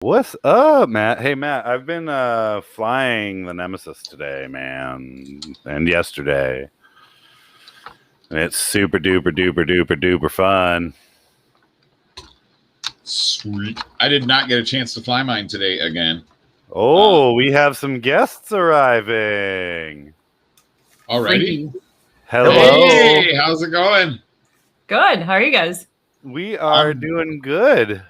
What's up, Matt? Hey, Matt, I've been flying the Nemesis today, man, and yesterday. And it's super duper duper duper duper fun. Sweet. I did not get a chance to fly mine today again. Oh, we have some guests arriving. Already? Hello. Hey, how's it going? Good. How are you guys? We are doing good.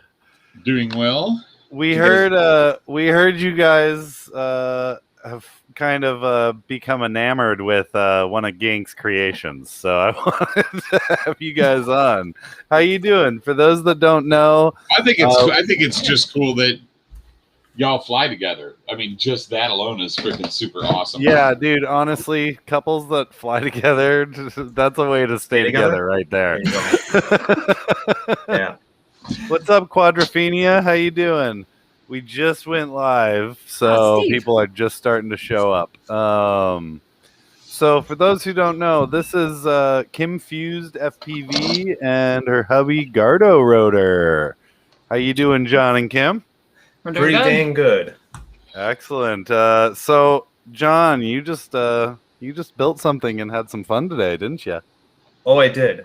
Doing well. We heard you guys have kind of become enamored with one of Gank's creations, so I wanted to have you guys on. How you doing? For those that don't know, I think it's just cool that y'all fly together. I mean, just that alone is freaking super awesome. Yeah, dude, honestly, couples that fly together, that's a way to stay together right there. Yeah. What's up, Quadrophenia? How you doing? We just went live, so people are just starting to show up. So for those who don't know, this is KimFusedFPV and her hubby Gardorotor. How you doing, John and Kim? We're doing Pretty good. dang good. Excellent. So John, you just built something and had some fun today, didn't you? Oh, I did.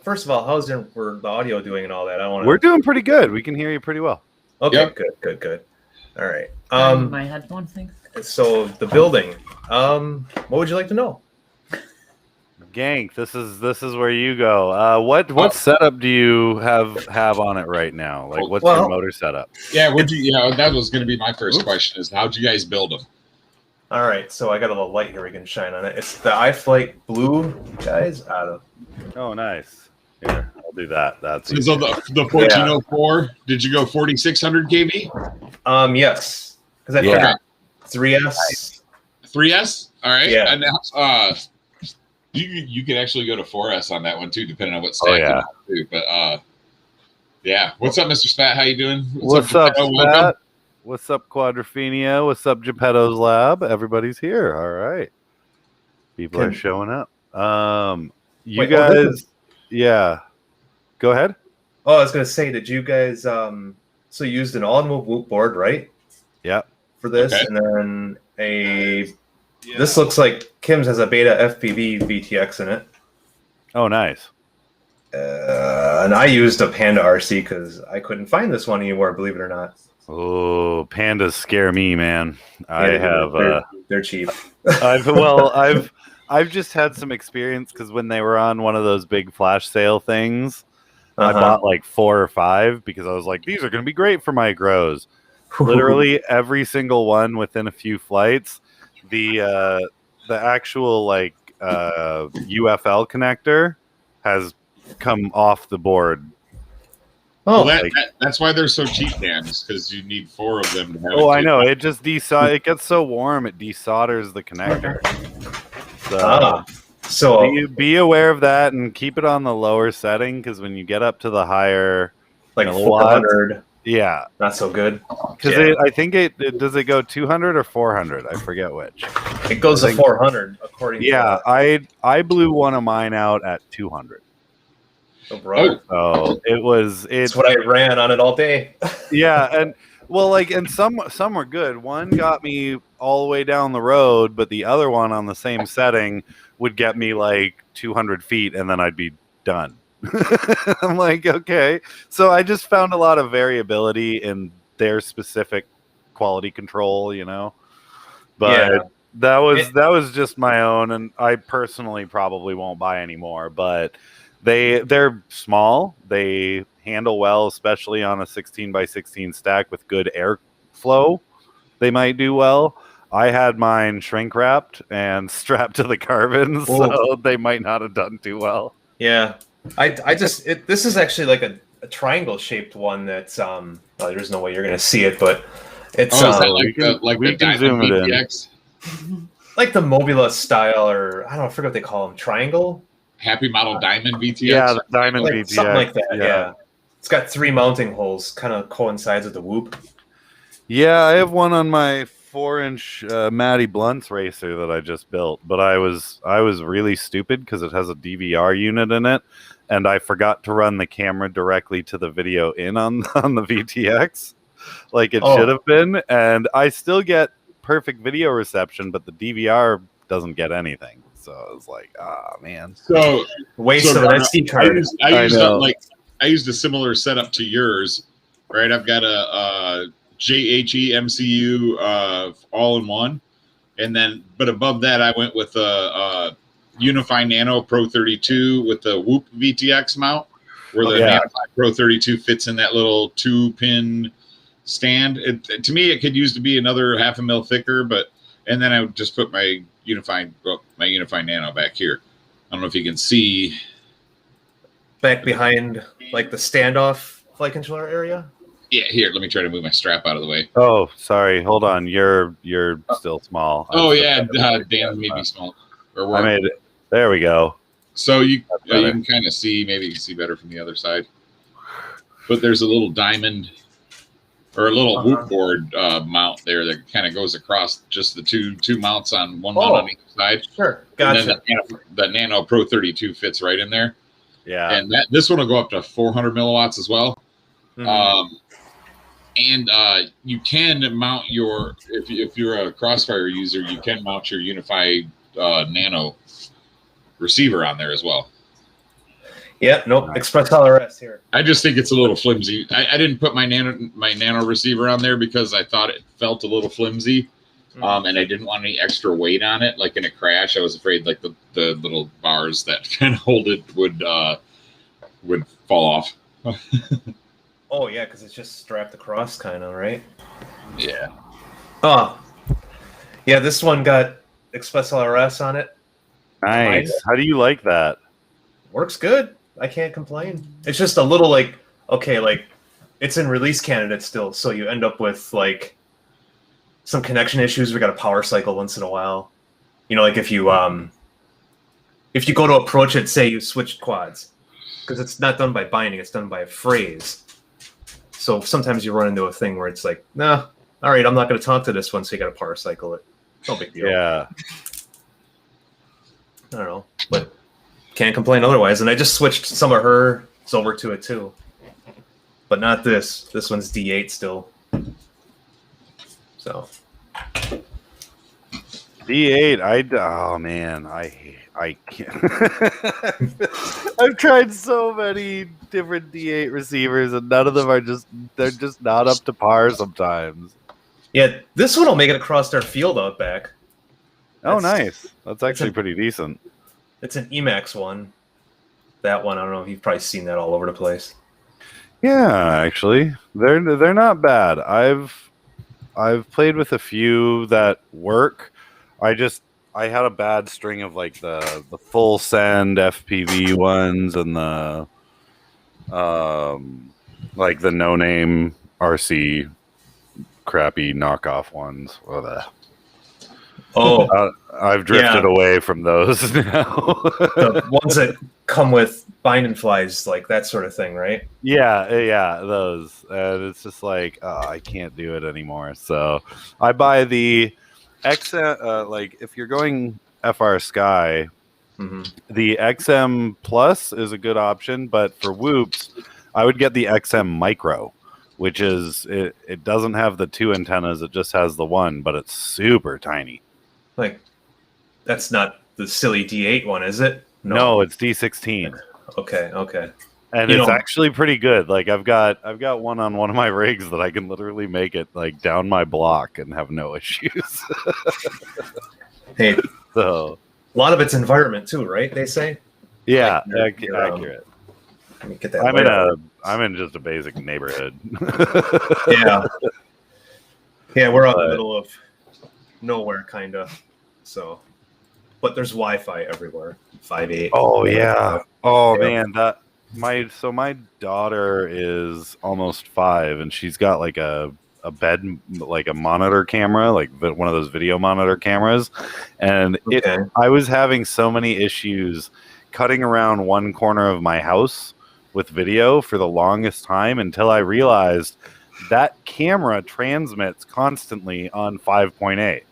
First of all, how's the audio doing and all that? We're doing pretty good. We can hear you pretty well. Okay, Yep. good. All right. My headphones things. So the building. What would you like to know? Gank, this is where you go. What setup do you have on it right now? Like, what's your motor setup? Yeah, that was going to be my first question is how'd you guys build them? All right, so I got a little light here we can shine on it. It's the iFlight Blue guys out of. Oh, nice. Here, I'll do that. That's So the 1404. Did you go 4600 kV? Yes, because I figured 3S. 3S. All right. Yeah. And now, you could actually go to 4S on that one too, depending on what stack you want to do. But yeah. What's up, Mr. Spat? How you doing? What's up, Spat? What's up, Quadrophenia? What's up, Geppetto's Lab? Everybody's here. All right. People are showing up. You guys, yeah. Go ahead. Oh, I was gonna say, did you guys so you used an all-move whoop board, right? Yep. For this, and then this looks like Kim's has a Beta FPV VTX in it. Oh, nice. And I used a Panda RC because I couldn't find this one anymore, believe it or not. Oh, pandas scare me, man. They're cheap. I've just had some experience because when they were on one of those big flash sale things, I bought like 4 or 5 because I was like, these are going to be great for my grows. Literally every single one within a few flights, the actual like UFL connector has come off the board. Oh, that's why they're so cheap, Dan. Is because you need 4 of them to have. Oh, I know. It just it gets so warm, it desolders the connector. So be aware of that and keep it on the lower setting because when you get up to the higher, like 400, yeah, not so good. Because I think it does it go 200 or 400? I forget which. It goes to 400 according. Yeah, I blew one of mine out at 200. Oh, bro. So it's what I ran on it all day. Yeah, and well, like, and some were good. One got me all the way down the road, but the other one on the same setting would get me like 200 feet, and then I'd be done. I'm like, okay. So I just found a lot of variability in their specific quality control, you know. But that was just my own, and I personally probably won't buy any more. But they're small. They handle well, especially on a 16x16 stack with good airflow. They might do well. I had mine shrink wrapped and strapped to the carbon, so they might not have done too well. Yeah, this is actually like a triangle shaped one that's well, there's no way you're gonna see it, but it's is that like the Diamond VTX? Like the Mobula style, or I don't know, I forget what they call them. Triangle. Happy Model Diamond VTX. Yeah, the Diamond VTX. Something like that. Yeah. It's got 3 mounting holes, kind of coincides with the whoop. Yeah, I have one on my 4-inch Matty Blunts racer that I just built, but I was really stupid because it has a DVR unit in it, and I forgot to run the camera directly to the video in on the VTX. like it should have been, and I still get perfect video reception, but the DVR doesn't get anything. So I was like, man. So waste of an SD card. I used a similar setup to yours, right? I've got a JHE MCU all-in-one, and then but above that I went with a Unify Nano Pro 32 with the Whoop VTX mount, where the Nano Pro 32 fits in that little 2-pin stand. To me, it could use to be another 0.5 mil thicker, and then I would just put my Unify Nano back here. I don't know if you can see back behind like the standoff flight controller area. Yeah, here. Let me try to move my strap out of the way. Oh, sorry. Hold on. You're still small. Oh yeah, Dan made me small. I made it. There we go. So you can kind of see. Maybe you can see better from the other side. But there's a little diamond or a little whoop board mount there that kind of goes across just the two mounts on one mount on each side. Sure, gotcha. And then the Nano Pro 32 fits right in there. Yeah, and this one will go up to 400 milliwatts as well. Mm-hmm. And you can mount if you're a Crossfire user, you can mount your Unify Nano receiver on there as well. Yeah, nope. Express LRS here. I just think it's a little flimsy. I didn't put my nano receiver on there because I thought it felt a little flimsy, and I didn't want any extra weight on it. Like in a crash, I was afraid like the little bars that kind of hold it would fall off. Oh yeah, because it's just strapped across, kind of, right? Yeah. Oh, yeah. This one got Express LRS on it. Nice. How do you like that? Works good. I can't complain. It's just a little like it's in release candidate still, so you end up with like some connection issues. We got a power cycle once in a while. You know, like if you go to approach it, say you switched quads, because it's not done by binding, it's done by a phrase. So sometimes you run into a thing where it's like, nah, all right, I'm not going to talk to this one, so you got to power cycle it. No big deal. Yeah. I don't know, but can't complain otherwise. And I just switched some of hers over to it too, but not this. This one's D8 still. So D8. Oh man, I can't. I've tried so many different D8 receivers, and none of them they're just not up to par sometimes. Yeah, this one will make it across our field out back. Oh, nice. That's actually pretty decent. It's an Emax one. That one, I don't know if you've probably seen that all over the place. Yeah, actually, they're not bad. I've played with a few that work. I had a bad string of like the full send FPV ones and the like the no name RC crappy knockoff ones. I've drifted away from those now. The ones that come with binding flies, like that sort of thing, right? Yeah, those. And it's just like, I can't do it anymore. So I buy the XM, like if you're going FR Sky, the XM Plus is a good option, but for whoops, I would get the XM Micro, which is, it doesn't have the 2 antennas, it just has the 1, but it's super tiny. Like, that's not the silly D8 one, is it? No, it's D16. Okay. And it's actually pretty good. Like I've got one on one of my rigs that I can literally make it like down my block and have no issues. Hey, so a lot of it's environment too, right? They say. Yeah, like accurate. Let me get that. I'm in just a basic neighborhood. Yeah, we're out in the middle of nowhere, kind of. So, but there's Wi-Fi everywhere. 5.8. Oh yeah. Oh man, my daughter is almost 5, and she's got like a bed, like a monitor camera, like one of those video monitor cameras, and I was having so many issues cutting around one corner of my house with video for the longest time until I realized that camera transmits constantly on 5.8.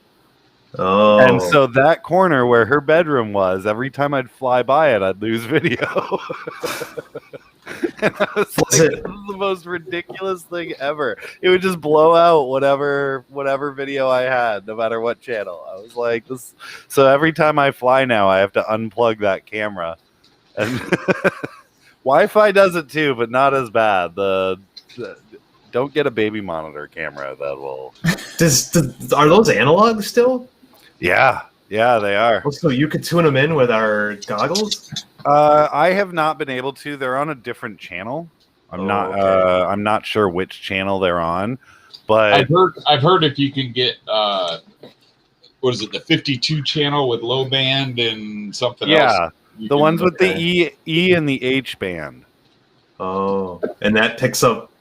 Oh. And so that corner where her bedroom was, every time I'd fly by it, I'd lose video. This is the most ridiculous thing ever. It would just blow out whatever video I had, no matter what channel. I was like, this. So every time I fly now, I have to unplug that camera, and Wi-Fi does it too, but not as bad. Don't get a baby monitor camera. That will. Are those analog still? Yeah, they are. Oh, so you could tune them in with our goggles? I have not been able to. They're on a different channel. I'm not sure which channel they're on, but I've heard if you can get what is it, the 52 channel with low band and something else. Yeah, the ones with the E and the H band. Oh, and that picks up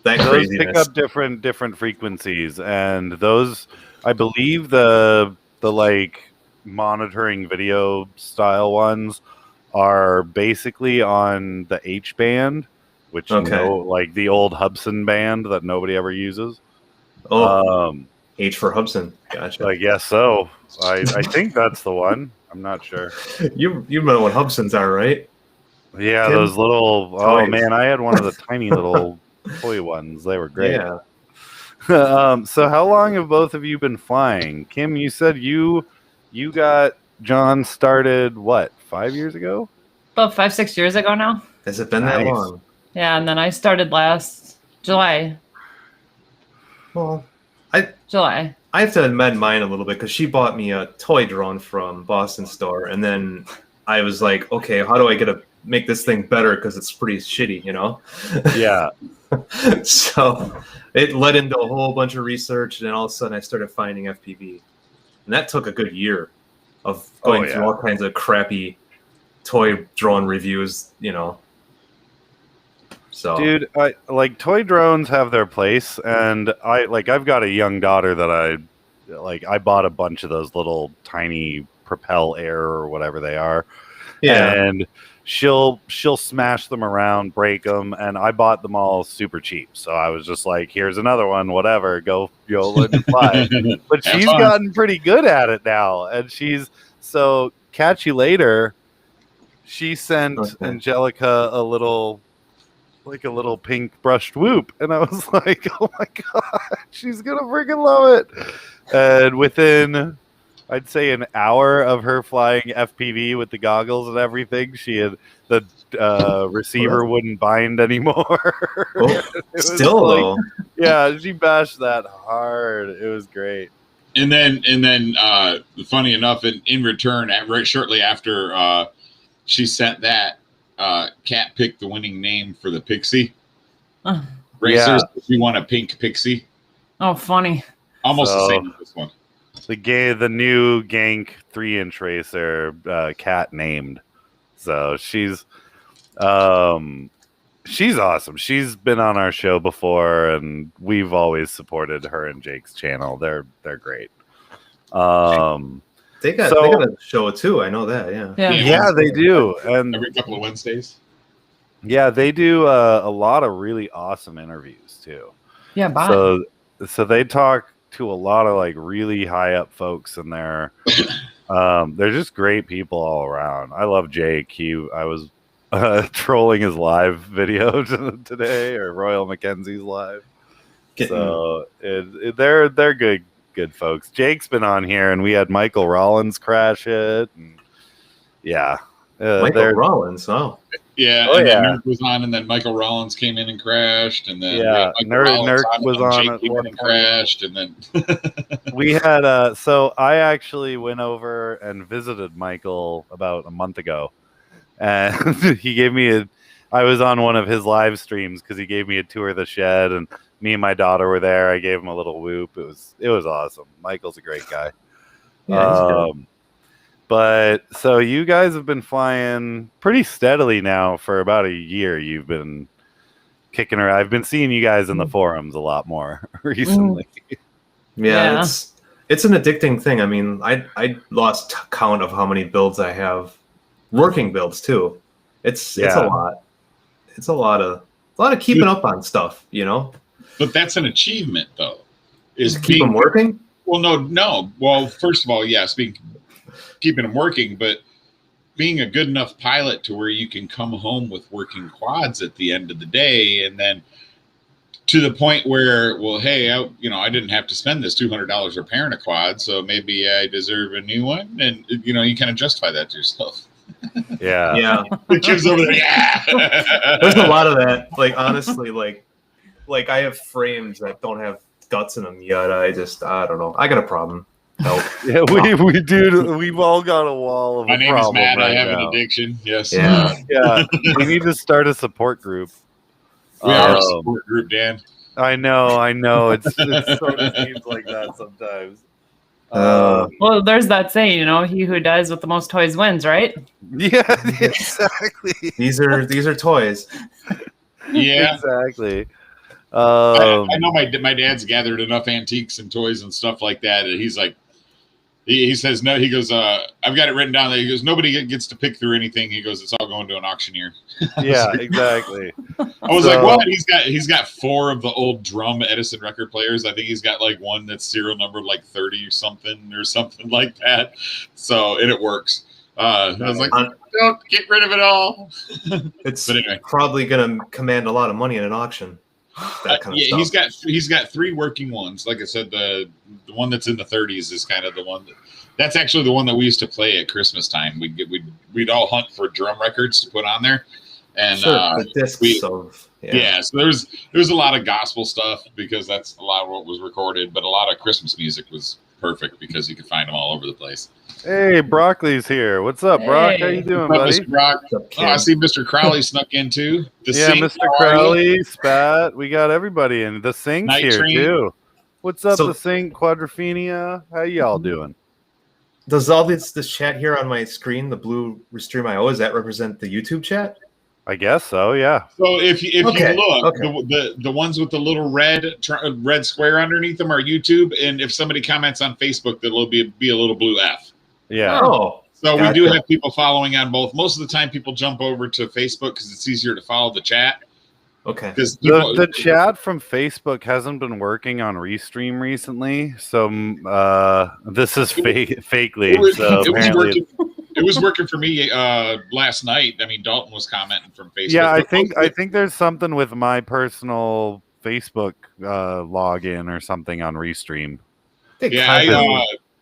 that those craziness. Pick up different frequencies, and those, I believe, the like monitoring video style ones are basically on the H band, which like the old Hubsan band that nobody ever uses. H for Hubsan. Gotcha. I guess so. I think that's the one. I'm not sure. You know what Hubsans are, right? Yeah, Kim? those little. Toys. Oh man, I had one of the tiny little toy ones. They were great. Yeah. So how long have both of you been flying? Kim, you said you got John started, what, 5 years ago? About 5-6 years ago now. Has it been that long? Yeah, and then I started last July. Well, July. I have to amend mine a little bit because she bought me a toy drone from Boston store, and then I was like, okay, how do I make this thing better because it's pretty shitty, you know? Yeah. So it led into a whole bunch of research, and then all of a sudden I started finding FPV. And that took a good year of going through all kinds of crappy toy drone reviews, you know. So, dude, like toy drones have their place, and I've got a young daughter that I bought a bunch of those little tiny Propel Air or whatever they are. Yeah. And she'll smash them around, break them, and I bought them all super cheap. So I was just like, here's another one, whatever, go let me fly. But she's gotten pretty good at it now, and so catch you later. She sent Angelica a little pink brushed whoop, and I was like, oh my god, she's gonna freaking love it. And within, I'd say, an hour of her flying FPV with the goggles and everything, she had the receiver wouldn't bind anymore. Still though. Yeah, she bashed that hard. It was great. And then funny enough, in return, shortly after she sent that, Kat picked the winning name for the Pixie racers. Yeah. If you want a pink Pixie. Oh, funny. Almost the same as this one. The new Gank 3-inch racer, Kat named. So she's awesome. She's been on our show before, and we've always supported her and Jake's channel. They're great. They got a show too. I know that. Yeah, they do. And every couple of Wednesdays. Yeah, they do a lot of really awesome interviews too. Yeah, bye. So they talk to a lot of like really high up folks in there. They're just great people all around. I love Jake. I was trolling his live video today, or Royal Mackenzie's live. So they're good folks. Jake's been on here, and we had Michael Rollins crash it. And Michael Rollins, oh. Yeah, oh, and yeah. then Nerd was on, and then Michael Rollins came in and crashed, and then Nerd was on at one and crashed, and then we had so I actually went over and visited Michael about a month ago, and he gave me I was on one of his live streams because he gave me a tour of the shed, and me and my daughter were there. I gave him a little whoop. It was awesome. Michael's a great guy. Yeah, But so you guys have been flying pretty steadily now for about a year. You've been kicking around. I've been seeing you guys in the forums a lot more recently. Yeah, it's an addicting thing. I mean, I lost count of how many builds I have, working builds too. It's a lot. It's a lot of keeping up on stuff, you know. But that's an achievement, though. Is keep them working? Well, no. Well, first of all, yes, keeping them working, but being a good enough pilot to where you can come home with working quads at the end of the day, and then to the point where, well, hey, I didn't have to spend this $200 repairing a quad, so maybe I deserve a new one, and you kind of justify that to yourself. Yeah. The kids over there, yeah. There's a lot of that. Like honestly, like I have frames that don't have guts in them yet. I don't know. I got a problem. Help. Yeah, we do. We've all got a wall of My a name is problem Matt. right I have now. an addiction. Yes. Yeah. Yeah, we need to start a support group. We are a support group, Dan. I know. It sort of seems like that sometimes. Well, there's that saying, he who dies with the most toys wins, right? Yeah, exactly. These are toys. Yeah. Exactly. I know my dad's gathered enough antiques and toys and stuff like that. And he's like, he says, no, he goes, I've got it written down there. He goes, nobody gets to pick through anything. He goes, it's all going to an auctioneer. Yeah, exactly. I was like, what? He's got 4 of the old drum Edison record players. I think he's got like one that's serial number like 30 or something like that. So, and it works. I was like, don't get rid of it all. It's but anyway, probably going to command a lot of money in an auction. That kind of stuff. he's got 3 working ones. Like I said, the one that's in the 30s is kind of the one that's actually the one that we used to play at Christmas time. We'd all hunt for drum records to put on there, and the discs so there's a lot of gospel stuff because that's a lot of what was recorded, but a lot of Christmas music was perfect because you could find them all over the place. Hey, Broccoli's here. What's up, Brock? How you doing, What's buddy? up, Mr. Brock? I see Mr. Crowley snuck in too. Mr. Crowley, Spat. We got everybody in. The Sync's Night here Train. too. What's up, So- the Sync, Quadrophenia? How y'all doing? Does all this chat here on my screen, the blue Restream IO, does that represent the YouTube chat? I guess so. Yeah. So if you look, Okay. the ones with the little red square underneath them are YouTube, and if somebody comments on Facebook, that'll be a little blue F. Yeah. Oh, So gotcha. we do have people following on both. Most of the time, people jump over to Facebook because it's easier to follow the chat. Okay. Because The chat from Facebook hasn't been working on Restream recently, so this is fakely. So apparently it was working for me last night. I mean, Dalton was commenting from Facebook. yeah, I think there's something with my personal Facebook login or something on Restream.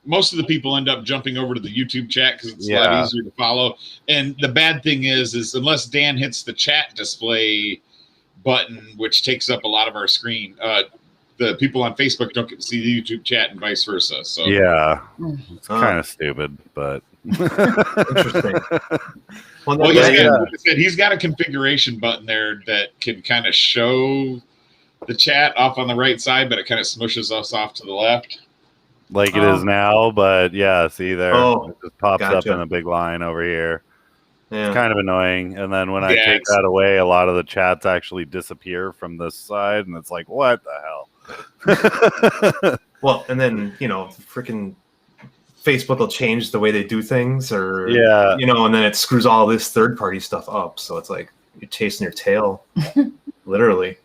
Most of the people end up jumping over to the YouTube chat because it's a lot easier to follow. And the bad thing is unless Dan hits the chat display button, which takes up a lot of our screen, the people on Facebook don't get to see the YouTube chat and vice versa. So yeah, it's kind of stupid, but interesting. Well, he's got a configuration button there that can kind of show the chat off on the right side, but it kind of smushes us off to the left. Like it is now, but yeah, see there, it just pops up gotcha. in a big line over here. Yeah. It's kind of annoying. And then when I take that away, a lot of the chats actually disappear from this side, and it's like, what the hell? Well, and then freaking Facebook will change the way they do things, or and then it screws all this third-party stuff up. So it's like you're chasing your tail, literally.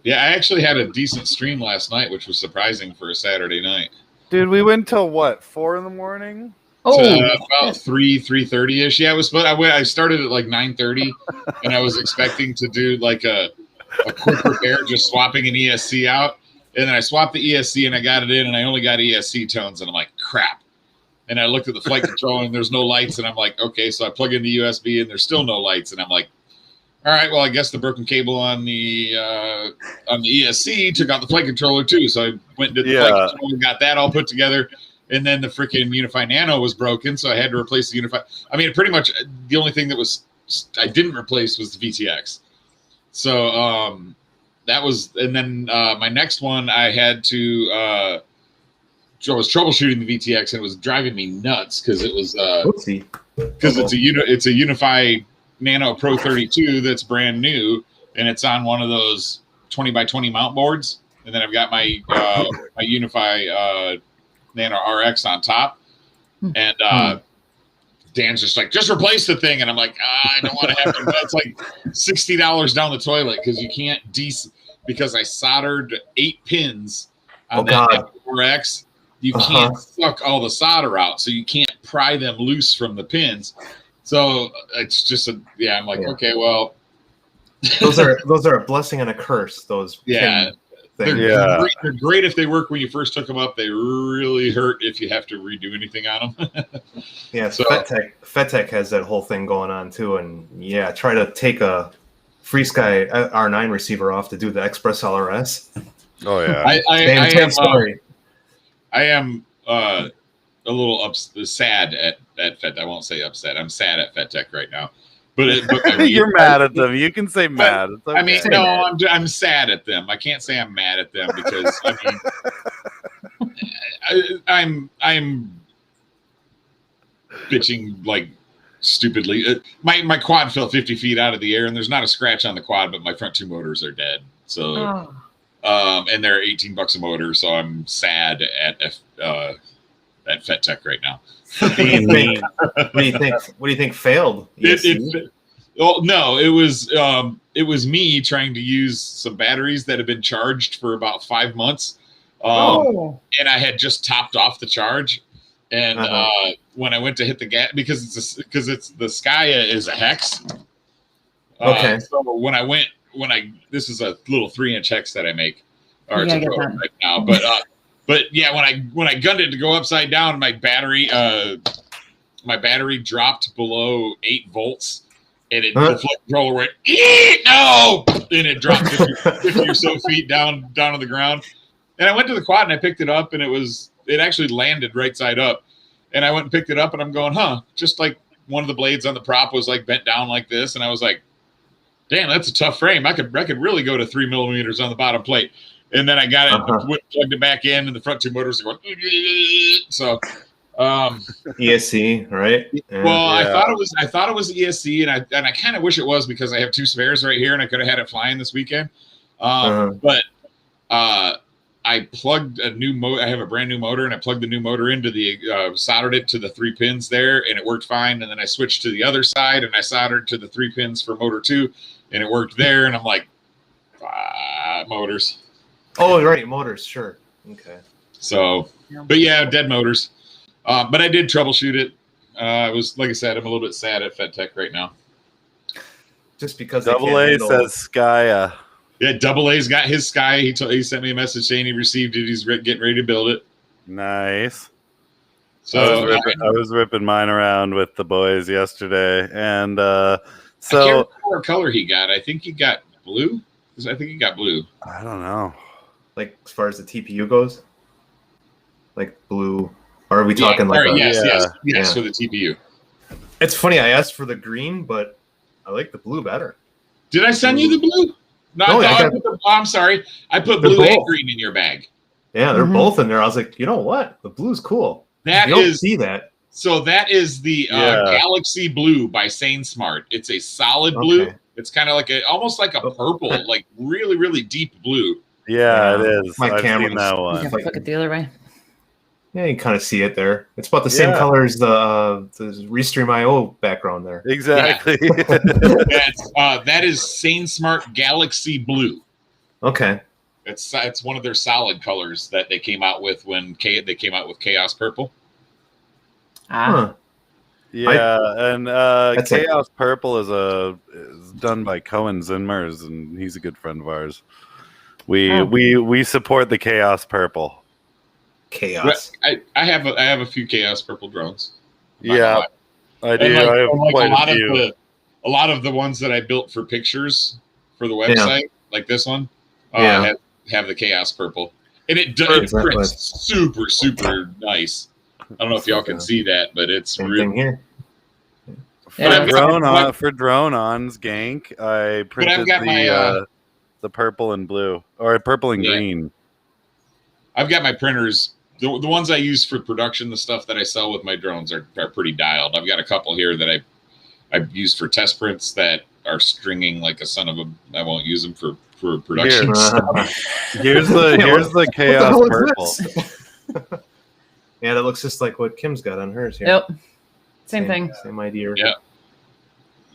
Yeah, I actually had a decent stream last night, which was surprising for a Saturday night. Dude, we went till what, 4 a.m? About 3:30ish. Yeah, it was. But I started at like 9:30, and I was expecting to do like a quick repair, just swapping an ESC out. And then I swapped the ESC, and I got it in, and I only got ESC tones, and I'm like, crap. And I looked at the flight controller, and there's no lights, and I'm like, okay. So I plug in the USB, and there's still no lights, and I'm like, all right, well, I guess the broken cable on the ESC took out the flight controller too. So I went and did the flight controller and got that all put together. And then the freaking Unify Nano was broken, so I had to replace the Unify. I mean, pretty much the only thing that I didn't replace was the VTX. So that was, and then my next one I had to. I was troubleshooting the VTX, and it was driving me nuts because it was it's a Unify Nano Pro 32 that's brand new, and it's on one of those 20x20 mount boards. And then I've got my my Unify Nano RX on top, and Dan's just like, just replace the thing, and I'm like, I don't want to have to. It's like $60 down the toilet because you can't because I soldered 8 pins on that RX. You can't suck all the solder out, so you can't pry them loose from the pins. So it's just I'm like, okay, well, those are a blessing and a curse. Those yeah. things. They're great if they work when you first took them up. They really hurt if you have to redo anything on them. Yeah, so FedTech has that whole thing going on too, and yeah, try to take a FreeSky R9 receiver off to do the Express LRS. Oh yeah, Same story. I am a little sad at FedTech. I won't say upset. I'm sad at FedTech right now. But you're mad at them. You can say mad. It's okay. I mean, no, I'm sad at them. I can't say I'm mad at them because I mean, I'm bitching like stupidly. My quad fell 50 feet out of the air, and there's not a scratch on the quad, but my front two motors are dead. So, and they're $18 a motor. So I'm sad at FedTech right now. What do you think failed? Well, no, it was me trying to use some batteries that have been charged for about 5 months, and I had just topped off the charge, and when I went to hit the gas, because the Skya is a hex. Okay. So this is a little 3-inch hex that I make, or it's a prototype right now, but yeah, when I gunned it to go upside down, my battery dropped below 8 volts, and the flight controller went, no, and it dropped 50 or so feet down on the ground. And I went to the quad and I picked it up, and it actually landed right side up. And I went and picked it up, and I'm going, just like one of the blades on the prop was like bent down like this, and I was like, damn, that's a tough frame. I could really go to 3 millimeters on the bottom plate. And then I got it, plugged it back in, and the front two motors are going. So, ESC, right? Yeah. Well, I thought it was ESC, and I kind of wish it was, because I have 2 spares right here, and I could have had it flying this weekend. But I plugged a new motor. I have a brand new motor, and I plugged the new motor into the soldered it to the 3 pins there, and it worked fine. And then I switched to the other side, and I soldered to the 3 pins for motor 2, and it worked there. And I'm like, motors. Oh, right, motors, sure. Okay. So, but yeah, dead motors. But I did troubleshoot it. I was, like I said, I'm a little bit sad at FedTech right now. Just because Double A says Skya. Yeah, Double A's got his Sky. He sent me a message saying he received it. He's getting ready to build it. Nice. So I was ripping mine around with the boys yesterday, and I can't remember what color he got. I think he got blue. I think he got blue. I don't know. Like, as far as the TPU goes, like blue. Or are we talking like? Yes, for the TPU. It's funny. I asked for the green, but I like the blue better. Did I send you the blue? No, I'm sorry. I put blue and green in your bag. Yeah, they're both in there. I was like, you know what? The blue's cool. You don't see that. So that is the Galaxy Blue by Sane Smart. It's a solid blue. It's kind of like almost like a purple, like really, really deep blue. Yeah, it is. I've seen that one. You can flick it the other way. Yeah, you kind of see it there. It's about the same color as the Restream IO background there. Exactly. Yeah. That is Sane Smart Galaxy Blue. Okay. It's one of their solid colors that they came out with when they came out with Chaos Purple. Yeah, and Chaos Purple is done by Cohen Zinmers, and he's a good friend of ours. We support the Chaos Purple. Chaos. I have a few Chaos Purple drones. Yeah, I do. I have quite a few. A lot of the ones that I built for pictures for the website, like this one, have the Chaos Purple, and it prints super, super nice. I don't know if y'all can see that, but it's really here. For drone-ons, Gank, I printed the purple and blue, or purple and green. I've got my printers. The ones I use for production, the stuff that I sell with my drones are pretty dialed. I've got a couple here that I use for test prints that are stringing like a son of a. I won't use them for production. Here's the Chaos Purple. Yeah, that looks just like what Kim's got on hers here. Yep. Same thing. Same idea. Yeah.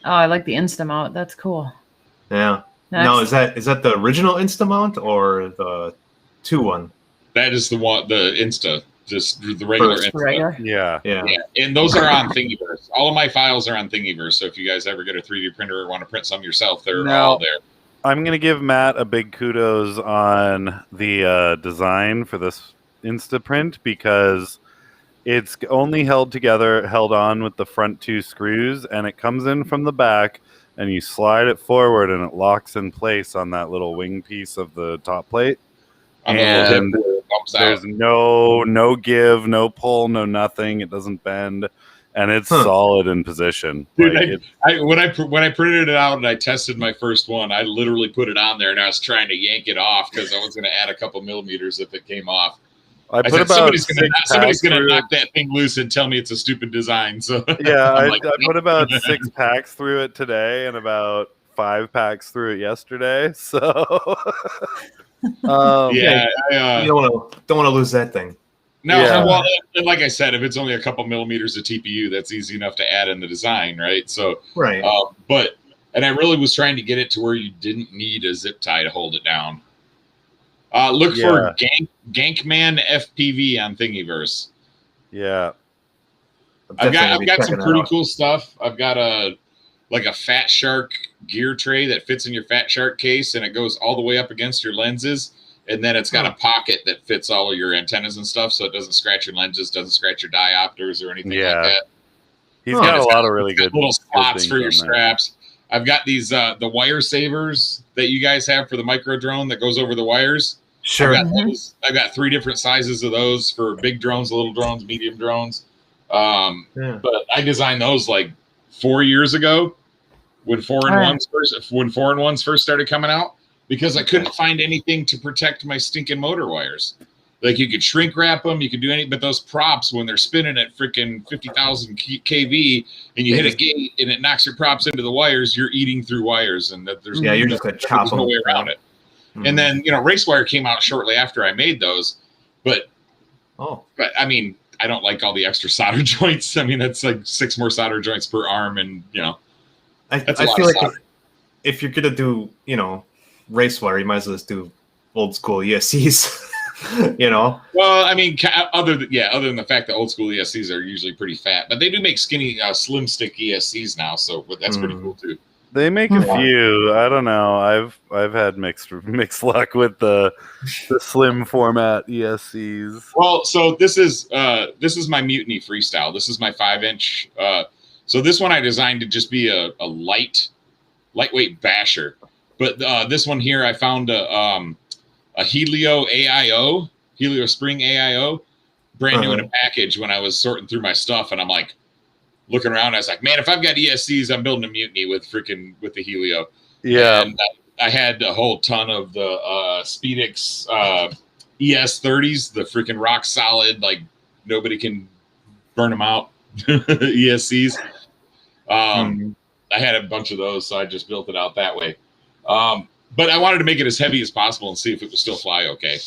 Oh, I like the Instamount. That's cool. Yeah. Next. Now, is that the original Instamount or the 2-1? That is the one, the Insta. just the regular. Regular. Yeah. Yeah, and those are on Thingiverse. All of my files are on Thingiverse. So if you guys ever get a 3D printer or want to print some yourself, they're all there. I'm going to give Matt a big kudos on the design for this Instaprint because it's only held on with the front 2 screws, and it comes in from the back, and you slide it forward, and it locks in place on that little wing piece of the top plate. And there's no give, no pull, no nothing. It doesn't bend. And it's solid in position. Dude, when I printed it out and I tested my first one, I literally put it on there and I was trying to yank it off because I was going to add a couple millimeters if it came off. I said, somebody's going to knock that thing loose and tell me it's a stupid design. So yeah, I put about 6 packs through it today and about 5 packs through it yesterday. So you don't want to lose that thing. No, well, and like I said, if it's only a couple millimeters of TPU, that's easy enough to add in the design, right? So, and I really was trying to get it to where you didn't need a zip tie to hold it down. Look for Gankman FPV on Thingiverse. Yeah, I've got some pretty cool stuff. I've got a Fat Shark gear tray that fits in your Fat Shark case, and it goes all the way up against your lenses. And then it's got a pocket that fits all of your antennas and stuff, so it doesn't scratch your lenses, doesn't scratch your diopters or anything like that. He's got a lot of really good little slots for your straps. I've got these the wire savers that you guys have for the micro drone that goes over the wires. Sure. I've got 3 different sizes of those for big drones, little drones, medium drones. But I designed those like 4 years ago when 4-in-1s first started coming out. Because I couldn't find anything to protect my stinking motor wires. Like you could shrink wrap them, you could do anything, but those props, when they're spinning at freaking 50,000 kV and you hit a gate and it knocks your props into the wires, you're eating through wires, and that there's you're just gonna chop them. No way around it. And then RaceWire came out shortly after I made those, but I mean, I don't like all the extra solder joints. I mean, that's like 6 more solder joints per arm, and I feel like if you're gonna do RaceWire, you might as well just do old school ESCs. Well, I mean, other than the fact that old school ESCs are usually pretty fat, but they do make skinny, slim stick ESCs now, so that's pretty cool too. They make a few. I don't know. I've had mixed luck with the slim format ESCs. Well, so this is my Mutiny Freestyle. This is my 5-inch. So this one I designed to just be a lightweight basher. But this one here, I found a Helio Spring AIO, brand new in a package when I was sorting through my stuff, and I'm like looking around. I was like, man, if I've got ESCs, I'm building a Mutiny with the Helio. Yeah, and I had a whole ton of the Speedix ES30s, the freaking rock solid, like nobody can burn them out ESCs. I had a bunch of those, so I just built it out that way. But I wanted to make it as heavy as possible and see if it would still fly okay.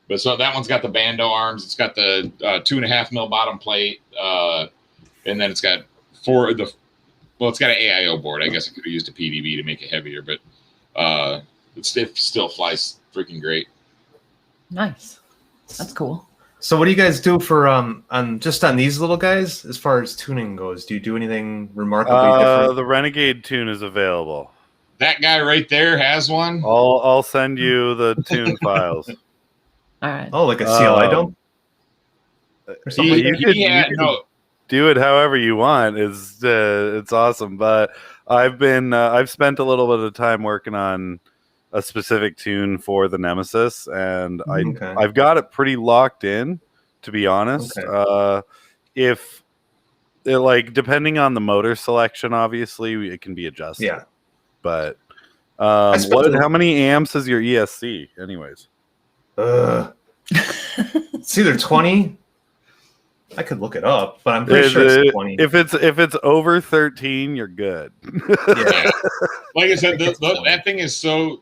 But so that one's got the bando arms. It's got the 2.5 mil bottom plate, and then it's got it's got an AIO board. I guess I could have used a PDB to make it heavier, but it still flies freaking great. Nice, that's cool. So what do you guys do for on these little guys as far as tuning goes? Do you do anything remarkably different? The Renegade tune is available. That guy right there has one. I'll send you the tune files. All right. Oh, like a CLI dome? Or something you can do it however you want. It's awesome. But I've spent a little bit of time working on a specific tune for the Nemesis, and I've got it pretty locked in, to be honest. If depending on the motor selection, obviously it can be adjusted. Yeah. But how many amps is your ESC, anyways? It's either 20. I could look it up, but I'm pretty sure it's 20. If it's over 13, you're good. Yeah. Like I said, that thing is so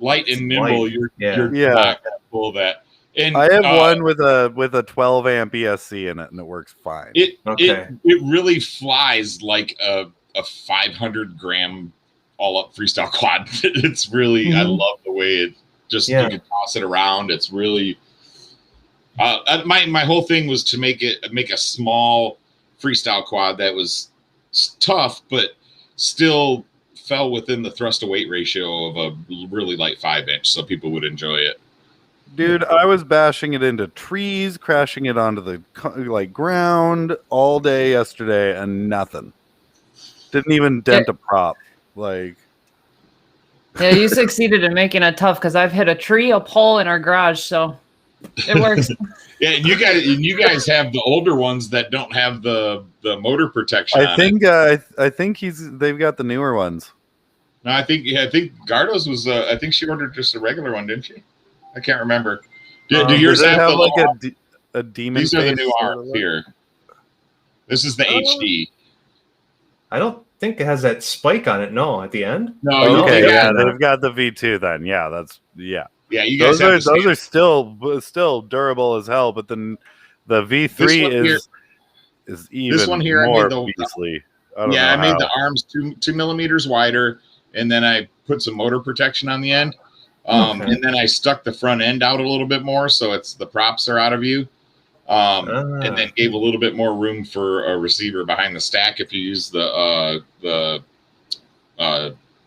light and nimble. You're not gonna pull that. And I have one with a 12 amp ESC in it, and it works fine. It really flies like a 500 gram all up freestyle quad. It's really I love the way it just you can toss it around. It's really My whole thing was to make a small freestyle quad that was tough, but still fell within the thrust to weight ratio of a really light 5-inch, so people would enjoy it. Dude, I was bashing it into trees, crashing it onto the ground all day yesterday, and nothing. Didn't even dent a prop. Like, yeah, you succeeded in making it tough because I've hit a tree, a pole in our garage, so it works. Yeah, and you guys have the older ones that don't have the motor protection. I think they've got the newer ones. No, I think Gardo's was. I think she ordered just a regular one, didn't she? I can't remember. Do yours have the a demon? These are the new arms here. This is the HD. I don't think it has that spike on it. No, at the end. No. Okay, they've got the V2 then. Yeah, yeah. You guys those are still durable as hell, but then the V3 is even this one here, more beastly. I made the arms 2 millimeters wider, and then I put some motor protection on the end. And then I stuck the front end out a little bit more, so the props are out of view. And then gave a little bit more room for a receiver behind the stack if you use the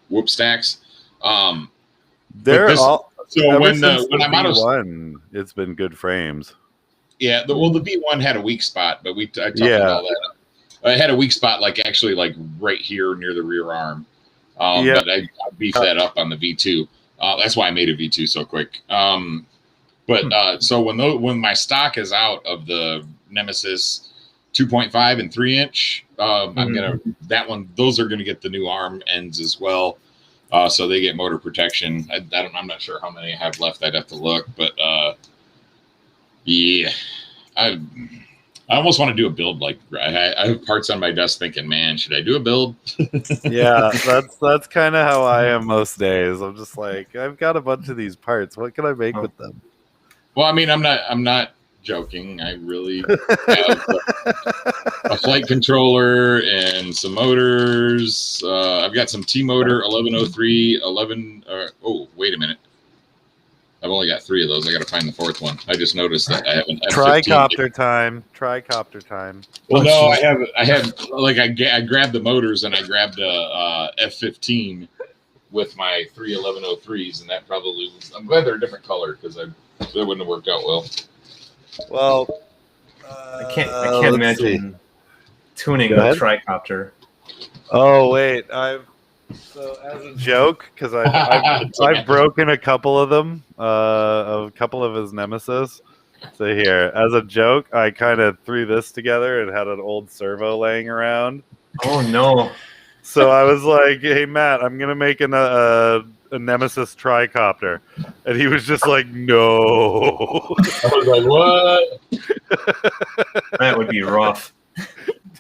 whoop stacks. So when I'm out of one, it's been good frames. Yeah, the V1 had a weak spot, but I toughened all that up. I had a weak spot like right here near the rear arm. But I beefed that up on the V2. That's why I made a V2 so quick. So when my stock is out of the Nemesis 2.5 and 3-inch, those are gonna get the new arm ends as well. So they get motor protection. I'm not sure how many I have left. I'd have to look, but I almost want to do a build. Like I have parts on my desk thinking, man, should I do a build? Yeah, that's kind of how I am most days. I'm just like, I've got a bunch of these parts. What can I make with them? Well, I mean, I'm not joking. I really have a flight controller and some motors. I've got some T-motor 1103, 11. Wait a minute. I've only got 3 of those. I got to find the 4th one. I just noticed that I have an Tricopter time. Well, no, I have like I grabbed the motors and I grabbed a F-15 with my 3 1103s, and that probably was. I'm glad they're a different color because that wouldn't have worked out well. Well, I can't imagine tuning a tricopter. Oh wait, so as a joke, because I've broken a couple of them, a couple of his Nemesis. So here, as a joke, I kind of threw this together and had an old servo laying around. Oh no! So I was like, "Hey Matt, I'm gonna make a Nemesis tricopter," and he was just like, "No." I was like, "What?" That would be rough,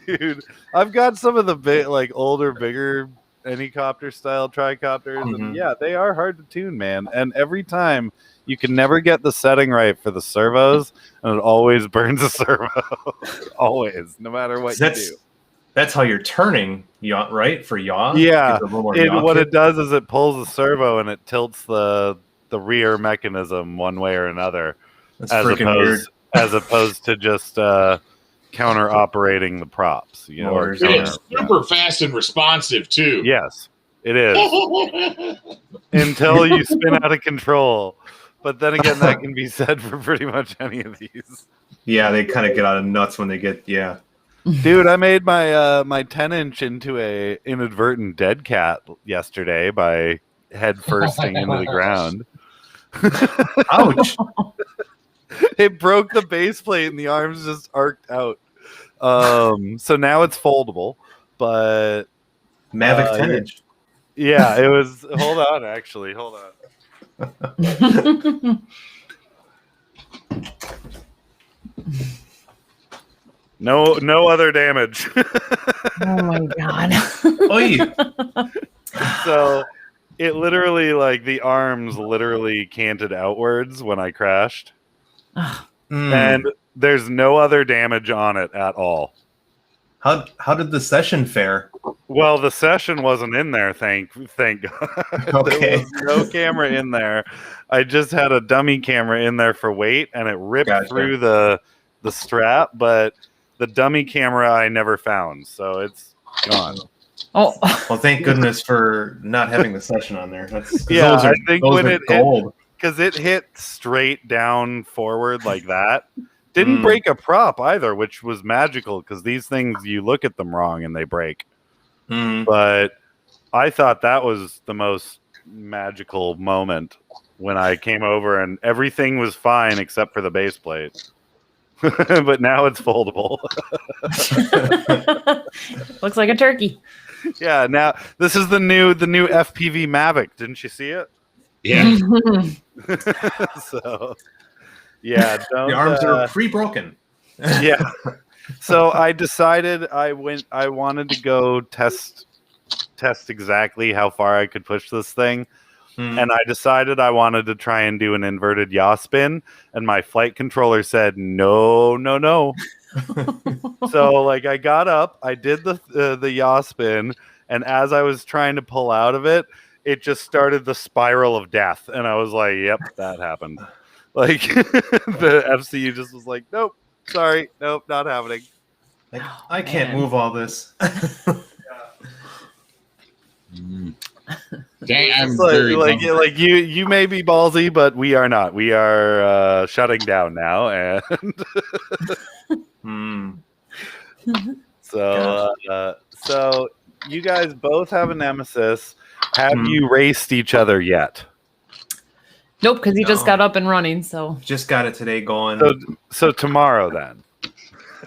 dude. I've got some of the older, bigger Anycopter style tricopters, and yeah, they are hard to tune, man. And every time you can never get the setting right for the servos, and it always burns a servo. Always, no matter what you do. That's how you're turning, right? For yaw? Yeah. What it does is it pulls the servo and it tilts the rear mechanism one way or another. That's freaking weird. As opposed to just counter operating the props. It's super fast and responsive too. Yes, it is. Until you spin out of control. But then again, that can be said for pretty much any of these. Yeah, they kind of get out of nuts when they get, Dude, I made my my 10-inch into a inadvertent dead cat yesterday by head firsting into the ground. Ouch! It broke the base plate and the arms just arced out. So now it's foldable, but Mavic 10-inch. Yeah, it was. Hold on. No other damage. Oh my god. So it literally, the arms literally canted outwards when I crashed. And there's no other damage on it at all. How did the session fare? Well, the session wasn't in there, thank God. Okay. There was no camera in there. I just had a dummy camera in there for weight, and it ripped Gotcha. through the strap, but the dummy camera I never found, so it's gone. Oh, Well, thank goodness for not having the session on there. That's Yeah, those are, I think those when are it gold. because it hit straight down forward like that. Didn't Mm. break a prop either, which was magical because these things, you look at them wrong and they break. Mm. But I thought that was the most magical moment when I came over and everything was fine except for the base plate. But now it's foldable. looks like a turkey. Yeah, now this is the new FPV Mavic. Didn't you see it? Yeah. So yeah, don't, The arms are pre-broken. yeah. So I decided I wanted to go test exactly how far I could push this thing. Mm. And I decided I wanted to try and do an inverted yaw spin, and my flight controller said no. So like I got up, I did the yaw spin, and as I was trying to pull out of it, it just started the spiral of death, and I was like, "Yep, that happened." Like the FCU just was like, "Nope, sorry, nope, not happening." Like, I can't Man. move all this. Dang, I'm It's very like you may be ballsy, but we are not. We are shutting down now, and Hmm. so so you guys both have a Nemesis. Have Hmm. you raced each other yet? Nope, because he just No. got up and running. So Just got it today going. So tomorrow then.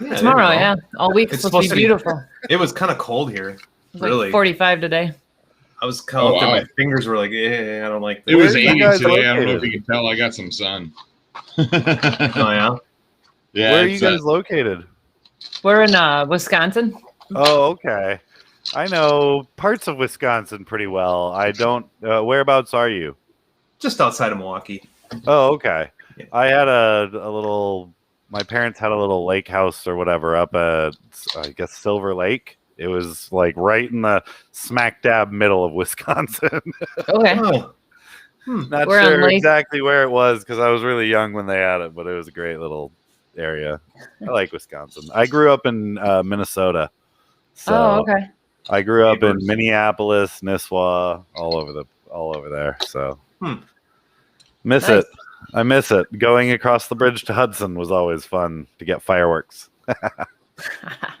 Yeah, there tomorrow, we go. yeah, all week's It's supposed to be beautiful. It was kind of cold here. It's Really? like 45 today. I was kind of Oh, wow. my fingers were like, I don't like this. It was Where are you 80 guys today. I don't know if located? you can tell. I got some sun. Oh yeah. Yeah, Where are you it's, guys located? We're in Wisconsin. Oh, okay. I know parts of Wisconsin pretty well. I don't. Whereabouts are you? Just outside of Milwaukee. Oh, okay. Yeah. I had a little. My parents had a little lake house or whatever up at, I guess, Silver Lake. It was like right in the smack dab middle of Wisconsin. Okay. Oh. Not We're on sure Lake- exactly where it was because I was really young when they had it, but it was a great little area. I like Wisconsin. I grew up in Minnesota, so Oh, okay. I grew up in Neighbors. Minneapolis, Nisswa, all over there. So miss Nice. it. I miss it. Going across the bridge to Hudson was always fun to get fireworks.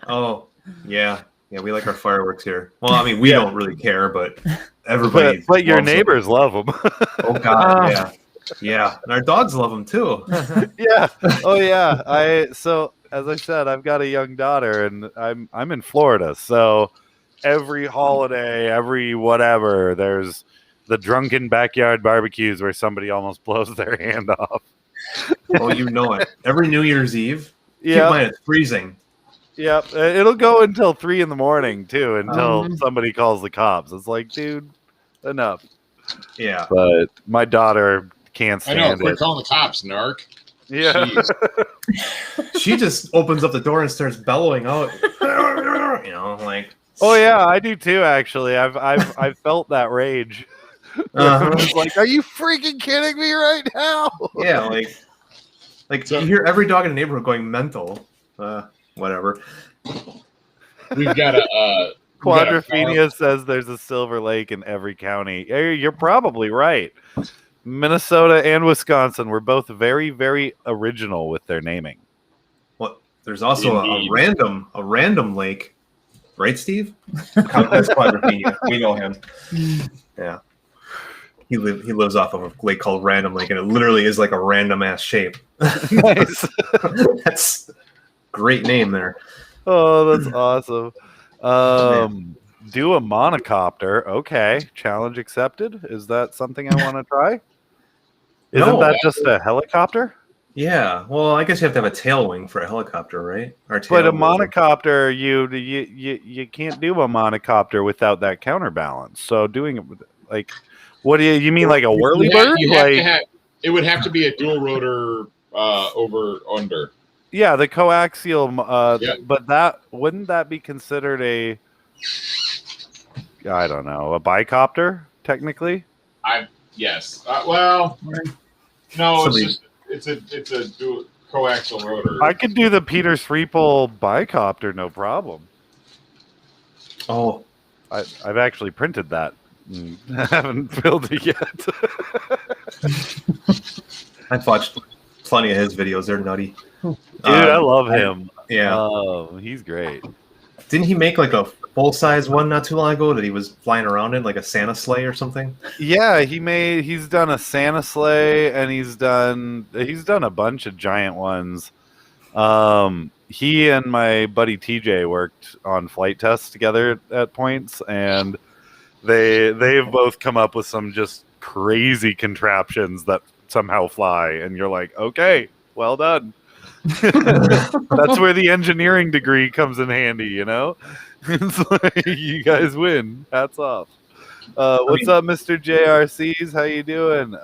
Oh, yeah. Yeah, we like our fireworks here. Well, I mean, we don't really care, but everybody. But your loves them. neighbors love them. Oh God, yeah, yeah. And our dogs love them too. Yeah. Oh yeah. So as I said, I've got a young daughter, and I'm in Florida. So every holiday, every whatever, there's the drunken backyard barbecues where somebody almost blows their hand off. Oh, you know it. Every New Year's Eve. Keep in Yeah. mind it's freezing. Yep. It'll go until 3 a.m. too, until Mhm. somebody calls the cops. It's like, dude, enough. Yeah. But my daughter can't I know. stand Quit it. calling the cops, narc. Yeah. Jeez. She just opens up the door and starts bellowing out. You know, like. Oh yeah, I do too. Actually, I've felt that rage. It's like, are you freaking kidding me right now? Yeah, like So- you hear every dog in the neighborhood going mental. Whatever. We've got a Quadrophenia says there's a Silver Lake in every county. You're probably right. Minnesota and Wisconsin were both very, very original with their naming. What? There's also a Indeed. random lake, right, Steve? That's Quadrophenia. We know him. Yeah. He lives off of a lake called Random Lake, and it literally is like a random ass shape. Nice. That's great name there. Oh, that's awesome. Do a monocopter. Okay. Challenge accepted. Is that something I want to try? Isn't No. that just a helicopter? Yeah. Well, I guess you have to have a tail wing for a helicopter, right? Or But a tail wing. monocopter, you can't do a monocopter without that counterbalance. So doing it with, like, what do you mean, like a whirlybird? It would have to be a dual rotor over under. Yeah, the coaxial. Yeah. But that wouldn't that be considered a, I don't know, a bicopter technically? Yes. Well, no, Somebody- it's a coaxial rotor. I could do the Peter Sripol bicopter, no problem. Oh, I've actually printed that. And haven't built it yet. I've watched plenty of his videos. They're nutty. Dude, I love I- him. Yeah. Oh, he's great. Didn't he make like a full-size one not too long ago that he was flying around in, like a Santa sleigh or something? Yeah, he's done a Santa sleigh, and he's done a bunch of giant ones. He and my buddy TJ worked on flight tests together at points, and they've both come up with some just crazy contraptions that somehow fly, and you're like, okay, well done. That's where the engineering degree comes in handy, you know. It's like, you guys win. Hats off. What's up, Mr. JRCs? How you doing?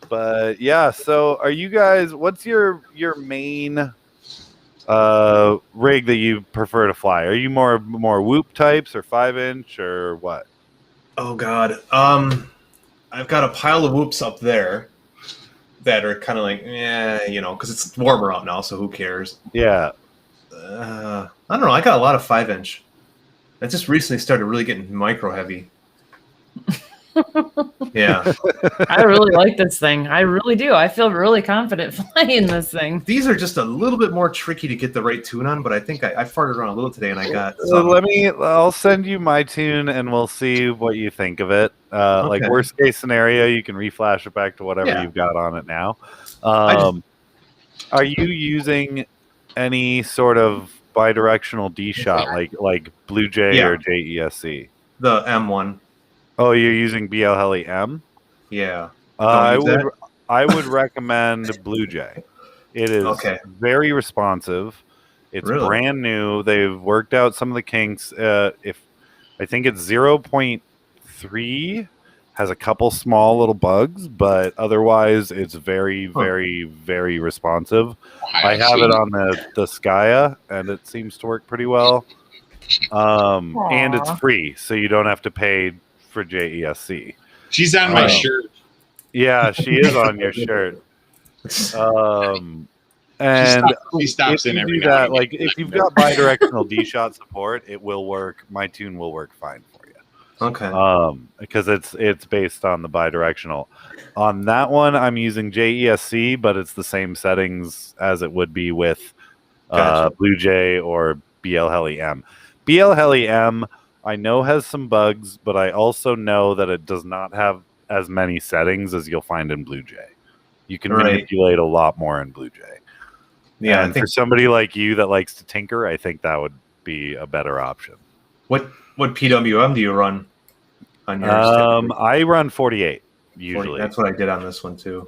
But yeah, so are you guys? What's your main rig that you prefer to fly? Are you more whoop types or 5-inch or what? Oh God. I've got a pile of whoops up there that are kind of like, you know, because it's warmer out now, so who cares? Yeah. I don't know. I got a lot of 5-inch. I just recently started really getting micro heavy. Yeah. I really like this thing. I really do. I feel really confident flying this thing. These are just a little bit more tricky to get the right tune on, but I think I farted around a little today and I got some. I'll send you my tune and we'll see what you think of it. Like Okay. worst case scenario, you can reflash it back to whatever Yeah. you've got on it now. Are you using any sort of bidirectional D shot like Blue Jay Yeah. or JESC? The M1. Oh, you're using BL Heli M? Yeah. I use would that? I would recommend Blue Jay. It is Okay. very responsive. It's Really? brand new. They've worked out some of the kinks. If I think it's 0.3 has a couple small little bugs, but otherwise it's very, very, very responsive. I have it on the Skya, and it seems to work pretty well. And it's Aw. free, so you don't have to pay for JESC. She's on my shirt. Yeah, she is on your shirt. And She stops if in you every do now that, and like again. if you've got bidirectional D shot support, it will work. My tune will work fine for you. Okay. Because it's based on the bidirectional. On that one, I'm using JESC, but it's the same settings as it would be with Gotcha. Blue Jay or BL Heli M. BL Heli M, I know has some bugs, but I also know that it does not have as many settings as you'll find in Blue Jay. You can Right. manipulate a lot more in Blue Jay. Yeah, and for somebody like you that likes to tinker, I think that would be a better option. What PWM do you run on yours? I run 48 typically? usually. That's what I did on this one too.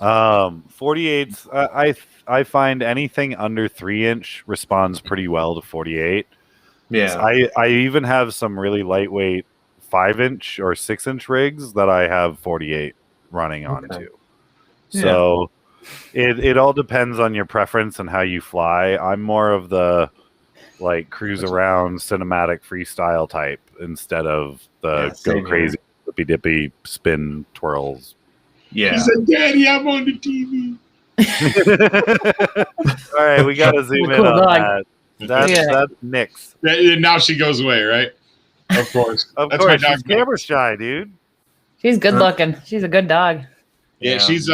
48s. I find anything under 3-inch responds pretty well to 48. Yeah. I even have some really lightweight 5-inch or 6-inch rigs that I have 48 running on Okay. too. So it all depends on your preference and how you fly. I'm more of the like cruise around cinematic freestyle type instead of the same go here. crazy dippy dippy spin twirls. Yeah. He said, "Daddy, I'm on the TV." All right, we got to zoom in Cool on dog. that. That's Nyx. And now she goes away, right? Of course. Of That's my course, dog. she's camera shy, dude. She's good looking. She's a good dog. Yeah, she's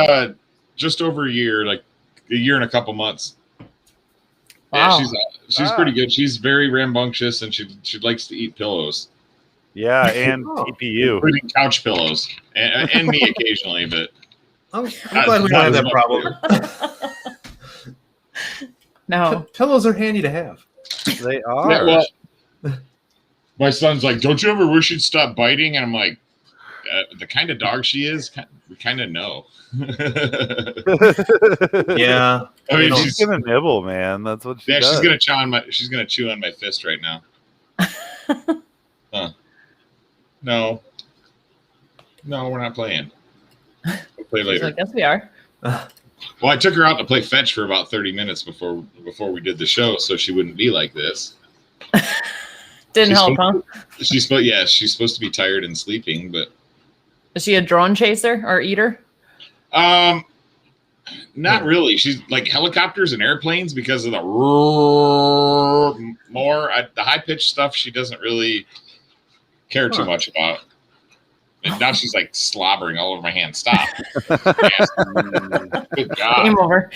just over a year, like a year and a couple months. Wow. Yeah, she's pretty good. She's very rambunctious, and she likes to eat pillows, Yeah, and Oh. TPU. including couch pillows, and me occasionally. But I'm glad we don't have that problem. No. Pillows are handy to have. They are. yeah, well, my son's like, "Don't you ever wish you'd stop biting?" And I'm like, "The kind of dog she is, we kind of know." Yeah. I mean, she's gonna nibble, man. That's what she does. she's gonna chew on my fist right now. No, we're not playing. We'll play She's later. like, yes, we are. Well, I took her out to play fetch for about 30 minutes before we did the show, so she wouldn't be like this. Didn't help, huh? She's supposed to be tired and sleeping, but Is she a drone chaser or eater? Not really. She's like helicopters and airplanes because of the roar more. The high pitched stuff she doesn't really care too much about. And now she's like slobbering all over my hand. Stop. Yes. Good God. Game over.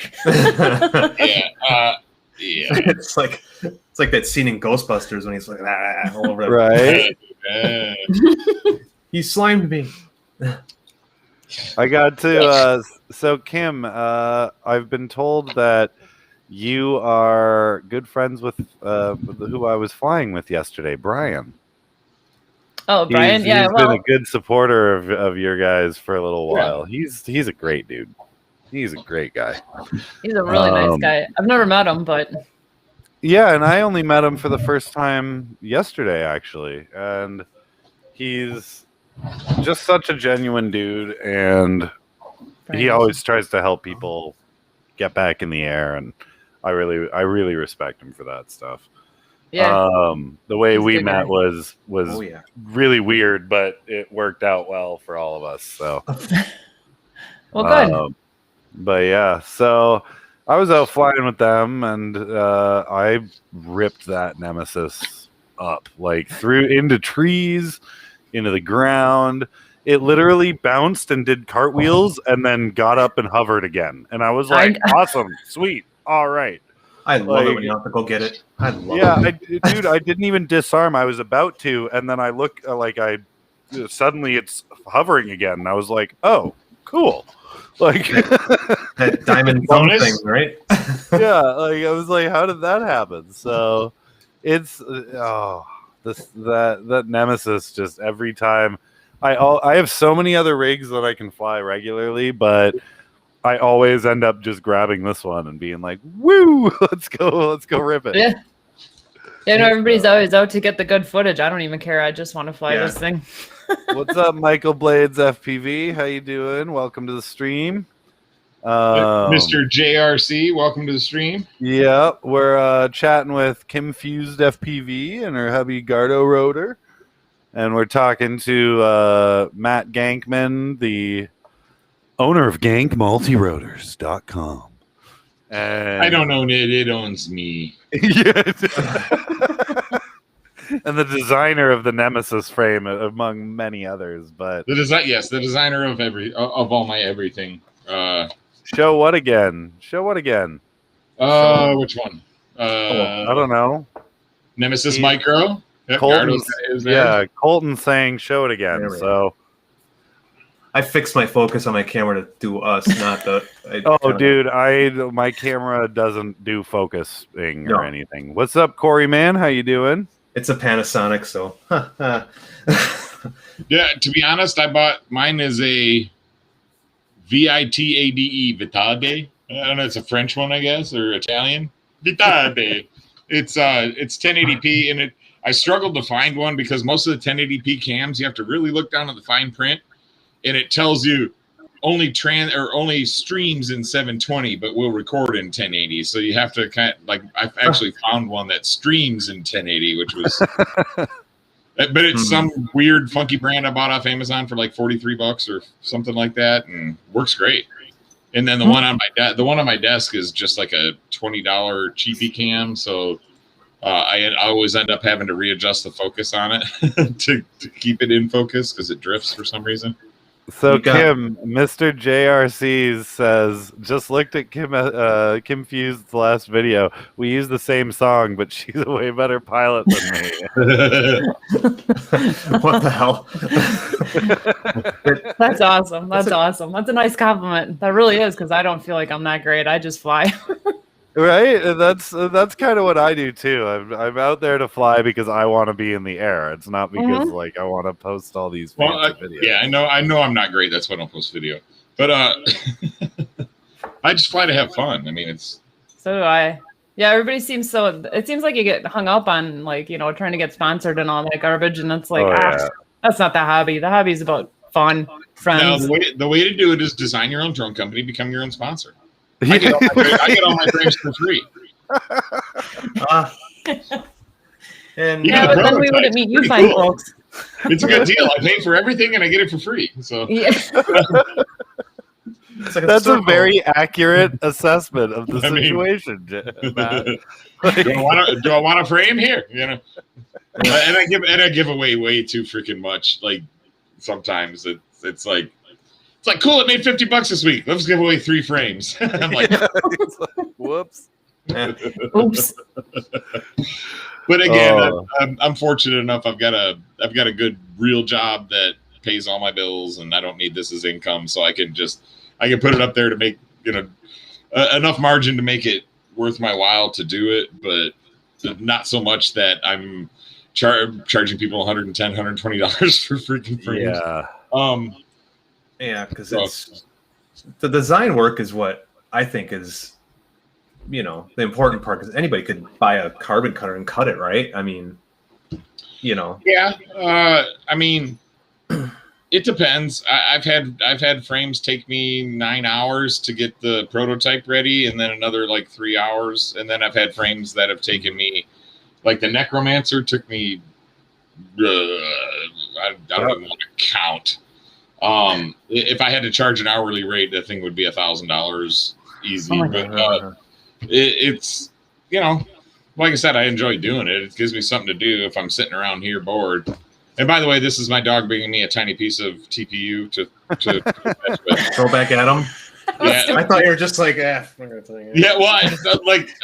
Yeah. It's like that scene in Ghostbusters when he's like all over that. Right. He slimed me. I got to. So Kim, I've been told that you are good friends with who I was flying with yesterday, Brian. Oh, Brian, He's yeah, been a good supporter of your guys for a little while. Yeah. He's a great dude. He's a great guy. He's a really nice guy. I've never met him, but yeah, and I only met him for the first time yesterday, actually, and he's just such a genuine dude, and he always tries to help people get back in the air, and I really respect him for that stuff. yeah, The way we good met guy. was really weird, but it worked out well for all of us. So, well, good. but yeah, so I was out flying with them, and I ripped that Nemesis up, like through into trees, into the ground. It literally bounced and did cartwheels, and then got up and hovered again. And I was like, "Awesome, sweet, all right." I love it when you have to go get it. I love it. Dude, I didn't even disarm. I was about to, and then I look suddenly it's hovering again, and I was like, "Oh, cool!" Like that diamond thumb thing, right? yeah, like I was like, "How did that happen?" So it's that Nemesis just every time. I have so many other rigs that I can fly regularly, but I always end up just grabbing this one and being like, "Woo, let's go rip it." Yeah. Yeah, no, everybody's always out to get the good footage. I don't even care. I just want to fly this thing. What's up, Michael Blades FPV? How you doing? Welcome to the stream. Mr. JRC, welcome to the stream. Yeah, we're chatting with KimFusedFPV and her hubby Gardorotor, and we're talking to Matt Gankman, the owner of GankMultirotors.com. And I don't own it; it owns me. And the designer of the Nemesis frame, among many others. But the designer of all my everything. Show what again? Which one? I don't know. Nemesis Micro. Yep, Colton's saying show it again. So I fixed my focus on my camera to do us, not the. Dude, my camera doesn't do focusing or anything. What's up, Corey? Man, how you doing? It's a Panasonic, so. Yeah, to be honest, I bought mine is a VITADE Vitade. I don't know, it's a French one, I guess, or Italian. Vitade. It's 1080p, and I struggled to find one because most of the 1080p cams you have to really look down at the fine print, and it tells you only streams in 720, but will record in 1080. So you have to I've actually found one that streams in 1080, which was. But it's some weird, funky brand I bought off Amazon for like $43 or something like that, and works great. And then the one on my desk is just like a $20 cheapy cam, so I always end up having to readjust the focus on it to keep it in focus because it drifts for some reason. So Kim, Mr. JRC says, just looked at Kim Fused's last video. We use the same song, but she's a way better pilot than me. What the hell? That's awesome. That's awesome. That's a nice compliment. That really is, because I don't feel like I'm that great. I just fly. Right? And that's kind of what I do too. I'm out there to fly because I want to be in the air. It's not because I want to post all these fancy videos. Yeah, I know I'm not great. That's why I don't post video. But I just fly to have fun. I mean, so do I. Yeah, everybody seems so. It seems like you get hung up on trying to get sponsored and all that garbage, and it's like, that's not the hobby. The hobby is about fun, friends. No, the way to do it is design your own drone company, become your own sponsor. I get all my frames for free. And Yeah, but then we wouldn't meet you fine folks. It's a good deal. I pay for everything and I get it for free. So Yeah. like That's a very accurate assessment of the situation, Matt. Do I want a frame here? You know, and I give away way too freaking much. Like sometimes it's like cool. It made $50 this week. Let's give away 3 frames. I'm like, whoops. Oops. But again, I'm fortunate enough. I've got a good real job that pays all my bills, and I don't need this as income, so I can put it up there to make enough margin to make it worth my while to do it, but not so much that I'm charging people $110, $120 for freaking frames. Yeah, because it's the design work is what I think is. The important part, because anybody could buy a carbon cutter and cut it, right? I mean, Yeah. I mean, it depends. I've had frames take me 9 hours to get the prototype ready, and then another like 3 hours, and then I've had frames that have taken me, like the Necromancer took me. I don't even want to count. If I had to charge an hourly rate, that thing would be $1,000 easy. Oh my but it's like I said, I enjoy doing it. It gives me something to do if I'm sitting around here bored. And by the way, this is my dog bringing me a tiny piece of TPU to throw back at him. Yeah, I thought you were just like, I'm not gonna tell you. Yeah, well,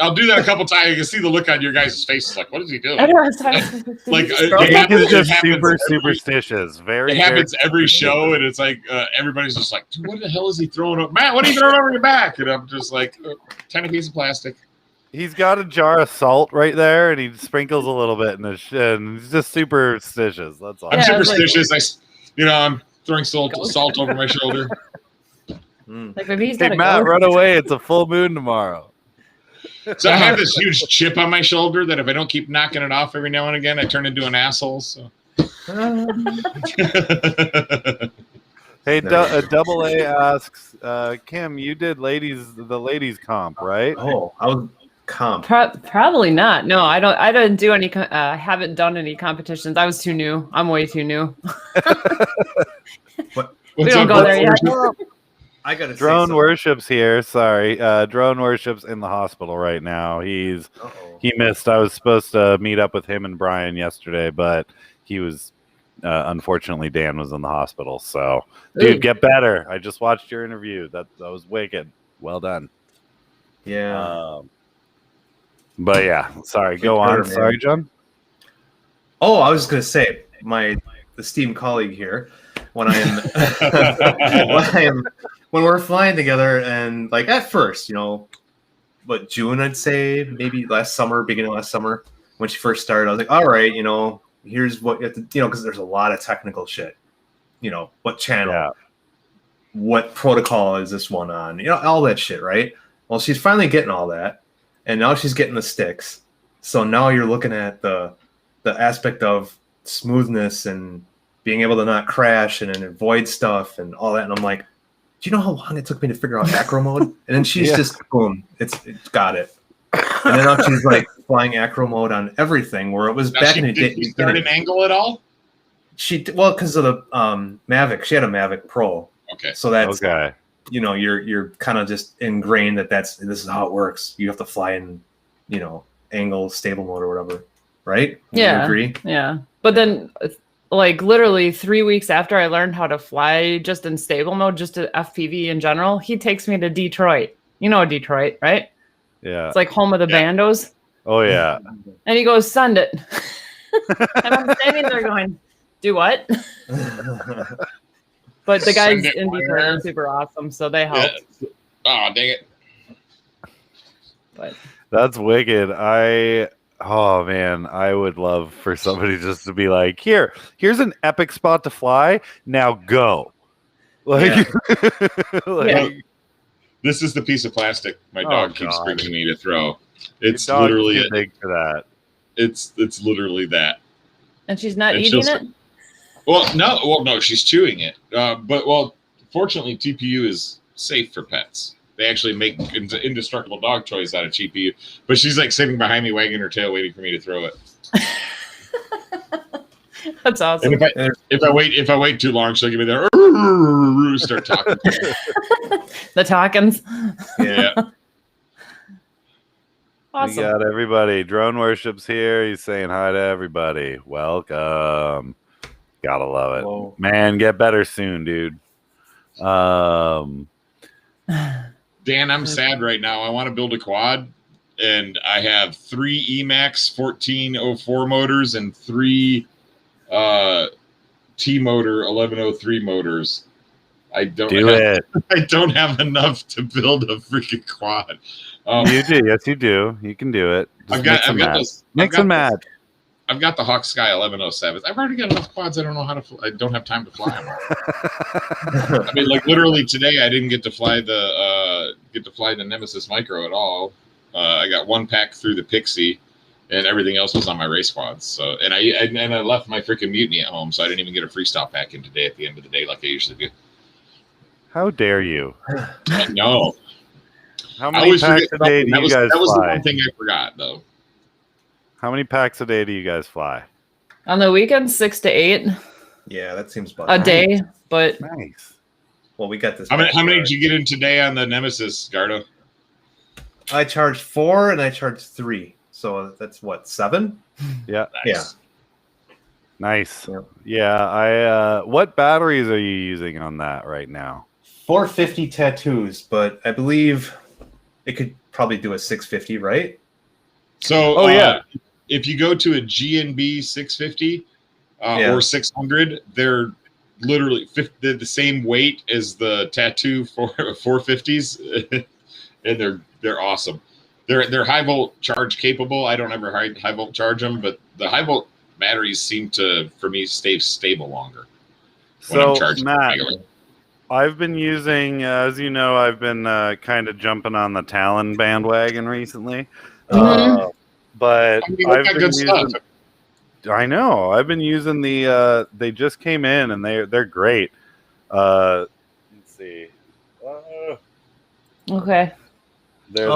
I'll do that a couple times. You can see the look on your guys' faces, like, what is he doing? Like, Gank is just super superstitious. It happens every show, and it's like everybody's just like, dude, what the hell is he throwing up? Matt, what are you throwing over your back? And I'm just like, tiny piece of plastic. He's got a jar of salt right there, and he sprinkles a little bit in his shit, and he's just superstitious. That's all. I'm superstitious. I'm throwing salt over my shoulder. Like maybe he's hey, Matt, run away. It's a full moon tomorrow. So I have this huge chip on my shoulder that if I don't keep knocking it off every now and again, I turn into an asshole. So. Hey, Double A asks, Kim, you did the ladies comp, right? Oh, I was comp. Probably not. No, I don't. I didn't do any. Haven't done any competitions. I was too new. I'm way too new. We don't go there yet. I gotta Drone Worship's here. Sorry, Drone Worship's in the hospital right now. He missed. I was supposed to meet up with him and Brian yesterday, but he was unfortunately Dan was in the hospital. So, dude, get better. I just watched your interview. That was wicked. Well done. Yeah. But yeah, sorry. Go on. Sorry, John. Oh, I was just gonna say my esteemed colleague here. When we're flying together, and like at first, June, I'd say maybe beginning of last summer, when she first started, I was like, all right, here's what you have to, because there's a lot of technical shit, what channel, what protocol is this one on, all that shit, right? Well, she's finally getting all that, and now she's getting the sticks. So now you're looking at the aspect of smoothness and being able to not crash and avoid stuff and all that. And I'm like, do you know how long it took me to figure out acro mode? And then she's just, boom, it's got it. And then now she's like flying acro mode on everything, where it was back in the day. Did she start an angle at all? Because of the Mavic. She had a Mavic Pro. Okay. So that's, you're kind of just ingrained this is how it works. You have to fly in, angle, stable mode or whatever. Right? Yeah. You agree? Yeah. But then, like literally 3 weeks after I learned how to fly just in stable mode, just to FPV in general, he takes me to Detroit. You know Detroit, right? Yeah. It's like home of the bandos. Oh, yeah. And he goes, send it. And I'm standing there going, do what? But the guys in Detroit are super awesome, so they helped. Yeah. Oh, dang it. But that's wicked. Oh man, I would love for somebody just to be like, here's an epic spot to fly. Now go. This is the piece of plastic my dog keeps bringing me to throw. It's Your dog literally is too big for that. It's literally that. And she's not eating it? No, she's chewing it. But fortunately, TPU is safe for pets. They actually make indestructible dog toys out of GPU. But she's like sitting behind me, wagging her tail, waiting for me to throw it. That's awesome. And if I wait too long, she'll give me there. Start talking. The talkins. Yeah. Awesome. We got everybody. Drone Worship's here. He's saying hi to everybody. Welcome. Gotta love it. Hello. Man, get better soon, dude. Dan, I'm sad right now. I want to build a quad, and I have 3 Emax 1404 motors and 3 T-motor 1103 motors. I don't have enough to build a freaking quad. You do, yes, you do. You can do it. Just mix and match. I've got the Hawk Sky 1107s. I've already got enough quads. I don't know how to. I don't have time to fly them. I mean, like literally today, I didn't get to fly the Nemesis Micro at all. I got 1 pack through the Pixie, and everything else was on my race quads. So, and I left my freaking Mutiny at home, so I didn't even get a freestyle pack in today at the end of the day like I usually do. How dare you? I know. How many packs a day do you guys That was the fly? one thing I forgot, though. How many packs a day do you guys fly? On the weekends, 6 to 8 Yeah, that seems about a right. day. But Nice. Well, we got this. How many did you get in today on the Nemesis, Gardo? I charged 4 and I charged 3. So that's what, 7? Yeah. Nice. Nice. Yeah. Yeah. What batteries are you using on that right now? 450 tattoos, but I believe it could probably do a 650, right? So, yeah. If you go to a GNB 650 or 600, they're literally the same weight as the tattoo for 450s, and they're awesome. They're high volt charge capable. I don't ever high volt charge them, but the high volt batteries seem to, for me, stay stable longer when I'm charging them Matt, regularly. I've been using, as you know, I've been kind of jumping on the Talon bandwagon recently. But I mean, I've got been good using, stuff. I know. I've been using the. They just came in and they're great. Let's see. okay. They're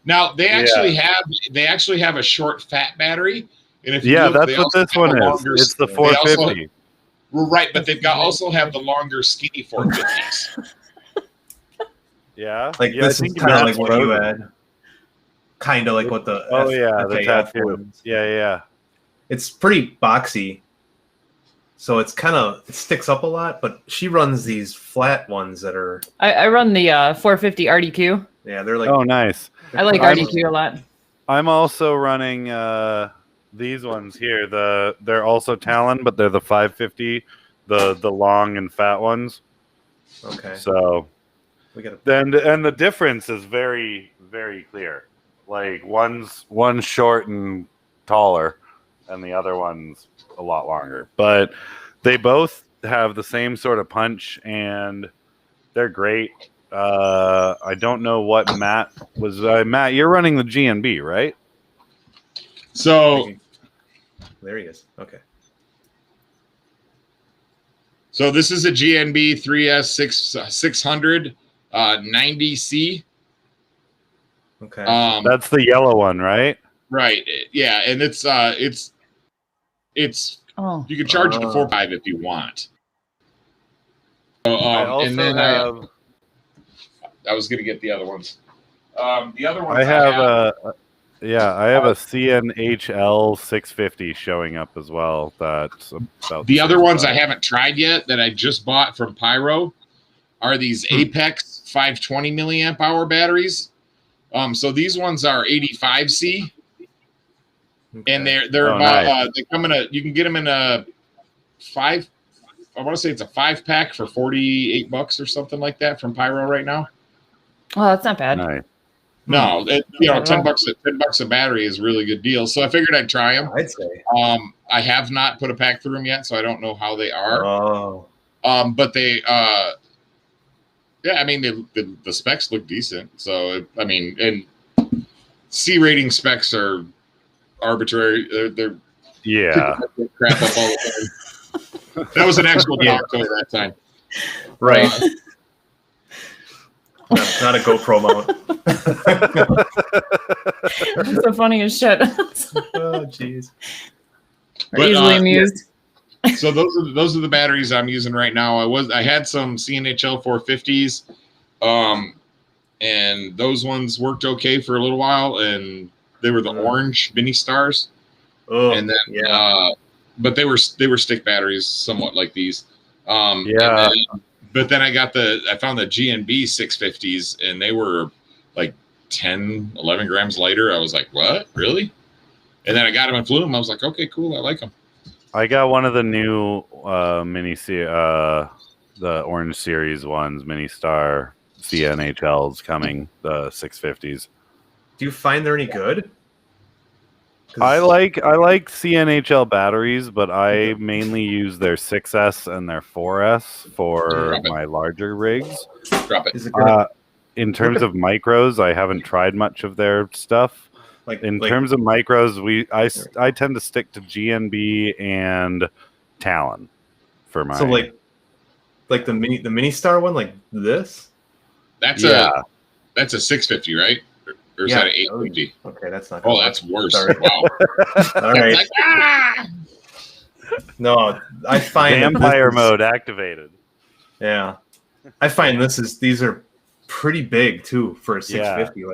Now they actually have a short fat battery, and if you look, that's they what also this have one a is. longer- It's the they also- 450. Well, right, but they've also have the longer skinny 450s. Yeah. Like yeah, this is kind of like what you had. Kind of like what the the FAF tattoo. ones. Yeah. It's pretty boxy, so it sticks up a lot. But she runs these flat ones that are I run the 450 RDQ. they're like Oh, nice. I like RDQ a lot. I'm also running these ones here. They're also Talon, but they're the 550, the long and fat ones. Okay. So We got and the difference is very, very clear. Like one's short and taller, and the other one's a lot longer. But they both have the same sort of punch, and they're great. I don't know what Matt was. Matt, you're running the GNB, right? So there he is. Okay. So this is a GNB 3S 600 90C. Okay. That's the yellow one, right? Right. Yeah, and it's Oh. you can charge it to 4.5 if you want. So, I also and then have. I was going to get the other ones. The other ones I have a CNHL 650 showing up as well. That's about the other same ones I size. haven't tried yet that I just bought from Pyro are these Apex 520 milliamp hour batteries. So these ones are 85C, and they're Oh, about nice. they come in you can get them in a 5. I want to say it's a 5-pack for $48 or something like that from Pyro right now. Oh, that's not bad. Nice. No, $10 a battery is a really good deal. So I figured I'd try them. I'd say. I have not put a pack through them yet, so I don't know how they are. Oh. But they, I mean, the specs look decent. So I mean, and C rating specs are arbitrary. They're Yeah. crap up all the time. That was an actual talk to that time. Right. Not a GoPro mount. That's the funniest shit. Oh, jeez. We're easily amused. So those are the batteries I'm using right now. I had some CNHL 450s, and those ones worked okay for a little while, and they were the orange mini stars. Oh, and then but they were stick batteries, somewhat like these. Yeah. But then I found the GNB 650s, and they were like 10, 11 grams lighter. I was like, what, really? And then I got them and flew them. I was like, okay, cool, I like them. I got one of the new the Orange Series ones, Mini Star CNHLs coming, the 650s. Do you find they're any good? I like CNHL batteries, but I mainly use their 6S and their 4S for my larger rigs. Drop it. Is it good? In terms of micros, I haven't tried much of their stuff. In terms of micros, I tend to stick to GNB and Talon for my. So like the mini star one, like this. That's a 650, right? Or is that an 850? Okay, that's not. Oh, that's worse. Sorry. Wow. All right. Like, ah! No, I find vampire mode activated. Yeah, I find these are pretty big too for a 650. Yeah.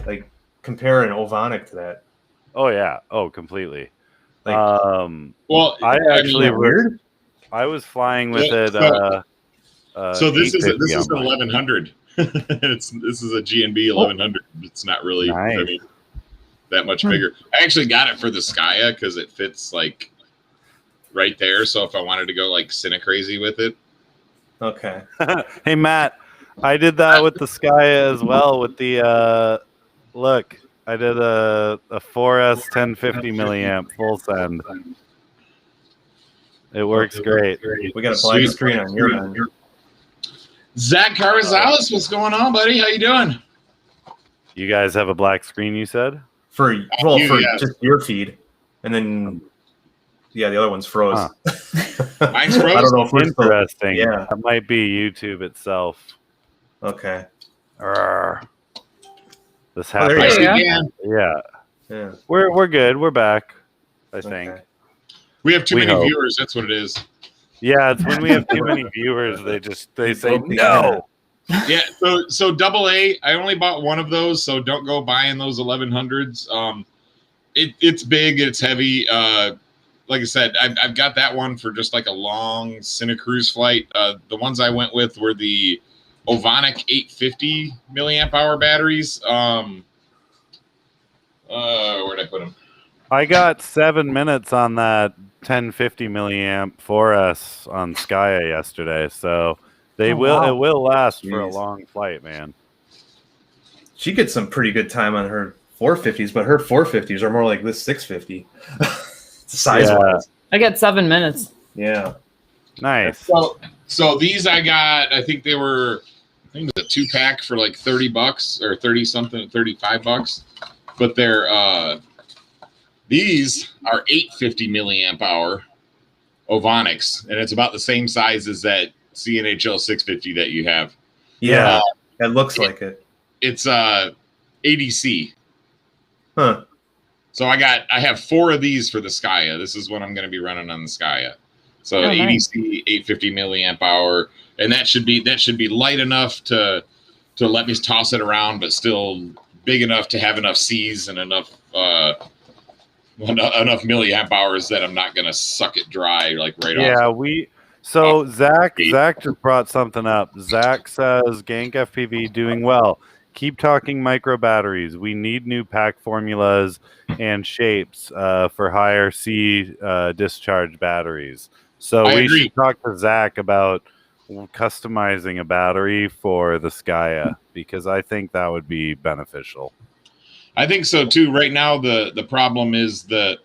Like compare an Ovonic to that. Oh yeah. Oh, completely. Like, well, I actually weird. I was flying with it. So this is an 850 1100. This is a GNB 1100. It's not really that much bigger. I actually got it for the Skya because it fits like right there. So if I wanted to go like Cine crazy with it. Okay. Hey Matt, I did that with the Skya as well. With the look, I did a 4S 1050 milliamp full send. It works great. We got a black screen on your end. Zach Carrizales, what's going on, buddy? How you doing? You guys have a black screen, you said? For just your feed, and then the other one's froze. Huh. Mine's froze. I don't know if we're Interesting. Yeah. That might be YouTube itself. Okay. This there happened. you Yeah. Yeah. We're good. We're back, I think. Okay. We have too many hope. viewers. That's what it is. Yeah, it's when we have too many viewers, they say no. Yeah, so AA, I only bought one of those, so don't go buying those 1100s. It's big, it's heavy. Like I said, I've got that one for just like a long Cine cruise flight. The ones I went with were the Ovonic 850 milliamp hour batteries. Where'd I put them? I got 7 minutes on that 1050 milliamp 4S on Skya yesterday, so it will last for a long flight, man. She gets some pretty good time on her 450s, but her 450s are more like this 650 size wise. I get 7 minutes. Yeah. Nice. So these I got, I think it was a 2-pack for like $30 or 30 something, $35. But they're these are 850 milliamp hour Ovonics, and it's about the same size as that CNHL 650 that you have. Yeah, it looks like it. It's ADC. Huh. So I have 4 of these for the Skya. This is what I'm going to be running on the Skya. So ADC nice. 850 milliamp hour, and that should be light enough to let me toss it around, but still big enough to have enough C's and enough milliamp hours that I'm not going to suck it dry like right off. Yeah, So Zach just brought something up. Zach says Gank FPV doing well. Keep talking micro batteries. We need new pack formulas and shapes for higher C discharge batteries. So we should talk to Zach about customizing a battery for the Skya because I think that would be beneficial. I think so too. Right now, the problem is that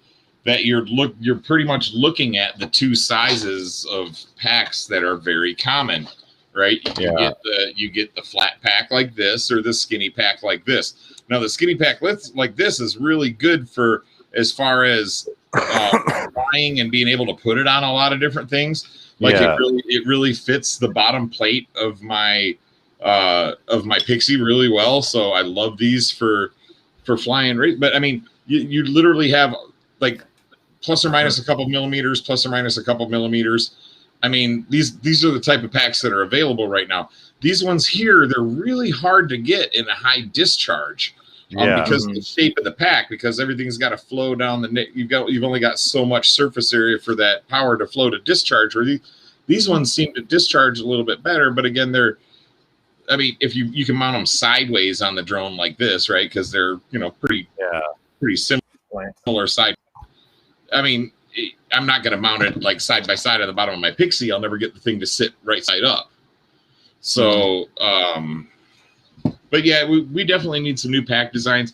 you're pretty much looking at the 2 sizes of packs that are very common, right? You get the flat pack like this or the skinny pack like this. Now the skinny pack like this is really good for as far as flying and being able to put it on a lot of different things. Like it really fits the bottom plate of my of my Pixie really well. So I love these for flying. But I mean, you literally have like plus or minus a couple millimeters, plus or minus a couple millimeters. I mean, these are the type of packs that are available right now. These ones here, they're really hard to get in a high discharge because of the shape of the pack, because everything's got to flow down the neck. You've only got so much surface area for that power to flow to discharge. Where these ones seem to discharge a little bit better, but again, I mean, if you can mount them sideways on the drone like this, right? Because they're pretty similar side. I mean, I'm not going to mount it like side by side at the bottom of my Pixie. I'll never get the thing to sit right side up. So, but yeah, we definitely need some new pack designs.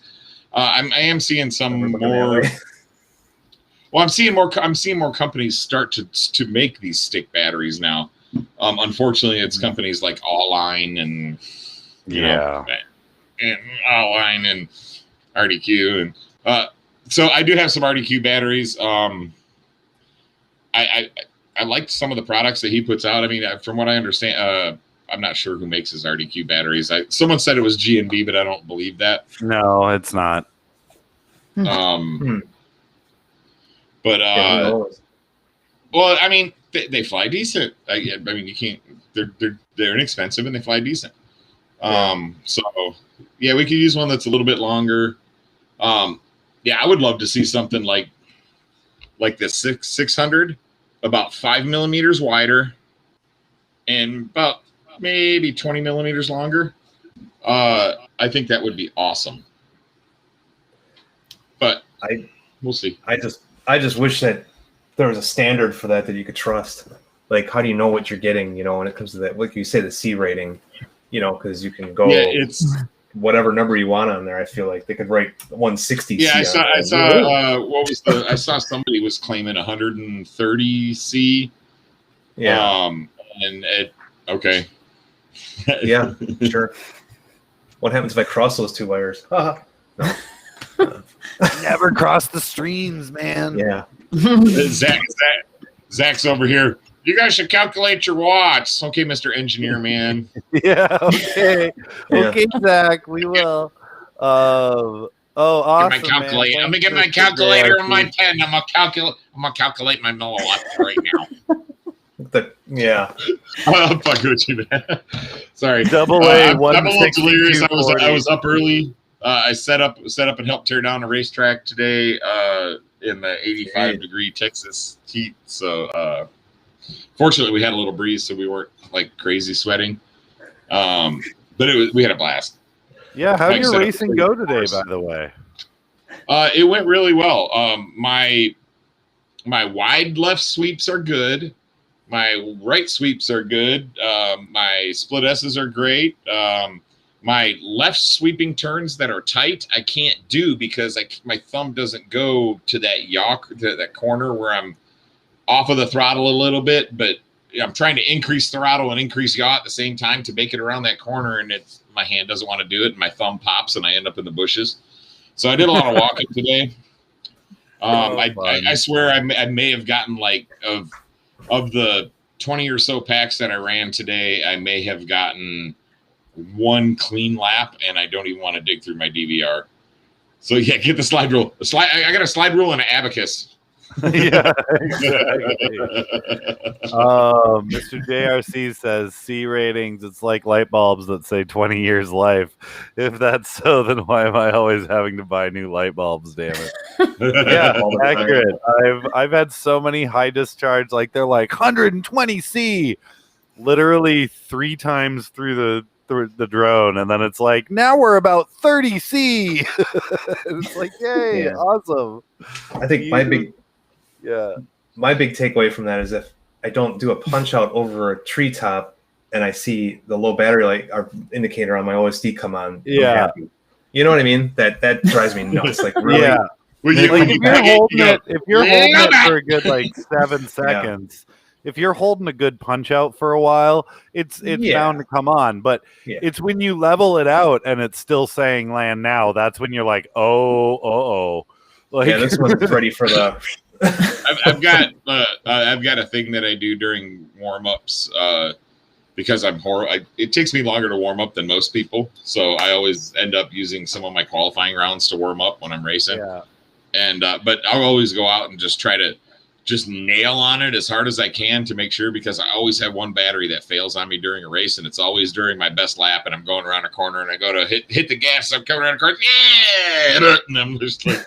I am seeing some more. Well, I'm seeing more companies start to make these stick batteries now. Unfortunately, it's companies like All-Line and and All-Line and RDQ, and so I do have some RDQ batteries. I liked some of the products that he puts out. I mean, from what I understand, I'm not sure who makes his RDQ batteries. Someone said it was G&B, but I don't believe that. No, it's not. But well, I mean, they fly decent. I mean, you can't. They're inexpensive and they fly decent. So yeah, we could use one that's a little bit longer. Yeah, I would love to see something like the 600, about 5 millimeters wider, and about maybe 20 millimeters longer. I think that would be awesome. But we'll see. I just wish that there was a standard for that you could trust. Like, how do you know what you're getting? When it comes to that, like you say, the C rating. Because you can go. Yeah, it's whatever number you want on there. I feel like they could write 160. Yeah, I saw. What was the? I saw somebody was claiming 130 C. Yeah. And okay. Yeah, sure. What happens if I cross those two wires? No. Never cross the streams, man. Yeah. Zach's over here. You guys should calculate your watts. Okay, Mr. Engineer Man. Yeah, okay. Okay, Zach, we will. Oh, awesome, man. Let me get my calculator and my pen. I'm gonna calculate my milliwatts right now. Yeah. I'll fuck with you, man. Sorry. Double A. I'm a little delirious. I was up early. I set up and helped tear down a racetrack today in the 85-degree Texas heat. So fortunately, we had a little breeze, so we weren't like crazy sweating. But we had a blast. Yeah, how did your racing go today, by the way? It went really well. My wide left sweeps are good. My right sweeps are good. My split S's are great. My left sweeping turns that are tight, I can't do because my thumb doesn't go to that yaw, to that corner where I'm off of the throttle a little bit, but I'm trying to increase throttle and increase yaw at the same time to make it around that corner, and my hand doesn't want to do it, and my thumb pops, and I end up in the bushes. So I did a lot of walking today. I swear I may have gotten like of the 20 or so packs that I ran today, I may have gotten one clean lap, and I don't even want to dig through my DVR. So yeah, get the slide rule. I got a slide rule and an abacus. Yeah, exactly. Mr. JRC says C ratings, it's like light bulbs that say 20 years life. If that's so, then why am I always having to buy new light bulbs, damn it? Yeah, accurate. I've had so many high discharge, like they're like 120 C literally 3 times through the drone, and then it's like, now we're about 30 C. It's like, yay, awesome. I think my big takeaway from that is if I don't do a punch out over a treetop and I see the low battery light or indicator on my OSD come on, I'm happy. You know what I mean? That drives me nuts. Like, really? Yeah. If you're holding it for a good like 7 seconds, if you're holding a good punch out for a while, it's bound to come on. But it's when you level it out and it's still saying land now, that's when you're like, oh. Like, yeah, this one's ready for the. I've got a thing that I do during warm-ups because I'm horrible. It takes me longer to warm up than most people, so I always end up using some of my qualifying rounds to warm up when I'm racing. Yeah. And but I'll always go out and just try to just nail on it as hard as I can to make sure, because I always have one battery that fails on me during a race, and it's always during my best lap, and I'm going around a corner and I go to hit the gas, I'm coming around a corner, yeah, and I'm just like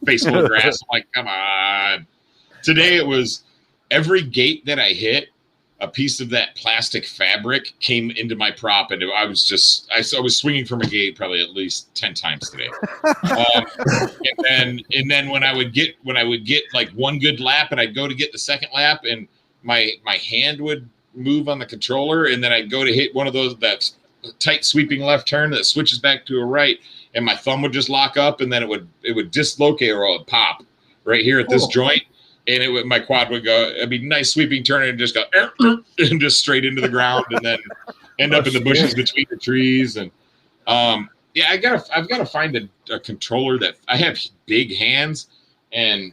face full of grass. I'm like, come on. Today it was every gate that I hit, a piece of that plastic fabric came into my prop, and I was swinging from a gate probably at least 10 times today. And then when I would get like one good lap, and I'd go to get the second lap, and my hand would move on the controller, and then I'd go to hit one of those, that tight sweeping left turn that switches back to a right, and my thumb would just lock up, and then it would dislocate, or it would pop right here at this joint. And my quad would go, it'd be nice sweeping turn, and just go and just straight into the ground, and then end up in the bushes between the trees. And yeah, I've got to find a controller that I have big hands, and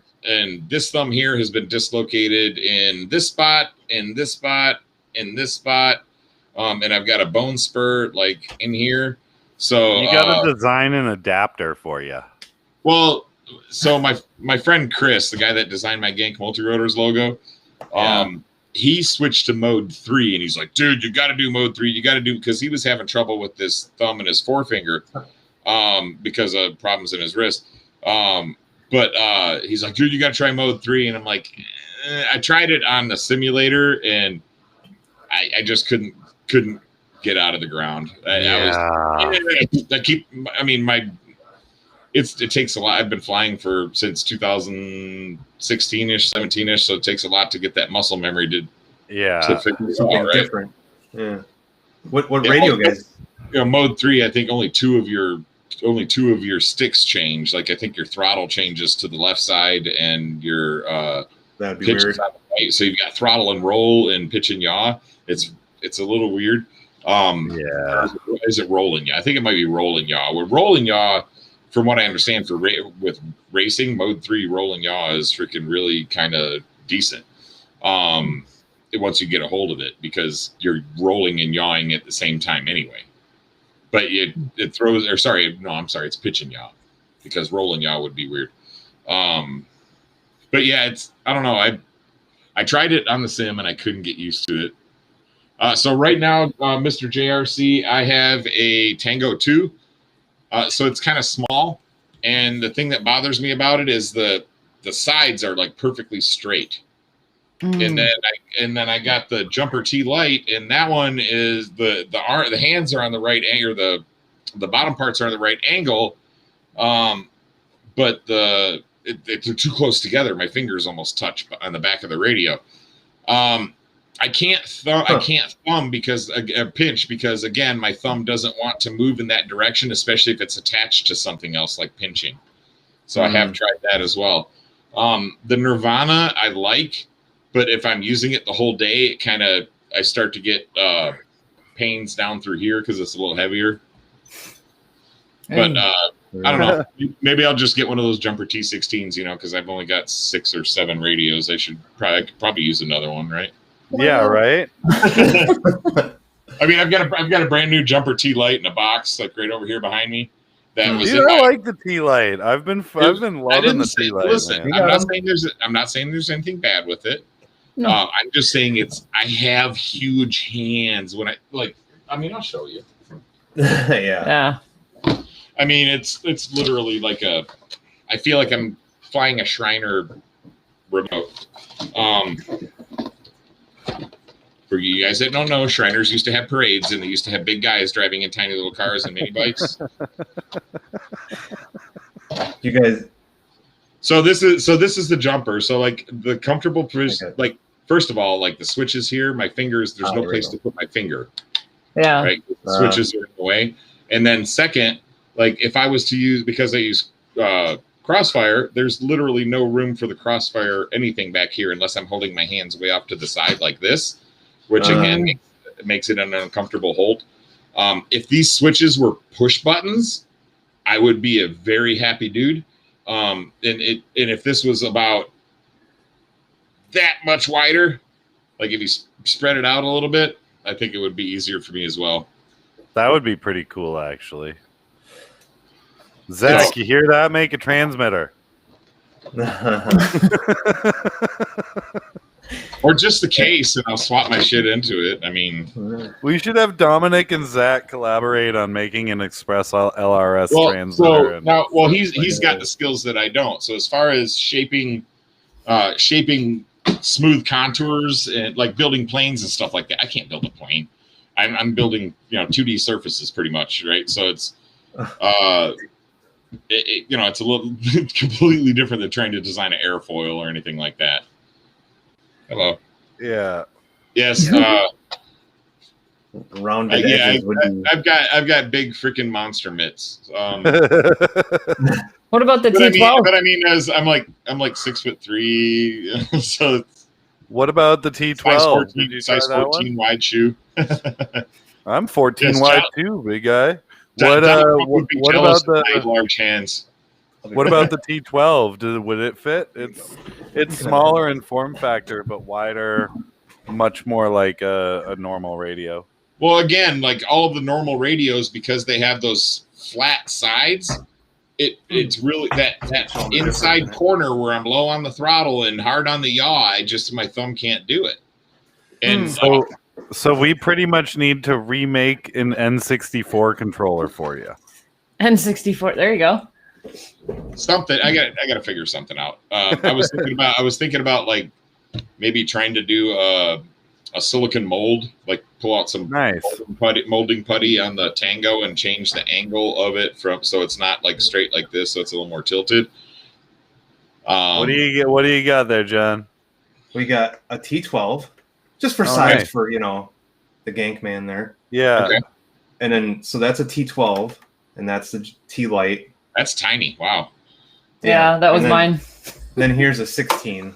this thumb here has been dislocated in this spot, in this spot, in this spot, and I've got a bone spur like in here. So you got to design an adapter for you. Well. So my friend Chris, the guy that designed my Gank Multirotors logo, he switched to mode 3, and he's like, dude, you got to do mode 3. You got to do, because he was having trouble with this thumb and his forefinger because of problems in his wrist. But he's like, dude, you got to try mode 3. And I'm like, I tried it on the simulator, and I just couldn't get out of the ground. It takes a lot. I've been flying since 2016-ish, 17-ish, so it takes a lot to get that muscle memory to figure it out, right? Different. Yeah. What radio, guys? Mode 3, I think only two of your sticks change. Like, I think your throttle changes to the left side, and your that'd be pitch weird. is on the right. So you've got throttle and roll and pitch and yaw. It's a little weird. Is it roll and yaw? I think it might be roll and yaw. Where roll and yaw, from what I understand, with racing, mode 3 roll and yaw is freaking really kind of decent. Once you get a hold of it, because you're rolling and yawing at the same time anyway. But it throws, or sorry, no, I'm sorry, it's pitch and yaw, because roll and yaw would be weird. But yeah, I don't know. I tried it on the sim, and I couldn't get used to it. So right now, Mr. JRC, I have a Tango 2. So it's kind of small, and the thing that bothers me about it is the sides are like perfectly straight. And then I got the Jumper T Lite, and that one is the hands are on the right angle, the bottom parts are on the right angle, but they're too close together. My fingers almost touch on the back of the radio. I can't thumb because pinch, because again, my thumb doesn't want to move in that direction, especially if it's attached to something else like pinching. So I have tried that as well. The Nirvana I like, but if I'm using it the whole day, I start to get pains down through here because it's a little heavier. But I don't know. Maybe I'll just get one of those Jumper T16s, because I've only got 6 or 7 radios. I could probably use another one, right? Yeah, right. I mean, I've got a brand new Jumper T Lite in a box, like right over here behind me. That was. Dude, I like the T Lite. I've been loving the T Lite. Listen, I'm not saying there's anything bad with it. No. I'm just saying I have huge hands when I'll show you. Yeah. I mean, it's literally like I feel like I'm flying a Shriner remote. For you guys that don't know, Shriners used to have parades, and they used to have big guys driving in tiny little cars and mini bikes. You guys. So this is the Jumper. So like the comfortable position, like first of all, like the switches here, my fingers, there's no place to put my finger. Yeah. Right. The switches are in the way. And then second, like if I was to use, because I use Crossfire, there's literally no room for the Crossfire anything back here unless I'm holding my hands way off to the side like this, which again makes it an uncomfortable hold. If these switches were push buttons, I would be a very happy dude. And if this was about that much wider, like if you spread it out a little bit, I think it would be easier for me as well. That would be pretty cool, actually. Zach, you hear that? Make a transmitter. Or just the case, and I'll swap my shit into it. I mean, we should have Dominic and Zach collaborate on making an Express LRS transmitter. Well, he's got the skills that I don't. So as far as shaping smooth contours and like building planes and stuff like that, I can't build a plane. I'm building 2D surfaces pretty much, right? So it's it's a little completely different than trying to design an airfoil or anything like that. Hello. Yeah. Yes. Rounded yeah. edges would be... I've got big freaking monster mitts. What about the T12? But I mean, as I'm like 6'3", so. What about the T12? Size 14 wide shoe. I'm 14 wide too, big guy. What about the large hands? What about the T12? Would it fit? It's smaller in form factor, but wider, much more like a normal radio. Well, again, like all of the normal radios, because they have those flat sides, it's really that inside corner where I'm low on the throttle and hard on the yaw. My thumb can't do it. And so we pretty much need to remake an N64 controller for you. N64. There you go. Something I got to figure something out. I was thinking about like maybe trying to do a silicon mold, like pull out some nice molding putty on the Tango and change the angle of it so it's not like straight like this, so it's a little more tilted. What do you got there, John? We got a T12, just for size, nice. For the Gank man there. Yeah. Okay. And then so that's a T12, and that's the T Lite. That's tiny. Wow. Yeah, that was mine. Then here's a 16.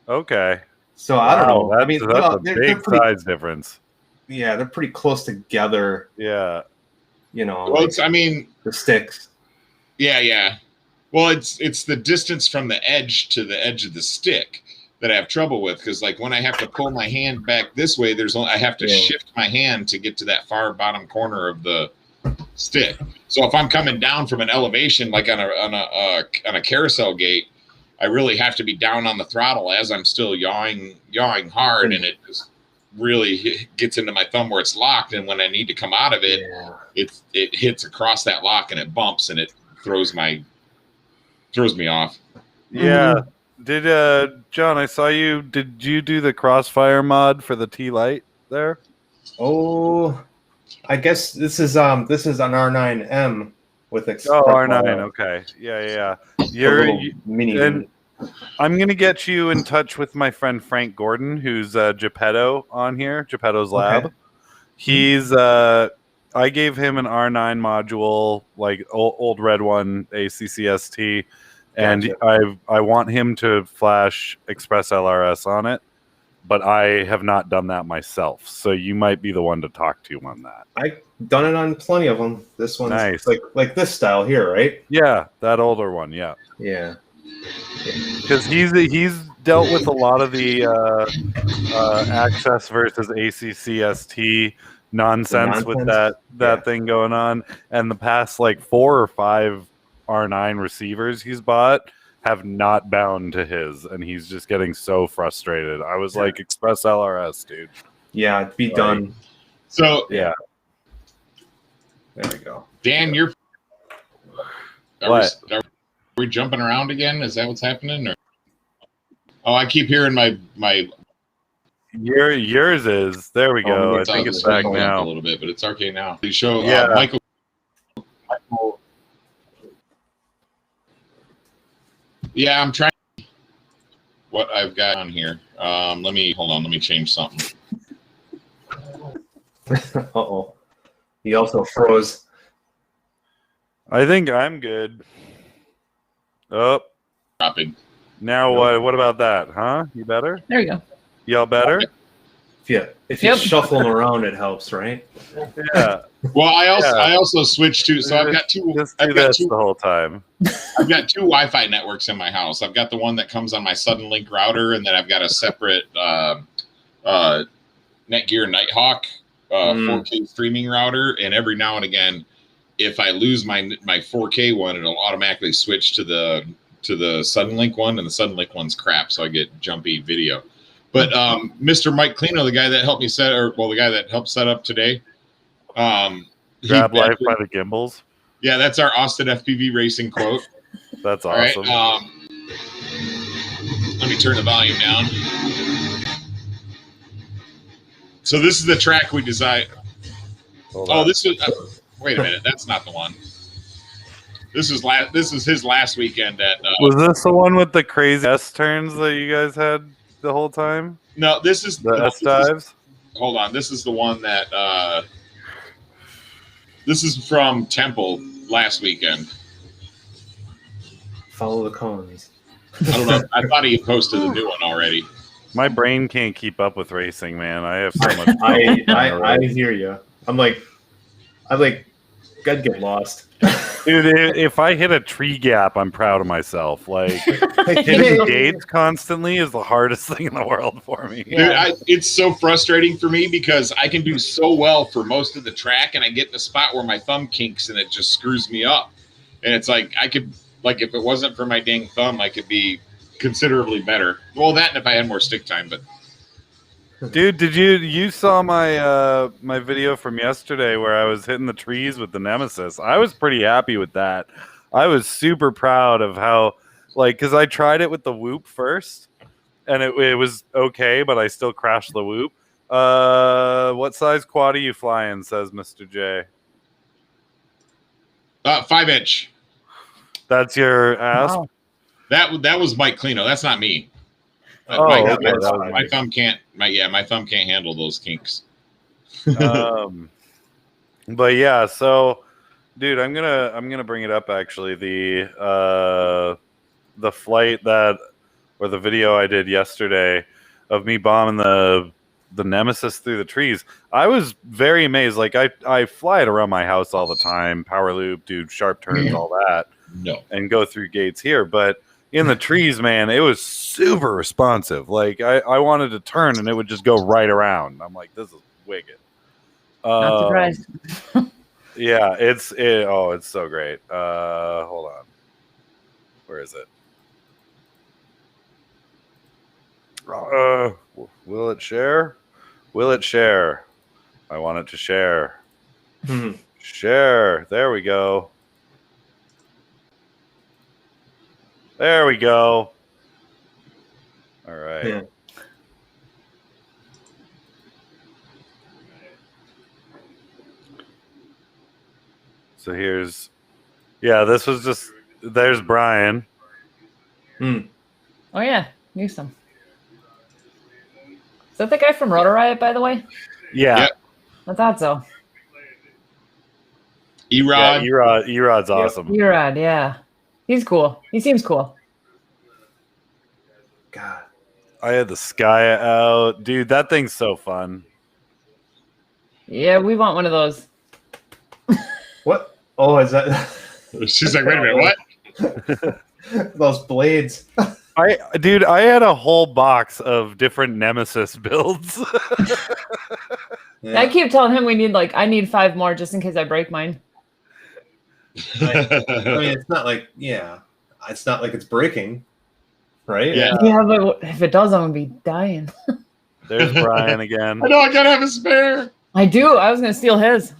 Okay. So I don't know. I mean, that's a big size difference. Yeah, they're pretty close together. Yeah. Well, the sticks. Yeah. Well, it's the distance from the edge to the edge of the stick that I have trouble with, because like when I have to pull my hand back this way, I have to shift my hand to get to that far bottom corner of the stick. So if I'm coming down from an elevation, like on a carousel gate, I really have to be down on the throttle as I'm still yawing hard, and it just really gets into my thumb where it's locked. And when I need to come out of it, it hits across that lock and it bumps and it throws me off. Yeah. Did John? I saw you. Did you do the Crossfire mod for the T Lite there? Oh, I guess this is an R9M with R9. Okay. Yeah. And I'm gonna get you in touch with my friend Frank Gordon, who's Geppetto on here, Geppetto's Lab. Okay. He's I gave him an R9 module, like old red one, ACCST, and gotcha. I want him to flash Express LRS on it, but I have not done that myself. So you might be the one to talk to on that. I've done it on plenty of them. This one's nice. like this style here, right? Yeah, that older one. Yeah. Yeah. Because he's dealt with a lot of the Access versus ACCST nonsense with that thing going on, and the past like 4 or 5 R9 receivers he's bought have not bound to his, and he's just getting so frustrated. I was like, Express LRS, dude. Yeah, be done. So yeah, there we go. Dan, you're Are we jumping around again? Is that what's happening? Or I keep hearing my yours is there. We go. I think it's back now a little bit, but it's okay now. You show Michael. Yeah, I'm trying. What I've got on here. Let me change something. Uh-oh. He also froze. I think I'm good. Oh. Dropping. Now what about that, huh? You better? There you go. Y'all better? Yeah. If you shuffle them around, it helps, right? Yeah. Well, I also switched to, so I've got two. I've got two the whole time. I've got 2 Wi-Fi networks in my house. I've got the one that comes on my Sudden Link router, and then I've got a separate Netgear Nighthawk 4K streaming router, and every now and again, if I lose my 4K one, it'll automatically switch to the Suddenlink one, and the Suddenlink one's crap, so I get jumpy video. But Mr. Mike Clino, the guy that helped me the guy that helped set up today, Grab life by the gimbals. Yeah, that's our Austin FPV racing quote. That's awesome. All right, let me turn the volume down. So this is the track we designed. This was. Wait a minute, that's not the one. This is his last weekend at. Was this the one with the crazy S turns that you guys had the whole time? No, this is the S dives. Hold on, this is the one that. This is from Temple last weekend. Follow the cones. I don't know. I thought he posted the new one already. My brain can't keep up with racing, man. I have so much. I hear you. I'd get lost. Dude, if I hit a tree gap, I'm proud of myself. Like, hitting gates constantly is the hardest thing in the world for me. Dude, it's so frustrating for me because I can do so well for most of the track, and I get in a spot where my thumb kinks and it just screws me up. And it's like, I could, like, if it wasn't for my dang thumb, I could be considerably better. Well, that and if I had more stick time, but. Dude, you saw my my video from yesterday where I was hitting the trees with the Nemesis? I was pretty happy with that. I was super proud of how, like, because I tried it with the Whoop first, and it was okay, but I still crashed the Whoop. What size quad are you flying? Says Mr. J. 5-inch. That's your ass. Wow. That was Mike Clino. That's not me. My thumb can't. My thumb can't handle those kinks. But yeah, so, dude, I'm gonna bring it up actually. The flight or the video I did yesterday of me bombing the Nemesis through the trees. I was very amazed. Like I fly it around my house all the time, power loop, do sharp turns, all that. No, and go through gates here, but in the trees, man, it was super responsive. Like I wanted to turn and it would just go right around. I'm like, this is wicked. Not surprised. Yeah, it's so great. Hold on. Where is it? Will it share? Will it share? I want it to share. Share. There we go. There we go. All right. Yeah. So this was just, there's Brian. Oh yeah, knew some. Is that the guy from Rotor Riot, by the way? Yeah. Yep. I thought so. Erod. Yeah, Erod's awesome. Erod, yeah. He's cool. He seems cool. God. I had the Sky out. Dude, that thing's so fun. Yeah, we want one of those. What? Oh, is that? She's like, wait a minute, what? Those blades. I had a whole box of different Nemesis builds. Yeah. I keep telling him I need 5 more just in case I break mine. I mean, it's not like it's breaking, right? Yeah. Yeah, but if it does, I'm gonna be dying. There's Brian again. I know, I gotta have a spare. I do. I was gonna steal his.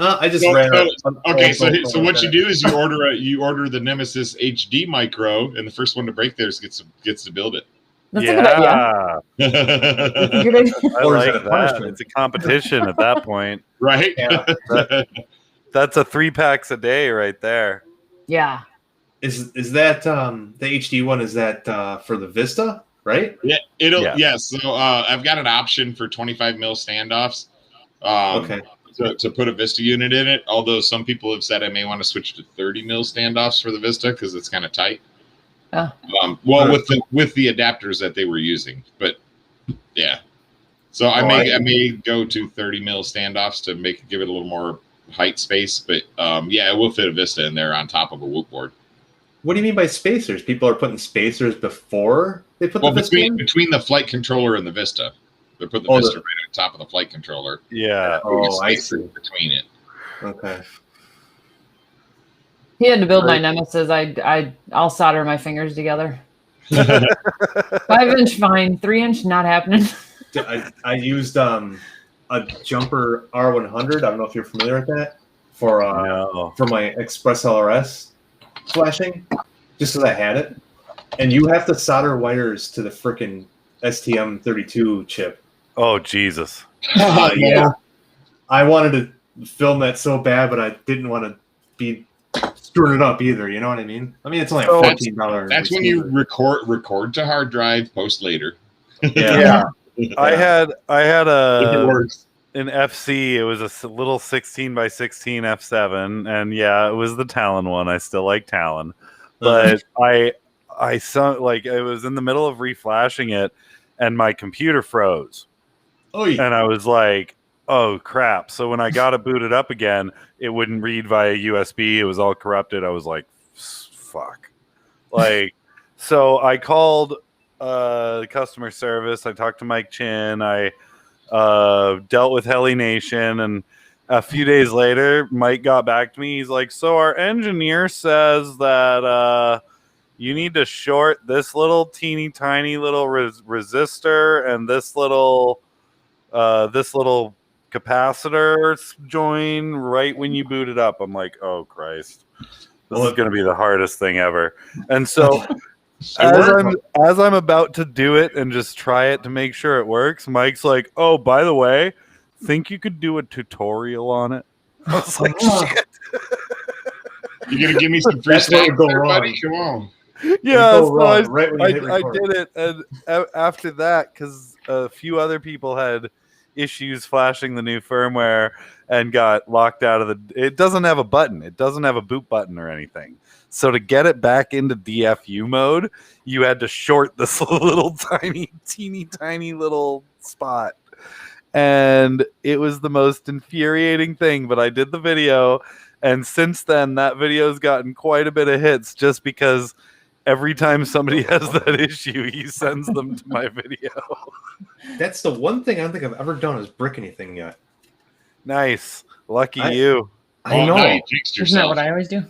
I just ran out. Okay, so what you do is you order the Nemesis HD Micro, and the first one to break theirs gets to build it. That's a good idea. That's a good idea. I like that. It's a competition at that point. Right? Yeah. That's a 3 packs a day right there. Yeah. Is that the HD one? Is that for the Vista? Right? Yeah. So I've got an option for 25 mil standoffs. Okay. To put a Vista unit in it, although some people have said I may want to switch to 30 mil standoffs for the Vista because it's kind of tight. Oh. With the adapters that they were using, but yeah. So I may go to 30 mil standoffs to give it a little more height space, but it will fit a Vista in there on top of a Whoop board. What do you mean by spacers? People are putting spacers before they put the Vista in? Between the flight controller and the Vista. They're putting the mister right on top of the flight controller. Yeah. Oh, I see. Between it. Okay. He had to build my Nemesis. I'll solder my fingers together. 5-inch fine, 3-inch not happening. I used a jumper R100. I don't know if you're familiar with that for my Express LRS flashing, just because I had it. And you have to solder wires to the frickin' STM32 chip. Oh Jesus! Yeah, I wanted to film that so bad, but I didn't want to be screwing it up either. You know what I mean? I mean, it's only a $14. That's when you record to hard drive, post later. Yeah. I had It works. an FC. It was a little 16x16 F7, and yeah, it was the Talon one. I still like Talon, but I saw, like, I was in the middle of reflashing it, and my computer froze. Oh, yeah. And I was like, oh crap. So when I got it booted up again, it wouldn't read via USB. It was all corrupted. I was like, fuck. Like, so I called customer service. I talked to Mike Chin. I dealt with Heli Nation. And a few days later, Mike got back to me. He's like, so our engineer says that you need to short this little teeny tiny little resistor and this little capacitor join right when you boot it up. I'm like, oh Christ, this is going to be the hardest thing ever. And so as I'm about to do it and just try it to make sure it works, Mike's like, oh, by the way, think you could do a tutorial on it? I was like, shit. You're gonna give me some free stuff, buddy? Come on. Yeah, so I I did it, and after that, because a few other people had issues flashing the new firmware and got locked out of it doesn't have a button. It doesn't have a boot button or anything. So to get it back into DFU mode, you had to short this little teeny tiny little spot. And it was the most infuriating thing, but I did the video, and since then that video's gotten quite a bit of hits just because every time somebody has that issue, he sends them to my video. That's the one thing I don't think I've ever done is brick anything yet. Nice. Lucky you. I know. You jinxed Isn't that yourself. what I always do?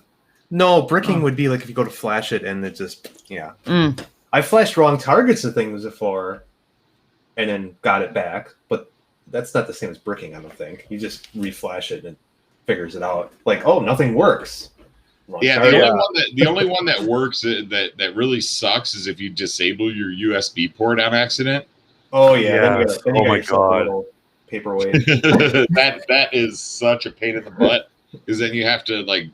No, bricking would be like if you go to flash it and it just, yeah. Mm. I flashed wrong targets and things before and then got it back, but that's not the same as bricking, I don't think. You just reflash it and it figures it out. Like, oh, nothing works. Yeah, the only one that works that really sucks is if you disable your USB port on accident. Oh yeah, Yes. Oh my God. Paperweight. that is such a pain in the butt, because then you have to like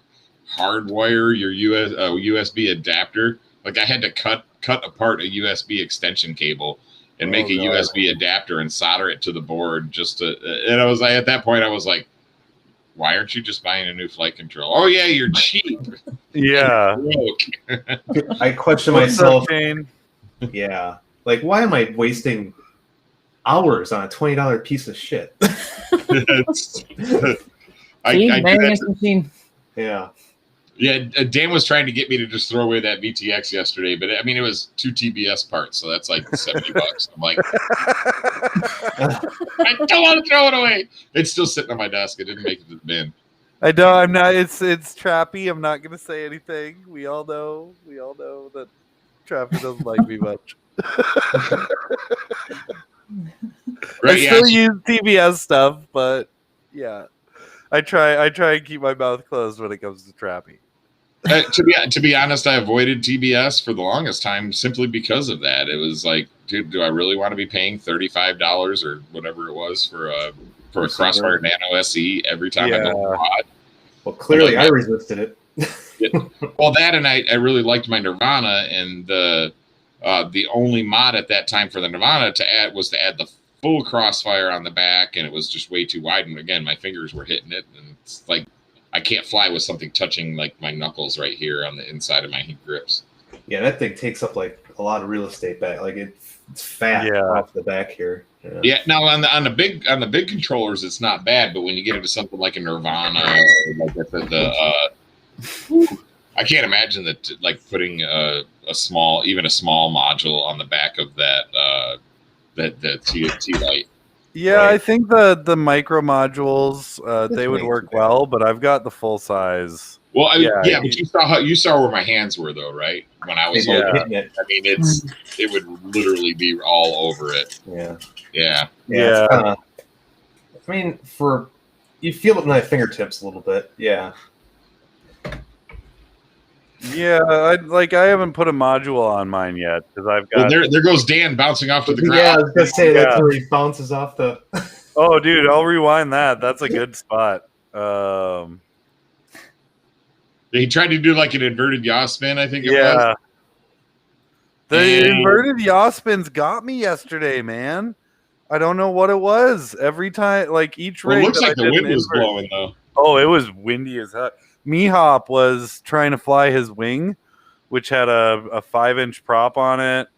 hardwire your USB adapter. Like I had to cut apart a USB extension cable and make a USB adapter and solder it to the board just to. And I was like, at that point, I was like, why aren't you just buying a new flight control? Oh yeah, you're cheap. Yeah. I question myself. Yeah. Like, why am I wasting hours on a $20 piece of shit? Yeah. Yeah, Dan was trying to get me to just throw away that VTX yesterday, but I mean, it was 2 TBS parts, so that's like $70. I'm like, I don't want to throw it away. It's still sitting on my desk. It didn't make it to the bin. I don't. I'm not. It's Trappy. I'm not going to say anything. We all know that Trappy doesn't like me much. Right, I still use TBS stuff, but yeah, I try and keep my mouth closed when it comes to Trappy. To be honest, I avoided TBS for the longest time simply because of that. It was like, dude, do I really want to be paying $35 or whatever it was for a Crossfire Nano SE every time I go to quad? Well, clearly I resisted it. Well, that, and I really liked my Nirvana, and the only mod at that time for the Nirvana was to add the full Crossfire on the back, and it was just way too wide. And again, my fingers were hitting it, and it's like I can't fly with something touching like my knuckles right here on the inside of my grips. Yeah, that thing takes up like a lot of real estate back. Like it's fat off the back here. Yeah. Now on the big controllers, it's not bad, but when you get into something like a Nirvana, or like I can't imagine that like putting a small module on the back of that the T light. Yeah, Right. I think the micro modules they would way work too well, but I've got the full size. Well, I mean, Yeah, but you saw where my hands were though, right? When I was Yeah. holding it. I mean, it would literally be all over it. Yeah. Yeah. Yeah. It's kinda, I mean, you feel it in my fingertips a little bit. Yeah. Yeah, I haven't put a module on mine yet because I've Well, got. there goes Dan bouncing off to the ground. Yeah, I was gonna say Yeah. that's where he bounces off the. Oh, dude, I'll rewind that. That's a good spot. He tried to do like an inverted yaw spin, I think it was. Yeah. The And- inverted yaw spins got me yesterday, man. I don't know what it was. Every time, like each Well, it rig. looks that like I the did wind an was invert- blowing though. Oh, it was windy as heck. Mihop was trying to fly his wing, which had a 5-inch prop on it.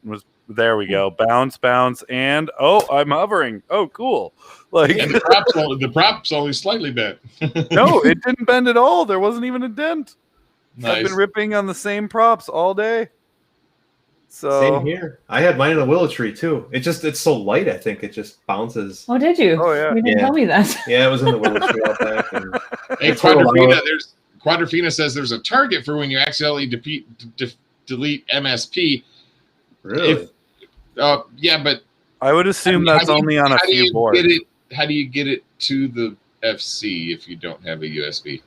There we go. Bounce, and I'm hovering. Oh, cool. Like And the prop's only slightly bent. no, it didn't bend at all. There wasn't even a dent. I've Nice. been ripping on the same props all day. So Same here. I had mine in a willow tree too. It's so light. I think it just bounces. Oh, did you? Oh, yeah. You didn't Yeah. tell me that. Yeah, it was in the willow tree all back. And Hey, It's all Quadrifina, about- Quadrifina says there's a target for when you accidentally delete MSP. really, Yeah, but I would assume how that's do you- only on a how do few you boards. get it? How do you get it to the FC if you don't have a USB?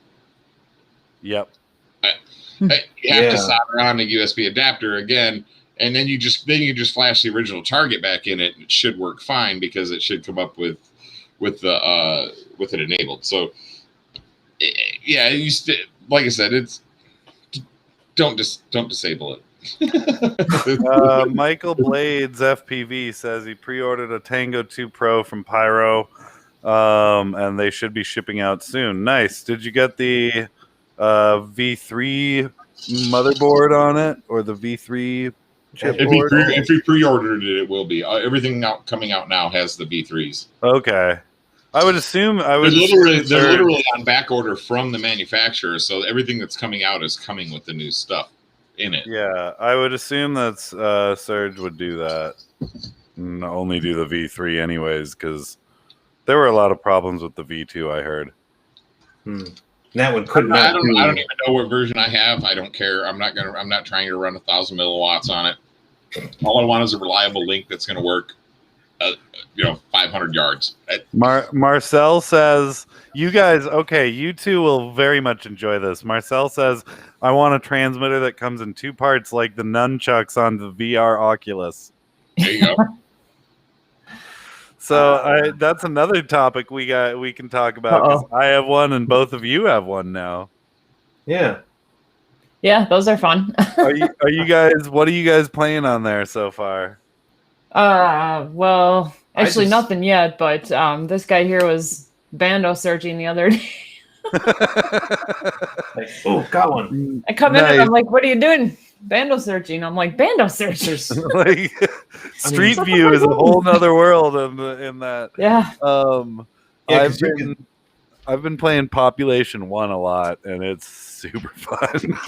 Yep. You have Yeah. to solder on a USB adapter again, and then you just flash the original target back in it, and it should work fine because it should come up with it enabled. So yeah, like I said, it's don't disable it. Michael Blades FPV says he pre-ordered a Tango 2 Pro from Pyro, and they should be shipping out soon. Nice. Did you get the V3 motherboard on it, or the V3 chipboard? If you pre-ordered it, it will be. Everything coming out now has the V3s. Okay. I would assume. They're literally on back order from the manufacturer, so everything that's coming out is coming with the new stuff in it. Yeah, I would assume that's Surge would do that. And only do the V3 anyways, because there were a lot of problems with the V2. I heard. That one could I not. don't even know what version I have. I don't care. I'm not trying to run 1,000 milliwatts on it. All I want is a reliable link that's going to work. 500 yards. Marcel says, "You guys, okay? You two will very much enjoy this." Marcel says, "I want a transmitter that comes in 2 parts, like the nunchucks on the VR Oculus." There you go. So that's another topic we can talk about. 'Cause I have one, and both of you have one now. Yeah. Yeah, those are fun. Are you guys? What are you guys playing on there so far? Well, actually just- nothing yet, but this guy here was bando searching the other day. Like, oh, got one. I come in and Nice. I'm like, "What are you doing?" Bando searching. I'm like, "Bando searchers." Like Street View is a whole nother world in that. Yeah. Yeah, 'cause I've been playing Population 1 a lot, and it's super fun.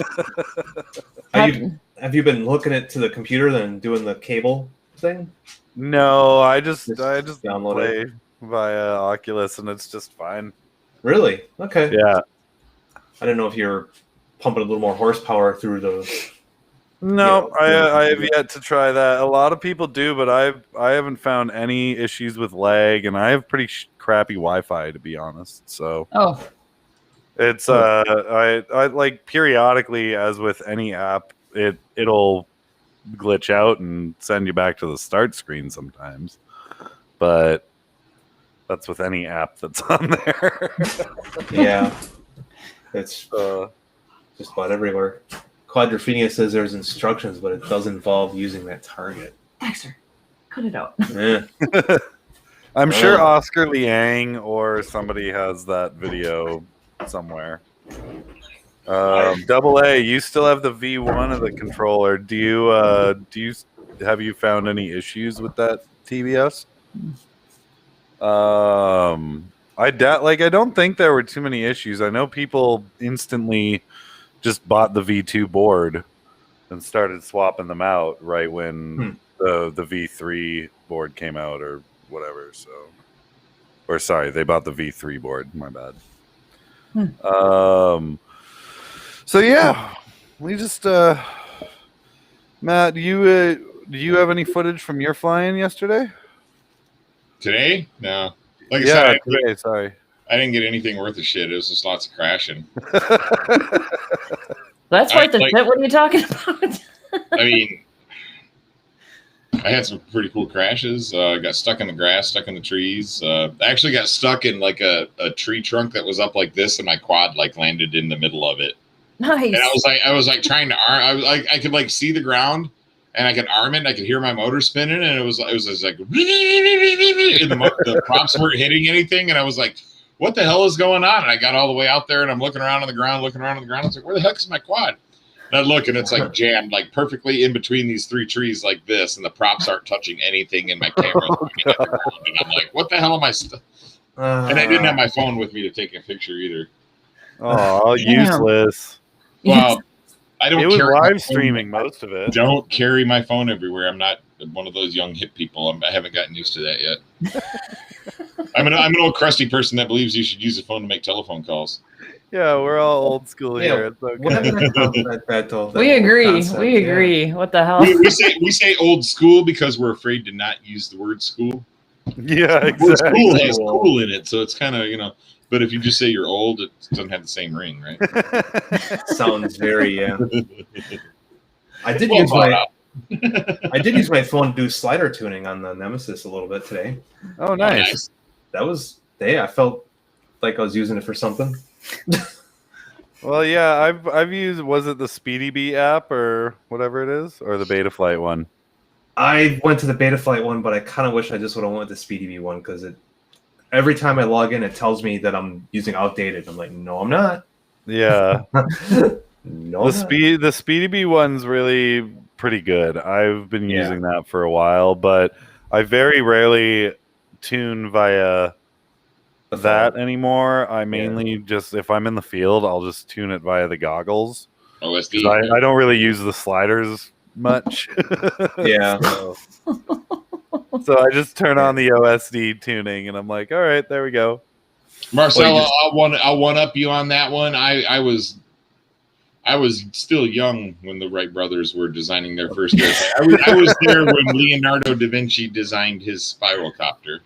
Have you been hooking it to the computer then doing the cable thing? No, I just download play it. via Oculus, and it's just fine. Really? Okay. Yeah. I don't know if you're pumping a little more horsepower through the. No, Yeah. I have yet to try that. A lot of people do, but I haven't found any issues with lag, and I have pretty crappy Wi-Fi, to be honest. So Oh, it's I like periodically, as with any app, it'll glitch out and send you back to the start screen sometimes. But that's with any app that's on there. Yeah. It's just about everywhere. Quadrophenia says there's instructions, but it does involve using that target. Dexter, cut it out. Yeah. I'm sure Oh. Oscar Liang or somebody has that video somewhere. Double A, you still have the V1 of the controller. Do you have you found any issues with that TBS? I don't think there were too many issues. I know people instantly just bought the V2 board and started swapping them out right when the V3 board came out or whatever. So, or sorry, they bought the V3 board. My bad. So yeah, we just Matt, do you have any footage from your flying yesterday? Today? No. Like I Yeah, said, today. Sorry. I didn't get anything worth a shit. It was just lots of crashing. That's worth a shit. What are you talking about? I mean, I had some pretty cool crashes. Got stuck in the grass, stuck in the trees. I actually got stuck in like a tree trunk that was up like this, and my quad like landed in the middle of it. Nice. And I was like trying to arm. I could like see the ground, and I could arm it. And I could hear my motor spinning, and it was just like, and the props weren't hitting anything, and I was like, what the hell is going on? And I got all the way out there, and I'm looking around on the ground. I was like, where the heck is my quad? And I look, and it's like jammed, like perfectly in between these three trees, like this, and the props aren't touching anything in my camera. And I'm like, what the hell am I? And I didn't have my phone with me to take a picture either. Oh, useless. Well, I don't. It was carry live streaming most of it. Don't carry my phone everywhere. I'm not one of those young hip people. I haven't gotten used to that yet. I'm an old crusty person that believes you should use a phone to make telephone calls. Yeah, we're all old school here. It's okay. We agree. We agree. What the hell? We say old school because we're afraid to not use the word school. Yeah, exactly. The word school has cool in it, so it's kind of But if you just say you're old, it doesn't have the same ring, right? Sounds very I did use my phone to do slider tuning on the Nemesis a little bit today. Oh, nice. That was I felt like I was using it for something. Well, yeah, I've used. Was it the Speedy Bee app or whatever it is, or the Betaflight one? I went to the Betaflight one, but I kind of wish I just would have went with the Speedy Bee one because every time I log in, it tells me that I'm using outdated. I'm like, no, I'm not. Yeah. No. The Speedy Bee one's really pretty good. I've been using that for a while, but I very rarely tune via that anymore. I mainly just, if I'm in the field, I'll just tune it via the goggles. OSD. I don't really use the sliders much. Yeah. So I just turn on the OSD tuning, and I'm like, all right, there we go. Marcelo, I'll one up you on that one. I was still young when the Wright brothers were designing their first airplane. I was there when Leonardo da Vinci designed his spiralcopter.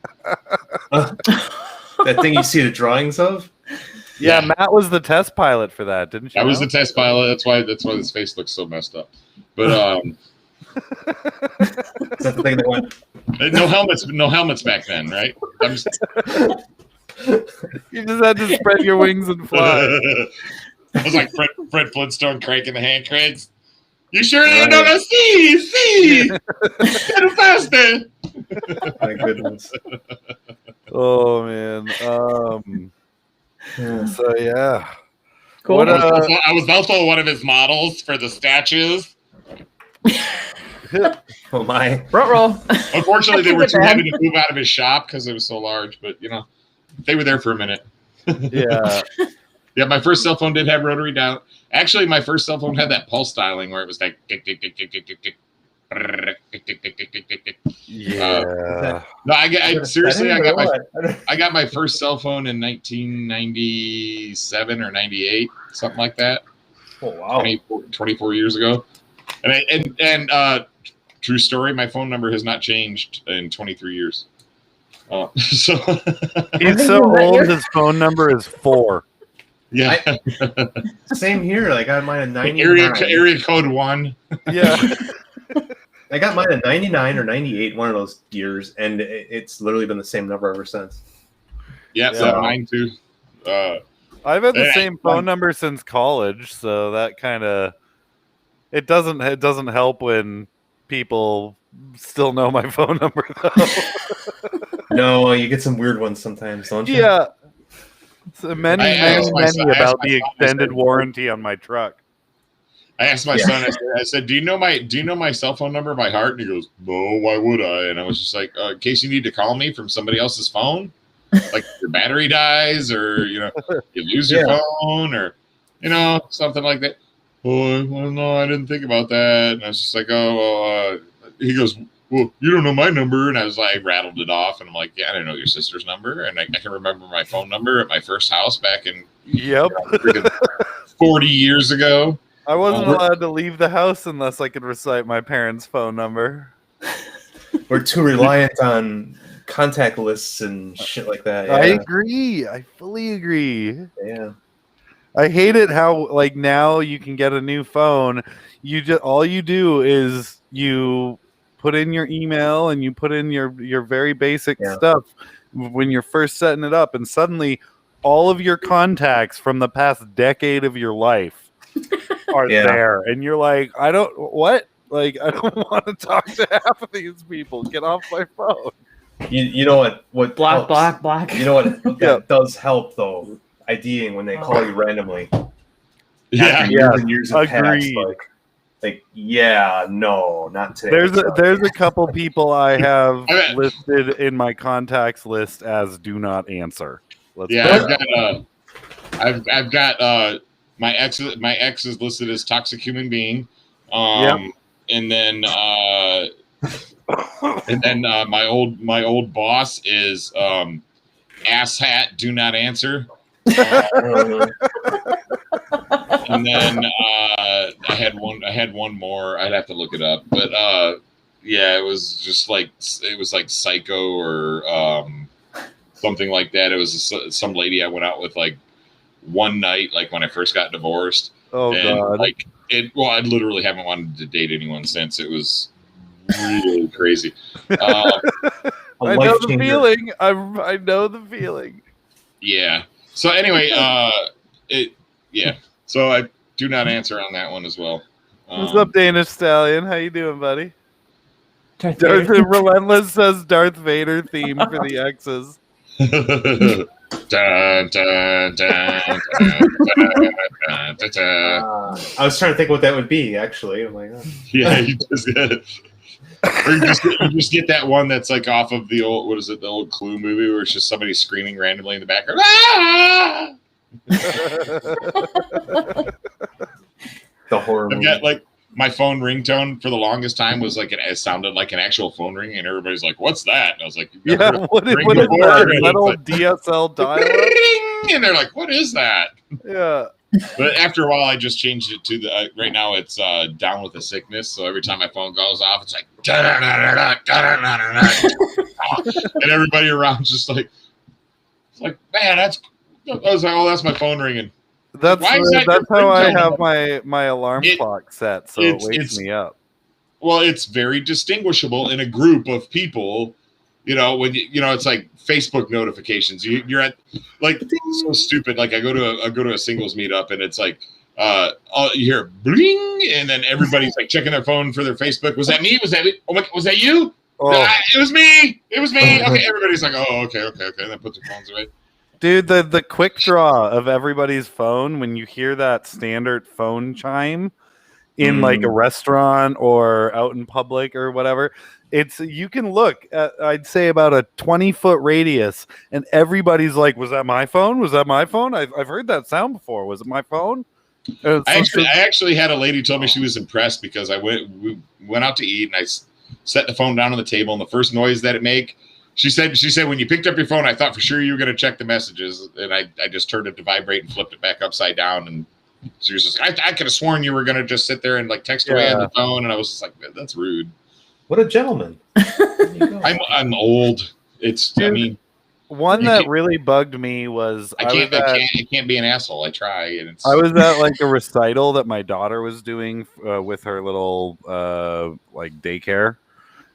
That thing you see the drawings of? Yeah, Matt was the test pilot for that, didn't you? I was the test pilot. That's why his face looks so messed up. But Is that the thing that went? No helmets back then, right? You just had to spread your wings and fly. I was like Fred Flintstone cranking the hand cranks. You sure you know that? See, get it faster. My goodness. Oh man. So yeah. Cool. What, I was also one of his models for the statues. Oh my. Roll. Unfortunately, they were too heavy to move out of his shop because it was so large. But they were there for a minute. Yeah. Yeah, my first cell phone did have rotary dial. Actually, my first cell phone had that pulse dialing where it was like tick, tick, tick, tick, tick, tick, tick. Yeah. No, I got my first cell phone in 1997 or 98, something like that. Oh wow. 24 years ago. And true story, my phone number has not changed in 23 years. So He's so old his phone number is 4. Yeah. Same here. Like I had mine at 99. Area code 1. Yeah. I got mine at 99 or 98, one of those years, and it's literally been the same number ever since. Yeah, so mine too. I've had the same phone number since college, so that kind of it doesn't help when people still know my phone number though. No, you get some weird ones sometimes, don't you? Yeah. So many about the extended warranty on my truck. I asked my son. I said, "Do you know my cell phone number by heart?" And he goes, "No, why would I?" And I was just like, "In case you need to call me from somebody else's phone, like your battery dies, or you lose your phone, or something like that." Oh, well, no, I didn't think about that. And I was just like, "Oh, well." He goes, well, you don't know my number. And I was like, rattled it off. And I'm like, yeah, I don't know your sister's number. And I can remember my phone number at my first house back in 40 years ago. I wasn't allowed to leave the house unless I could recite my parents' phone number. We're too reliant on contact lists and shit like that. Yeah. I agree. I fully agree. Yeah. I hate it how like now you can get a new phone. You just all you do is you put in your email and you put in your very basic stuff when you're first setting it up, and suddenly all of your contacts from the past decade of your life are there, and you're like, I don't want to talk to half of these people. Get off my phone. You know what block. You know what that does help though. IDing when they call you randomly. Yeah, years and years have passed, agreed. like no, not today. There's a couple people I have listed in my contacts list as do not answer. I've got my ex is listed as toxic human being. And then my old boss is asshat do not answer. And then I had one more. I'd have to look it up, but it was just like psycho or something like that. It was some lady I went out with like one night, like when I first got divorced. Oh God! Like it. Well, I literally haven't wanted to date anyone since. It was really crazy. I know the feeling. I know the feeling. Yeah. So anyway, So I do not answer on that one as well. What's up, Danish Stallion? How you doing, buddy? Darth Relentless says Darth Vader theme for the X's. Dun, dun, dun, dun, dun, dun, dun. I was trying to think what that would be. Actually, I'm like, yeah, you just get it. Or you just get that one that's like off of the old, the old Clue movie where it's just somebody screaming randomly in the background. Ah! The horror movie. I've got like my phone ringtone for the longest time was like it sounded like an actual phone ring, and everybody's like, "What's that?" And I was like, "Yeah, what is that? That old DSL dial-up?" And they're like, "What is that?" Yeah. But after a while, I just changed it to the. Right now, it's down with the sickness. So every time my phone goes off, it's like, and everybody around just like, it's like, man, I was like, oh, that's my phone ringing. That's how I have my alarm clock set, so it wakes me up. Well, it's very distinguishable in a group of people. You know, when it's like Facebook notifications. You're at like so stupid. Like I go to a singles meetup and it's like you hear bling, and then everybody's like checking their phone for their Facebook. Was that me? Was that me? Oh my, was that you? Oh. No, it was me. It was me. Okay, everybody's like, oh, okay, and then put their phones away. Dude, the quick draw of everybody's phone when you hear that standard phone chime in like a restaurant or out in public or whatever, you can look at, I'd say about a 20-foot radius, and everybody's like, was that my phone? Was that my phone? I've heard that sound before. Was it my phone? I actually had a lady tell me she was impressed because we went out to eat and I set the phone down on the table, and the first noise that it made, she said when you picked up your phone, I thought for sure you were going to check the messages, and I just turned it to vibrate and flipped it back upside down, and she was just like, I could have sworn you were going to just sit there and like text away on the phone, and I was just like, that's rude. What a gentleman. I'm old. Dude, I mean, one that really bugged me was I can't be an asshole. I try, and I was at like a recital that my daughter was doing with her little like daycare,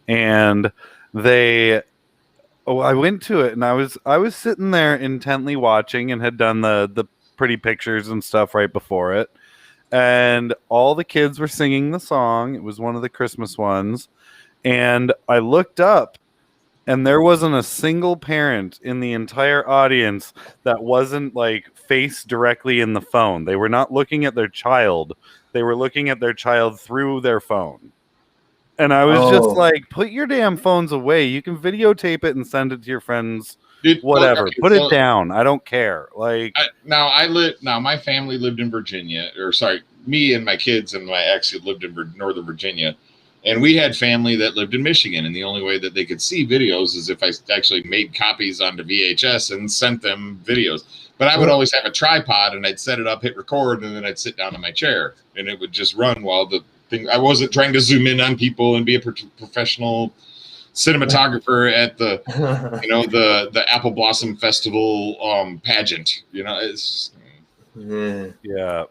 and I went to it, and I was sitting there intently watching, and had done the pretty pictures and stuff right before it, and all the kids were singing the song. It was one of the Christmas ones, and I looked up, and there wasn't a single parent in the entire audience that wasn't like face directly in the phone. They were not looking at their child. They were looking at their child through their phone. And I was just like, put your damn phones away. You can videotape it and send it to your friends. Dude, whatever. Okay, put it down. I don't care. Like my family lived in Virginia, or sorry, me and my kids and my ex lived in Northern Virginia. And we had family that lived in Michigan, and the only way that they could see videos is if I actually made copies onto VHS and sent them videos. But I would always have a tripod, and I'd set it up, hit record, and then I'd sit down in my chair, and it would just run while the thing. I wasn't trying to zoom in on people and be a professional cinematographer at the, the Apple Blossom Festival pageant. It's Yeah.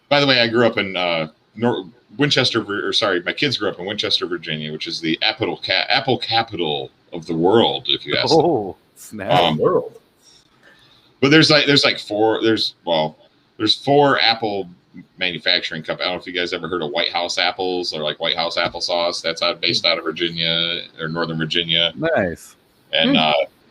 By the way, I grew up in my kids grew up in Winchester, Virginia, which is the Apple capital of the world, if you ask. Oh, snap! World. But there's four Apple manufacturing companies. I don't know if you guys ever heard of White House apples or like White House applesauce. That's based out of Virginia or Northern Virginia. Nice. And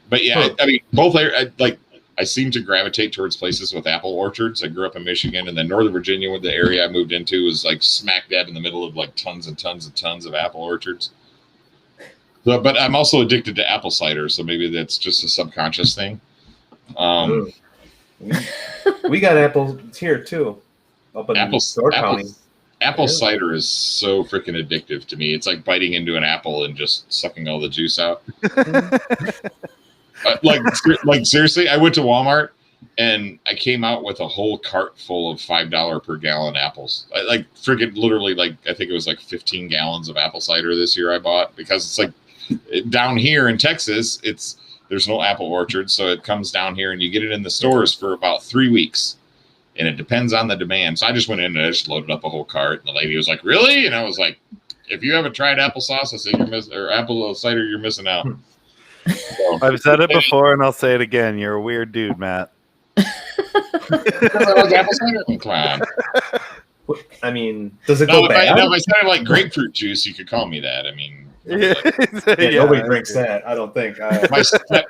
but yeah, I mean, both I seem to gravitate towards places with apple orchards. I grew up in Michigan, and then Northern Virginia, the area I moved into, was like smack dab in the middle of like tons and tons and tons of apple orchards. So, but I'm also addicted to apple cider, so maybe that's just a subconscious thing. We got apples here too. Up in Store County. Apple cider is so freaking addictive to me. It's like biting into an apple and just sucking all the juice out. Like seriously, I went to Walmart and I came out with a whole cart full of $5 per gallon apples. I think it was like 15 gallons of apple cider this year I bought, because it's like down here in Texas, there's no apple orchard, so it comes down here and you get it in the stores for about 3 weeks, and it depends on the demand. So I just went in and I just loaded up a whole cart, and the lady was like, "Really?" And I was like, "If you haven't tried applesauce, I said apple cider, you're missing out." So, I've said it before and I'll say it again. You're a weird dude, Matt. Come on. I mean, does it go bad? If I sounded like grapefruit juice, you could call me that. I mean, nobody drinks that. I don't think.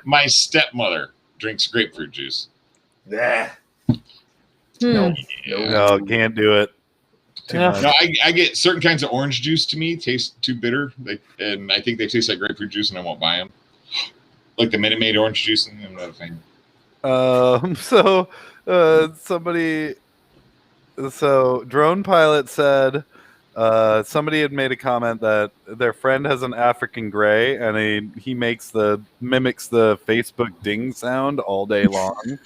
My stepmother drinks grapefruit juice. Yeah. No, can't do it. No, I get certain kinds of orange juice. To me, taste too bitter, and I think they taste like grapefruit juice, and I won't buy them. Like the Minute Maid orange juice, and I'm not a fan. So Drone Pilot said somebody had made a comment that their friend has an African gray, and he mimics the Facebook ding sound all day long.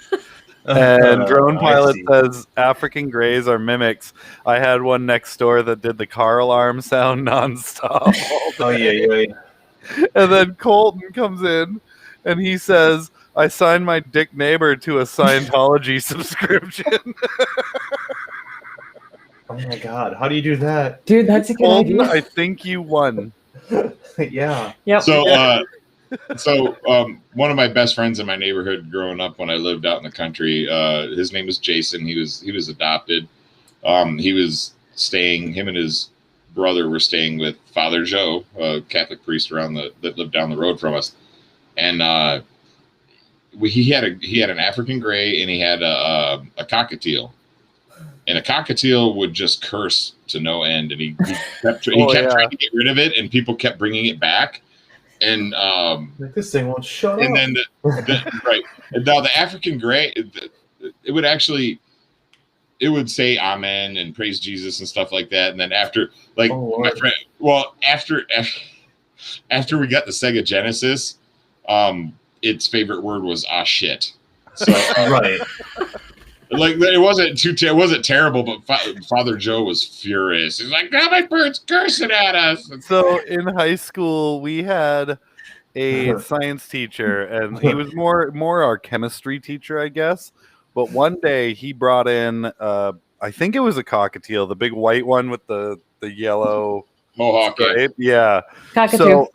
And Drone Pilot says African grays are mimics. I had one next door that did the car alarm sound nonstop. Oh yeah. And then Colton comes in and he says, "I signed my dick neighbor to a Scientology subscription." Oh my god, how do you do that? dude, that's a good Colton, idea. I think you won. Yeah. Yep. So one of my best friends in my neighborhood growing up when I lived out in the country, his name was Jason. He was adopted. Him and his brother were staying with Father Joe, a Catholic priest that lived down the road from us. And he had an African gray, and he had a cockatiel. And a cockatiel would just curse to no end, and he kept trying to get rid of it, and people kept bringing it back. And this thing won't shut up. And then right. And now the African gray, it would say amen and praise Jesus and stuff like that. And then after, like, my friend, after we got the Sega Genesis, its favorite word was shit. So right. Like, it wasn't terrible, but Father Joe was furious. He's like, "How my bird's cursing at us." So in high school, we had a science teacher, and he was more our chemistry teacher, I guess. But one day he brought in, I think it was a cockatiel, the big white one with the yellow mohawk. Stripe. Yeah. Cockatoo.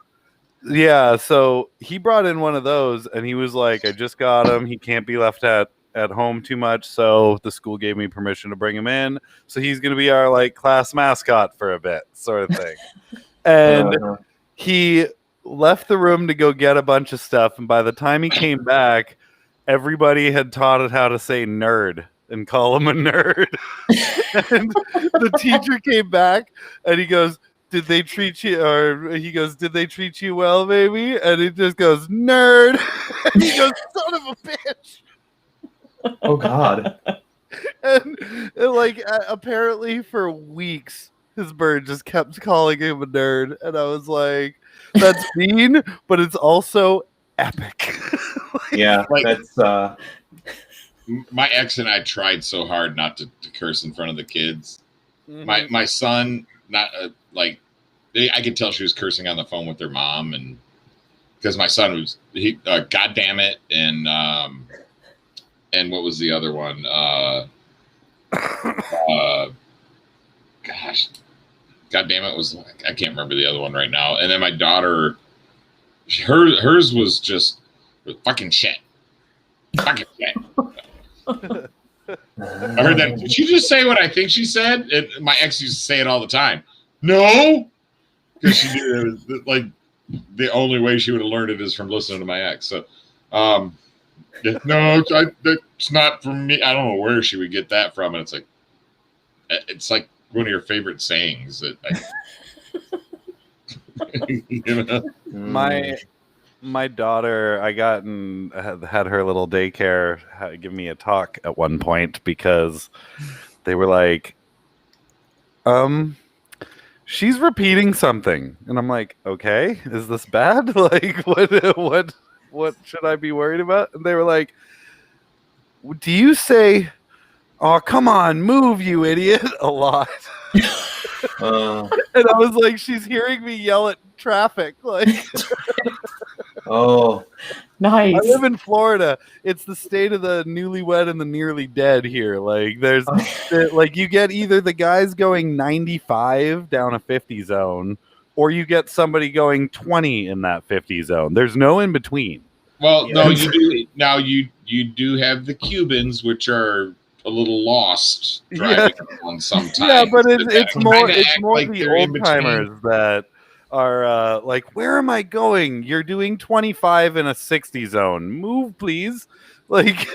So he brought in one of those, and he was like, "I just got him. He can't be left at home too much, so the school gave me permission to bring him in. So he's going to be our like class mascot for a bit," sort of thing. And he left the room to go get a bunch of stuff, and by the time he came back, everybody had taught it how to say nerd and call him a nerd. And the teacher came back and he goes, "Did they treat you?" Or he goes, "Did they treat you well, baby?" And he just goes, "Nerd." And he goes, "Son of a bitch." Oh God. And like apparently for weeks his bird just kept calling him a nerd, and I was like, "That's mean, but it's also epic." Yeah, Like- that's My ex and I tried so hard not to curse in front of the kids. Mhm. My son, not like I could tell she was cursing on the phone with their mom, and because my son was God damn it, and what was the other one? Gosh, God damn it, was I can't remember the other one right now. And then my daughter, hers was just fucking shit, fucking shit. I heard that. Did she just say what I think she said? My ex used to say it all the time. No, because she knew it was like the only way she would have learned it is from listening to my ex. So, no, that's not from me. I don't know where she would get that from. And it's like one of your favorite sayings that you know? My daughter, I had her little daycare give me a talk at one point because they were like, she's repeating something, and I'm like, okay, is this bad? Like, what should I be worried about? And they were like, do you say, "Oh, come on, move, you idiot," a lot? And I was like, she's hearing me yell at traffic, like. oh, Nice. I live in Florida. It's the state of the newlywed and the nearly dead here. Like, there's like you get either the guys going 95 down a 50 zone, or you get somebody going 20 in that 50 zone. There's no in between. Well, Yeah. no, you do now. You do have the Cubans, which are a little lost driving on sometimes. Yeah, but it's more kinda act the they're in old between. timers that are like, where am I going? You're doing 25 in a 60 zone. Move, please. Like,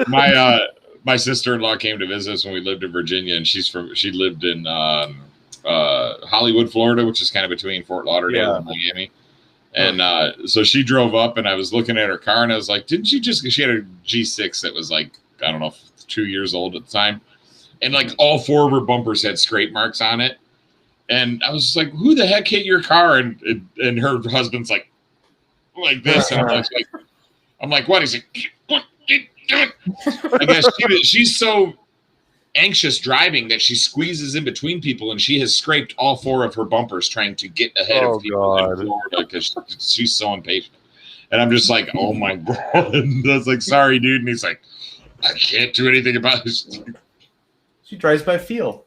My sister-in-law came to visit us when we lived in Virginia, and she lived in Hollywood, Florida, which is kind of between Fort Lauderdale and Miami. And so she drove up, and I was looking at her car, and I was like, didn't she just? She had a G6 that was like, I don't know, 2 years old at the time, and like all four of her bumpers had scrape marks on it. And I was just like, who the heck hit your car? And her husband's like this. And I'm like, what? He's like, what? I guess she's so anxious driving that she squeezes in between people, and she has scraped all four of her bumpers trying to get ahead of people in Florida because she's so impatient. And I'm just like, oh my God. And I was like, sorry, dude. And he's like, I can't do anything about it. she drives by feel.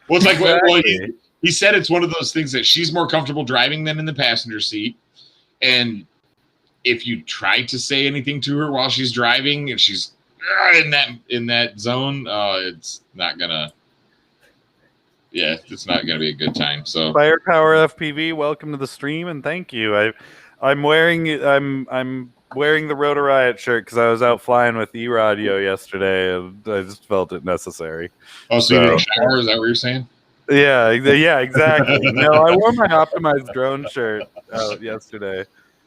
Well, it's like, Exactly. he said it's one of those things that she's more comfortable driving than in the passenger seat. And if you try to say anything to her while she's driving and she's in that zone, it's not gonna be a good time. So Firepower FPV, welcome to the stream and thank you. I'm wearing the Rotor Riot shirt because I was out flying with E-Radio yesterday and I just felt it necessary. so you didn't shower? Is that what you're saying? Yeah, exactly. No, I wore my optimized drone shirt out yesterday.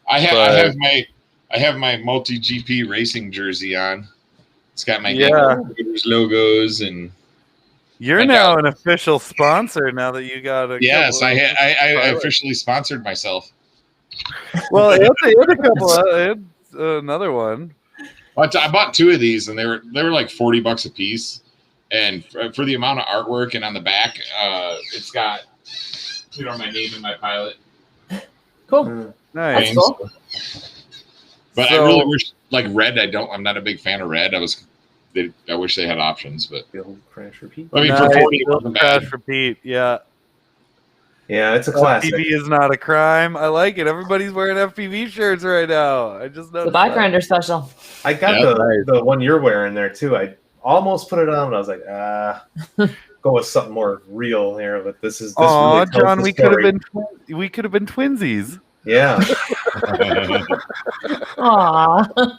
I have my multi GP racing jersey on. It's got my logos and. You're now an official sponsor now that you got a. Yes, I officially sponsored myself. Well, I had a couple. I had another one. I bought two of these, and they were like $40 a piece. And for the amount of artwork, and on the back, it's got my name and my pilot. Cool. Nice. That's cool. But I really wish, like red. I'm not a big fan of red. I wish they had options, but Build, crash, repeat. I mean, Nice. for 40, it wasn't bad. Crash repeat. Yeah. Yeah, it's a classic. FPV is not a crime. I like it. Everybody's wearing FPV shirts right now. I just The noticed. backgrinder special. I got the one you're wearing there too. I almost put it on, but I was like, go with something more real here. But this Oh, really tells John, the we could have story. been twinsies. Yeah. Aww.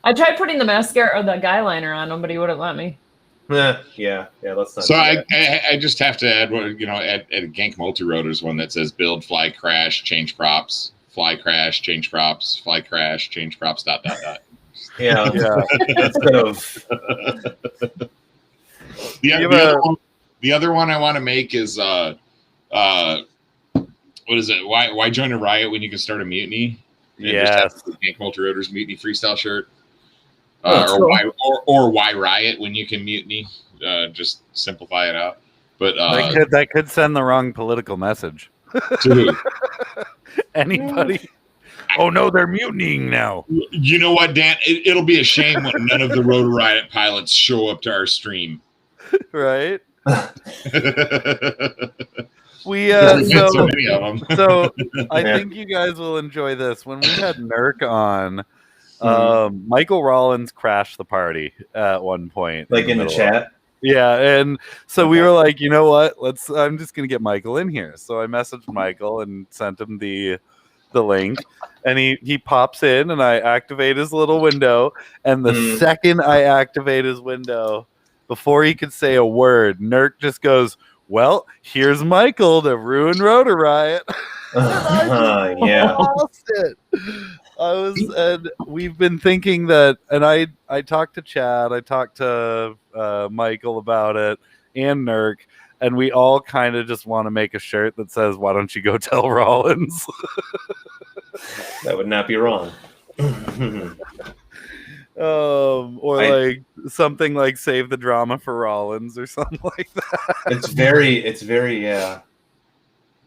I tried putting the mascara or the guy liner on him, but he wouldn't let me. yeah. Let's not. So do that. I just have to add at Gank Multi-Rotors one that says build, fly, crash, change props, fly, crash, change props, fly, crash, change props, ... Yeah. Yeah. Instead of The The other one I want to make is what is it? Why join a riot when you can start a mutiny? And Yes. just have Gank Multi-Rotor's mutiny freestyle shirt. Oh, Or why riot when you can mutiny? Just simplify it out. But that could send the wrong political message. to who? Anybody? Oh no, they're mutinying now. You know what, Dan? It'll be a shame when none of the Rotor Riot pilots show up to our stream. Right? We so many of them. So I think you guys will enjoy this. When we had Nurk on, Michael Rollins crashed the party at one point. Like in the chat? Yeah, and so we were like, you know what? I'm just gonna get Michael in here. So I messaged Michael and sent him the link, and he pops in, and I activate his little window, and the second I activate his window, before he could say a word, Nurk just goes, "Well, here's Michael to ruin Rotor Riot." Yeah. And we've been thinking that, and I talked to Chad, I talked to Michael about it, and Nurk, and we all kind of just want to make a shirt that says, "Why don't you go tell Rollins?" That would not be wrong. Or like something like "Save the drama for Rollins" or something like that. It's very yeah.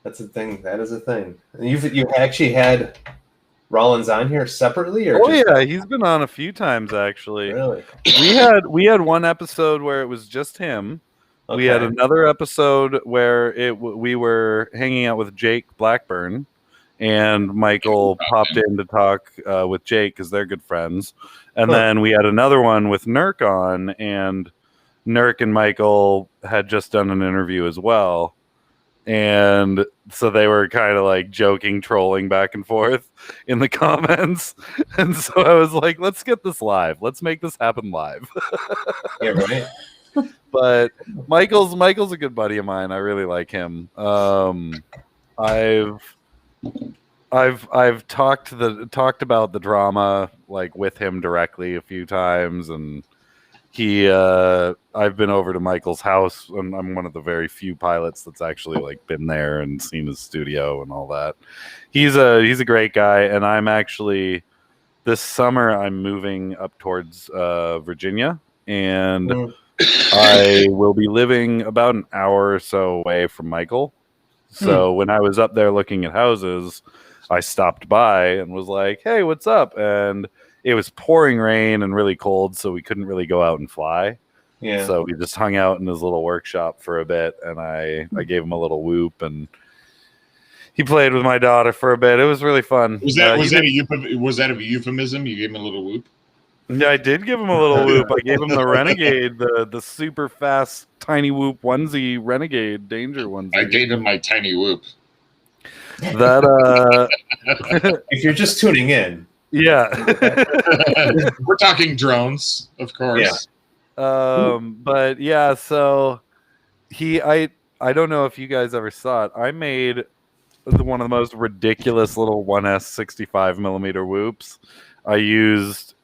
That's a thing. That is a thing. You actually had Rollins on here separately, or yeah, he's been on a few times actually. Really? We had one episode where it was just him. Okay. We had another episode where we were hanging out with Jake Blackburn, and Michael popped in to talk with Jake because they're good friends. And then we had another one with Nurk on, and Nurk and Michael had just done an interview as well. And so they were kind of like joking, trolling back and forth in the comments. And so I was like, let's get this live. Let's make this happen live. Yeah, right. But Michael's a good buddy of mine. I really like him. I've talked about the drama like with him directly a few times, and I've been over to Michael's house, and I'm one of the very few pilots that's actually like been there and seen his studio and all that. He's a great guy, and I'm actually this summer I'm moving up towards Virginia, and I will be living about an hour or so away from Michael. So when I was up there looking at houses, I stopped by and was like, "Hey, what's up?" And it was pouring rain and really cold, so we couldn't really go out and fly. Yeah. So we just hung out in his little workshop for a bit, and I gave him a little whoop, and he played with my daughter for a bit. It was really fun. Was that a euphemism? You gave him a little whoop? Yeah, I did give him a little whoop. I gave him the Renegade, the super fast tiny whoop onesie Renegade Danger onesie. I gave him my tiny whoop. That if you're just tuning in. Yeah. We're talking drones, of course. Yeah. But yeah, so I don't know if you guys ever saw it. I made one of the most ridiculous little 1S 65 millimeter whoops. I used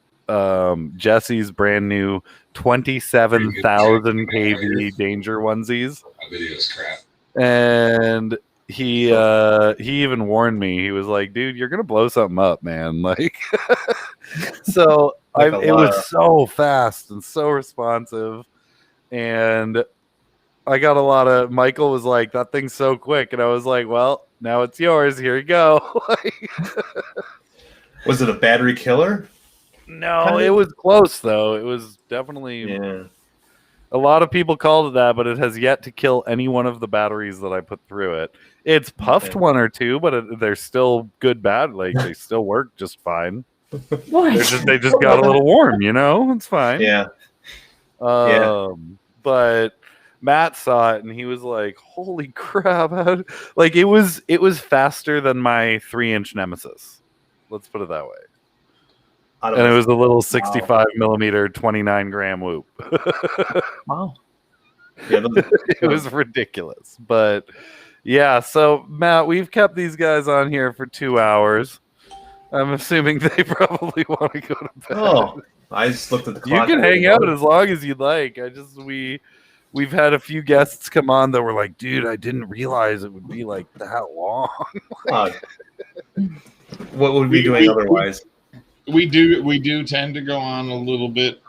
Jesse's brand new 27,000 kV Danger onesies. My video's crap. And he even warned me. He was like, "Dude, you're gonna blow something up, man!" Like, so it was so fast and so responsive, and I got a lot of. Michael was like, "That thing's so quick," and I was like, "Well, now it's yours. Here you go." Was it a battery killer? No, it was close though. It was definitely. Yeah. A lot of people called it that, but it has yet to kill any one of the batteries that I put through it. It's puffed one or two, but they're still good bad. Like they still work just fine. They just got a little warm, you know? It's fine. Yeah. But Matt saw it and he was like, "Holy crap." Like it was faster than my 3-inch Nemesis. Let's put it that way. And it was a little 65 millimeter, 29 gram whoop. Wow. Yeah, it was ridiculous. But yeah, so Matt, we've kept these guys on here for 2 hours. I'm assuming they probably want to go to bed. Oh, I just looked at the clock. You can hang out as long as you'd like. we've had a few guests come on that were like, dude, I didn't realize it would be like that long. What would we be doing otherwise? We do tend to go on a little bit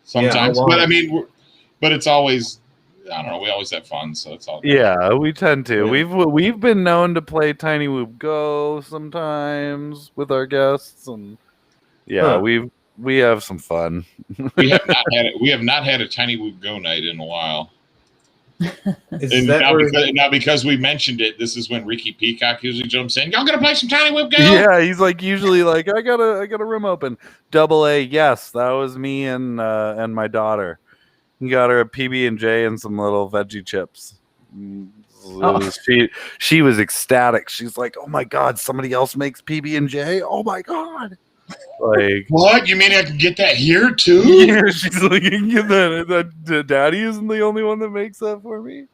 sometimes, how long? but I mean, but it's always, I don't know, we always have fun, so it's all good. Yeah, we tend to. Yeah. We've been known to play Tiny Whoop Go sometimes with our guests, and we have some fun. We have not had a Tiny Whoop Go night in a while. Is that now because we mentioned it, this is when Ricky Peacock usually jumps in. Y'all gonna play some Tiny Whoop Go? Yeah, he's like usually like I got a room open. AA, yes, that was me and my daughter. He got her a PB&J and some little veggie chips. She was ecstatic. She's like, "Oh my god, somebody else makes PB&J! Oh my god!" Like, what? You mean I can get that here too? Yeah, she's like, that Daddy isn't the only one that makes that for me.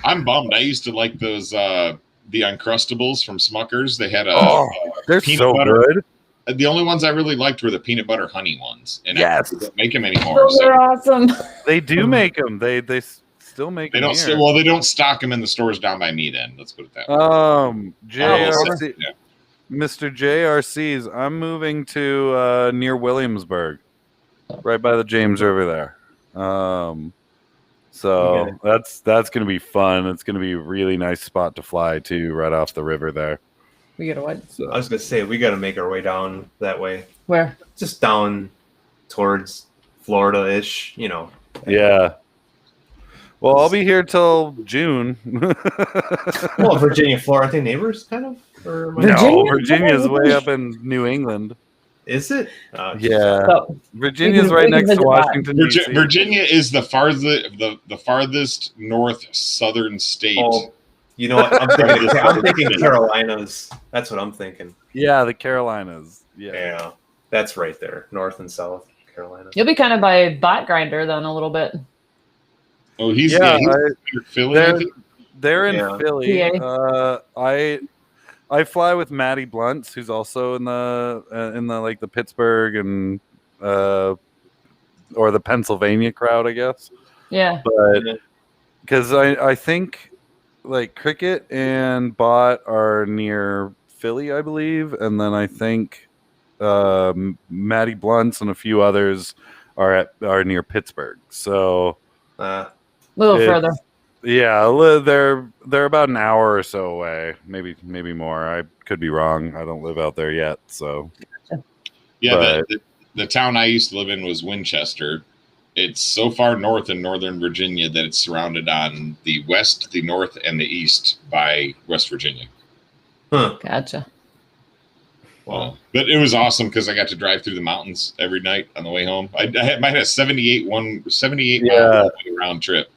I'm bummed. I used to like those the Uncrustables from Smuckers. They had they're peanut so butter. good. The only ones I really liked were the peanut butter honey ones, and Yes. I don't make them anymore. Those are awesome. They do make them. They still make They them. don't. They don't stock them in the stores down by me. Then let's put it that way. JRC, Mr. JRC's. I'm moving to near Williamsburg, right by the James River there. So that's gonna be fun. It's gonna be a really nice spot to fly to, right off the river there. We get a what? I was gonna say we got to make our way down that way, Where? just down towards Florida-ish. Yeah. Well, I'll be here till June. Well, Virginia, Florida, aren't they neighbors, kind of? Or am I- No, Virginia's way up in New England. Is it? Yeah, So, Virginia's we right can next to visit that. Washington, D.C. Virginia is the farthest north southern state. Oh, you know what? I'm thinking Carolinas. That's what I'm thinking. Yeah, the Carolinas. Yeah, that's right there, north and south Carolina. you'll be kind of by Bot Grinder then a little bit. Oh, he's Philly. They're in Yeah. Philly. PA. I fly with Maddie Blunts, who's also in the like the Pittsburgh and or the Pennsylvania crowd, I guess. Yeah. But because I think like Cricket and Bot are near Philly, I believe, and then I think Maddie Blunts and a few others are near Pittsburgh. So A little further. yeah, they're about an hour or so away, maybe more. I could be wrong. I don't live out there yet, so Yeah, the town I used to live in was Winchester. It's so far north in northern Virginia that it's surrounded on the west, the north, and the east by West Virginia. Huh. Gotcha. Wow. But it was awesome because I got to drive through the mountains every night on the way home. I might have 78 mile round trip.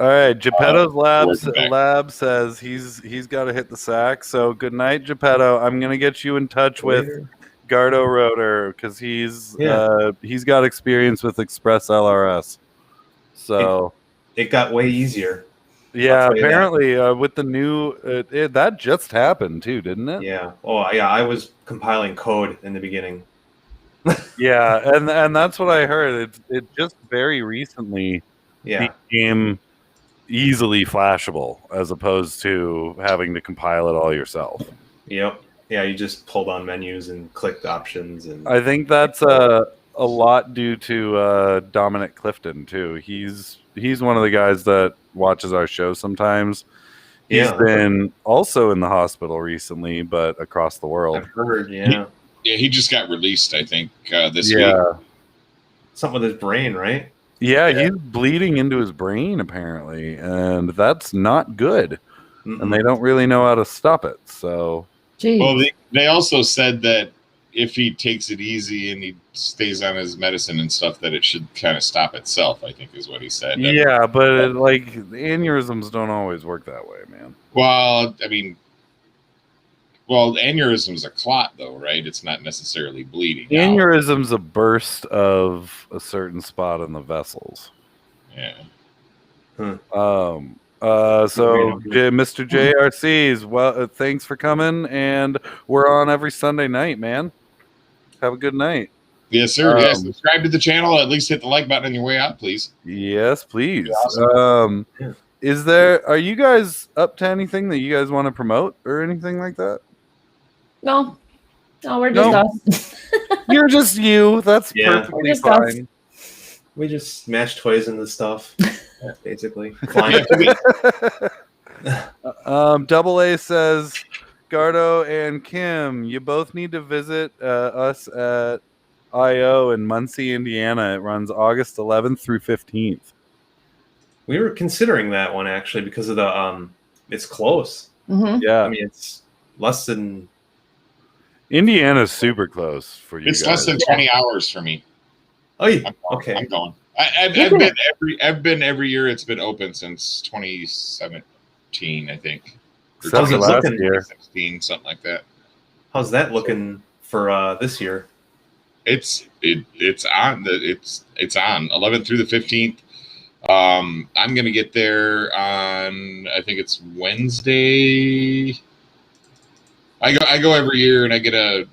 all right. Geppetto's working back. lab says he's got to hit the sack. So good night, Geppetto. I'm gonna get you in touch with Gardorotor because he's got experience with Express LRS. So It got way easier. yeah, I'll tell you that. apparently with the new that just happened too, didn't it? Yeah. Oh, yeah. I was compiling code in the beginning. Yeah, and that's what I heard. It just very recently Yeah. became easily flashable as opposed to having to compile it all yourself. Yep. Yeah. You just pulled on menus and clicked options, and I think that's a lot due to Dominic Clifton too. He's one of the guys that watches our show sometimes. He's been also in the hospital recently, but across the world. I've heard. Yeah. Yeah, he just got released, I think, this week. Yeah. Something with his brain, right? Yeah, he's bleeding into his brain apparently, and that's not good. And they don't really know how to stop it. So, Jeez. Well, they also said that if he takes it easy and he stays on his medicine and stuff, that it should kind of stop itself, I think is what he said. yeah, but like aneurysms don't always work that way, man. Well, I mean, aneurysm's a clot, though, right? It's not necessarily bleeding. Aneurysm's a burst of a certain spot in the vessels. Yeah. So Mr. JRC's, well, thanks for coming, and we're on every Sunday night, man. Have a good night. Yes, sir. Yes, subscribe to the channel. At least hit the like button on your way out, please. Yes, please. Awesome. Yeah. Are you guys up to anything that you guys want to promote or anything like that? No, we're just us. You're just you. That's Yeah. perfectly Just us. fine. We just smash toys into stuff, basically. Double A says, Gardo and Kim, you both need to visit us at IO in Muncie, Indiana. It runs August 11th through 15th. We were considering that one actually because of the it's close. Mhm. Yeah, I mean, it's less than. Indiana's super close for you It's guys. less than 20 hours for me. Oh, yeah. I'm going. Okay. I'm going. I've been every year. It's been open since 2017, I think. Or Except for last year. 2016, something like that. How's that looking for this year? It's on 11th through the 15th. I'm gonna get there on, I think it's Wednesday. I go every year and I get an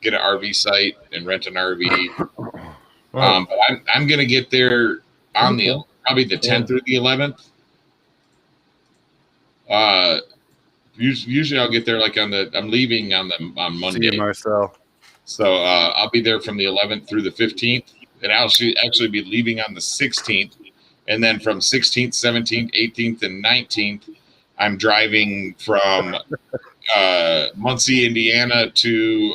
RV site and rent an RV. Wow. But I'm gonna get there on probably the 10th through the 11th. Usually I'll get there like I'm leaving on Monday. See you, Marcel. So I'll be there from the 11th through the 15th, and I'll actually be leaving on the 16th, and then from 16th, 17th, 18th, and 19th, I'm driving from Muncie, Indiana to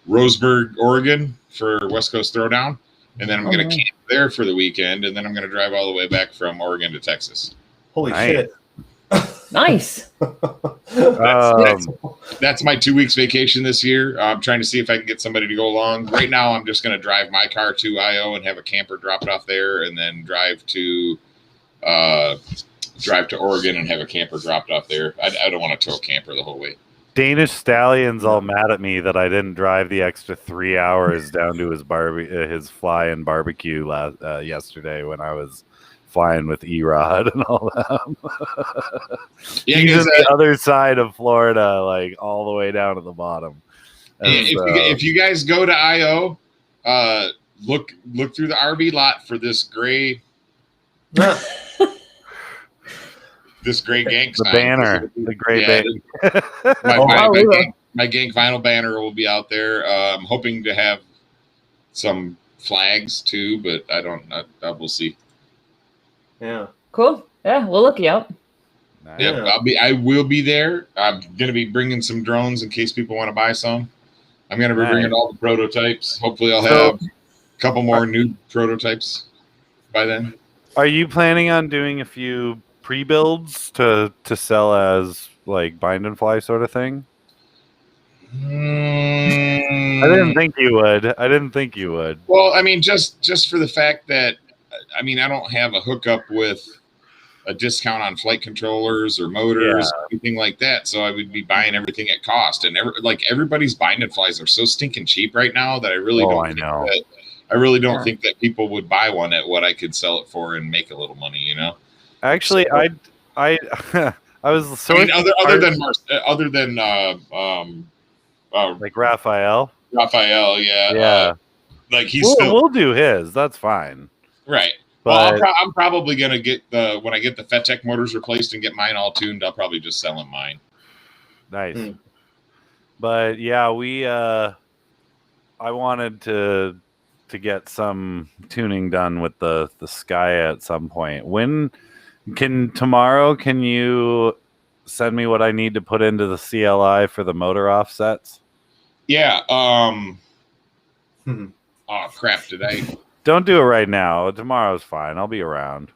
Roseburg, Oregon for West Coast Throwdown, and then I'm going to camp there for the weekend, and then I'm going to drive all the way back from Oregon to Texas. Holy shit! Nice. That's my 2 weeks vacation this year. I'm trying to see if I can get somebody to go along. Right now, I'm just going to drive my car to IO and have a camper drop it off there, and then drive to Oregon and have a camper dropped off there. I don't want to tow a camper the whole way. Danish Stallion's all mad at me that I didn't drive the extra 3 hours down to his fly and barbecue yesterday when I was flying with E-Rod and all that. Yeah, he's on the other side of Florida, like all the way down to the bottom. If you guys go to IO, look through the RV lot for this gray this gray Gank the sign. banner, the gray banner. My Gank vinyl banner will be out there. I'm hoping to have some flags too, but I will see. Yeah. Cool. Yeah, we'll look you up. Nice. Yep, I will be there. I'm gonna be bringing some drones in case people want to buy some. I'm gonna be bringing all the prototypes. Hopefully, I'll have a couple more new prototypes by then. Are you planning on doing a few pre-builds to sell as like bind and fly sort of thing? I didn't think you would. Well, I mean, just for the fact that I don't have a hookup with a discount on flight controllers or motors, anything like that. So I would be buying everything at cost, and everybody's bind and flies are so stinking cheap right now that I really don't think that people would buy one at what I could sell it for and make a little money. You know. Actually, I was sort of other than like Raphael. Raphael, yeah. Like we'll do his. That's fine. Right. But well, I'm probably gonna get when I get the FetTech motors replaced and get mine all tuned. I'll probably just sell them mine. Nice. But yeah, I wanted to get some tuning done with the Sky at some point. Tomorrow can you send me what I need to put into the CLI for the motor offsets? Yeah. Oh crap! Don't do it right now. Tomorrow's fine. I'll be around.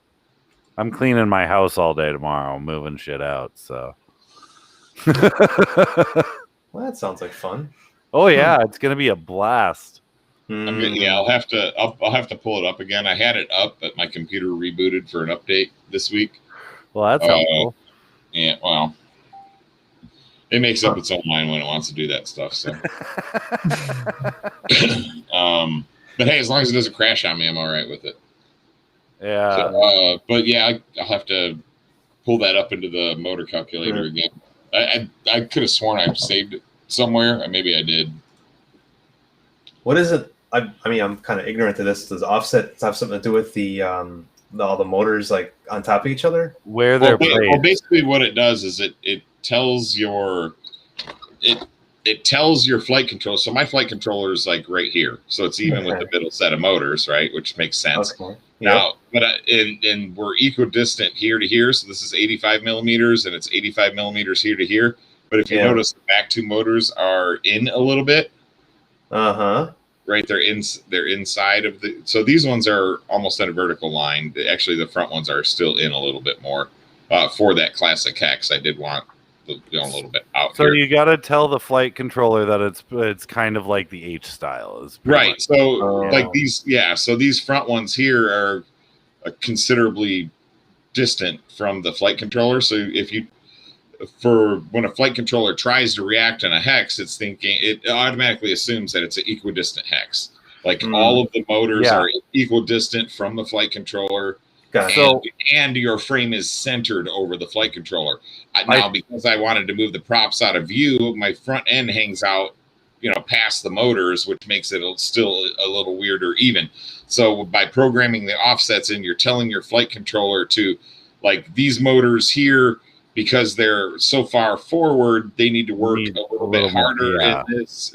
I'm cleaning my house all day tomorrow, moving shit out. So. Well, that sounds like fun. Oh yeah, it's gonna be a blast. I'll have to pull it up again. I had it up, but my computer rebooted for an update this week. Well, that's helpful. Yeah. Well, it makes up its own mind when it wants to do that stuff. So. But hey, as long as it doesn't crash on me, I'm all right with it. Yeah. So, but yeah, I'll have to pull that up into the motor calculator again. I could have sworn I saved it somewhere. Maybe I did. What is it? I mean, I'm kind of ignorant to this. Does offset have something to do with all the motors like on top of each other? Where they're placed. Basically what it does is it tells your it tells your flight control. So my flight controller is like right here, so it's even with the middle set of motors, right? Which makes sense. Okay. Now, but and we're equidistant here to here, so this is 85 millimeters, and it's 85 millimeters here to here. But if you notice, the back two motors are in a little bit. Right, they're inside of the. So these ones are almost at a vertical line. Actually, the front ones are still in a little bit more. For that classic hex, I did want a little bit out. So here. you got to tell the flight controller that it's kind of like the H style is right. much. So like these, so these front ones here are considerably distant from the flight controller. So if you when a flight controller tries to react in a hex, it automatically assumes that it's an equidistant hex. Like all of the motors are equidistant from the flight controller, and your frame is centered over the flight controller. Now, because I wanted to move the props out of view, my front end hangs out, past the motors, which makes it still a little weirder even. So by programming the offsets in, you're telling your flight controller to, like, these motors here, because they're so far forward, they need to work a little bit harder in this.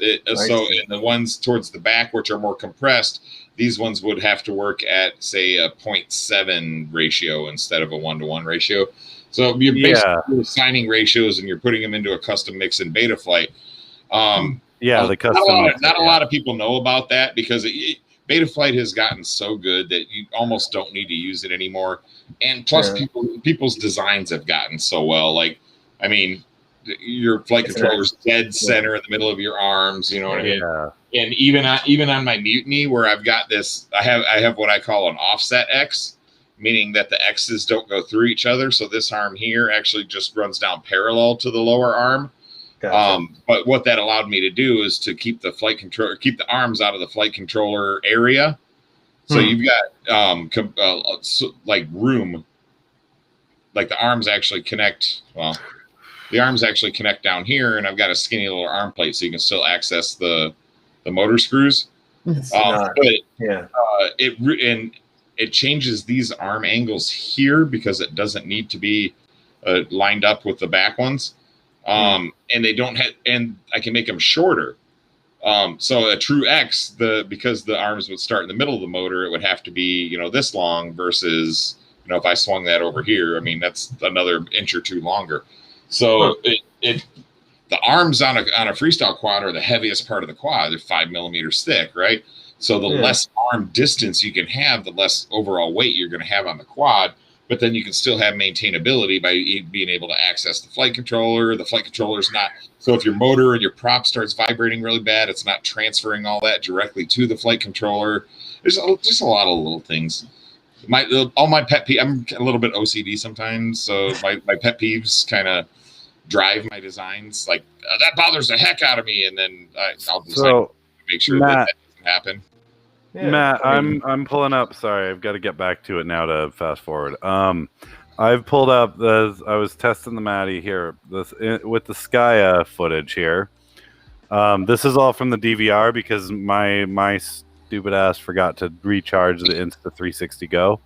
So in the ones towards the back, which are more compressed, these ones would have to work at, say, a 0.7 ratio instead of a 1-to-1 ratio. So you're basically assigning ratios, and you're putting them into a custom mix in Betaflight. The custom. Not a lot of people know about that, because Betaflight has gotten so good that you almost don't need to use it anymore. And plus, people's designs have gotten so well. Like, I mean, your flight controller's dead center in the middle of your arms. You know what I mean? And even on my Mutiny, where I've got this, I have what I call an offset X, meaning that the X's don't go through each other. So this arm here actually just runs down parallel to the lower arm. Gotcha. But what that allowed me to do is to keep the arms out of the flight controller area. So you've got like room, like the arms actually connect. Well, the arms actually connect down here, and I've got a skinny little arm plate, so you can still access the motor screws. It changes these arm angles here because it doesn't need to be lined up with the back ones. And they don't have, and I can make them shorter. So a true X, because the arms would start in the middle of the motor, it would have to be, this long versus, if I swung that over here, I mean, that's another inch or two longer. So the arms on a freestyle quad are the heaviest part of the quad. They're 5 millimeters thick, right? So the less arm distance you can have, the less overall weight you're going to have on the quad. But then you can still have maintainability by being able to access the flight controller. The flight controller is not, so if your motor and your prop starts vibrating really bad, it's not transferring all that directly to the flight controller. There's just a lot of little things. All my pet peeves, I'm a little bit OCD sometimes, so my pet peeves kind of drive my designs. Like, that bothers the heck out of me, and then I'll just make sure that doesn't happen. Yeah, Matt, I'm pulling up. Sorry, I've got to get back to it now to fast forward. I've pulled up I was testing the Matty here with the Skya footage here. This is all from the DVR because my stupid ass forgot to recharge the Insta360 Go.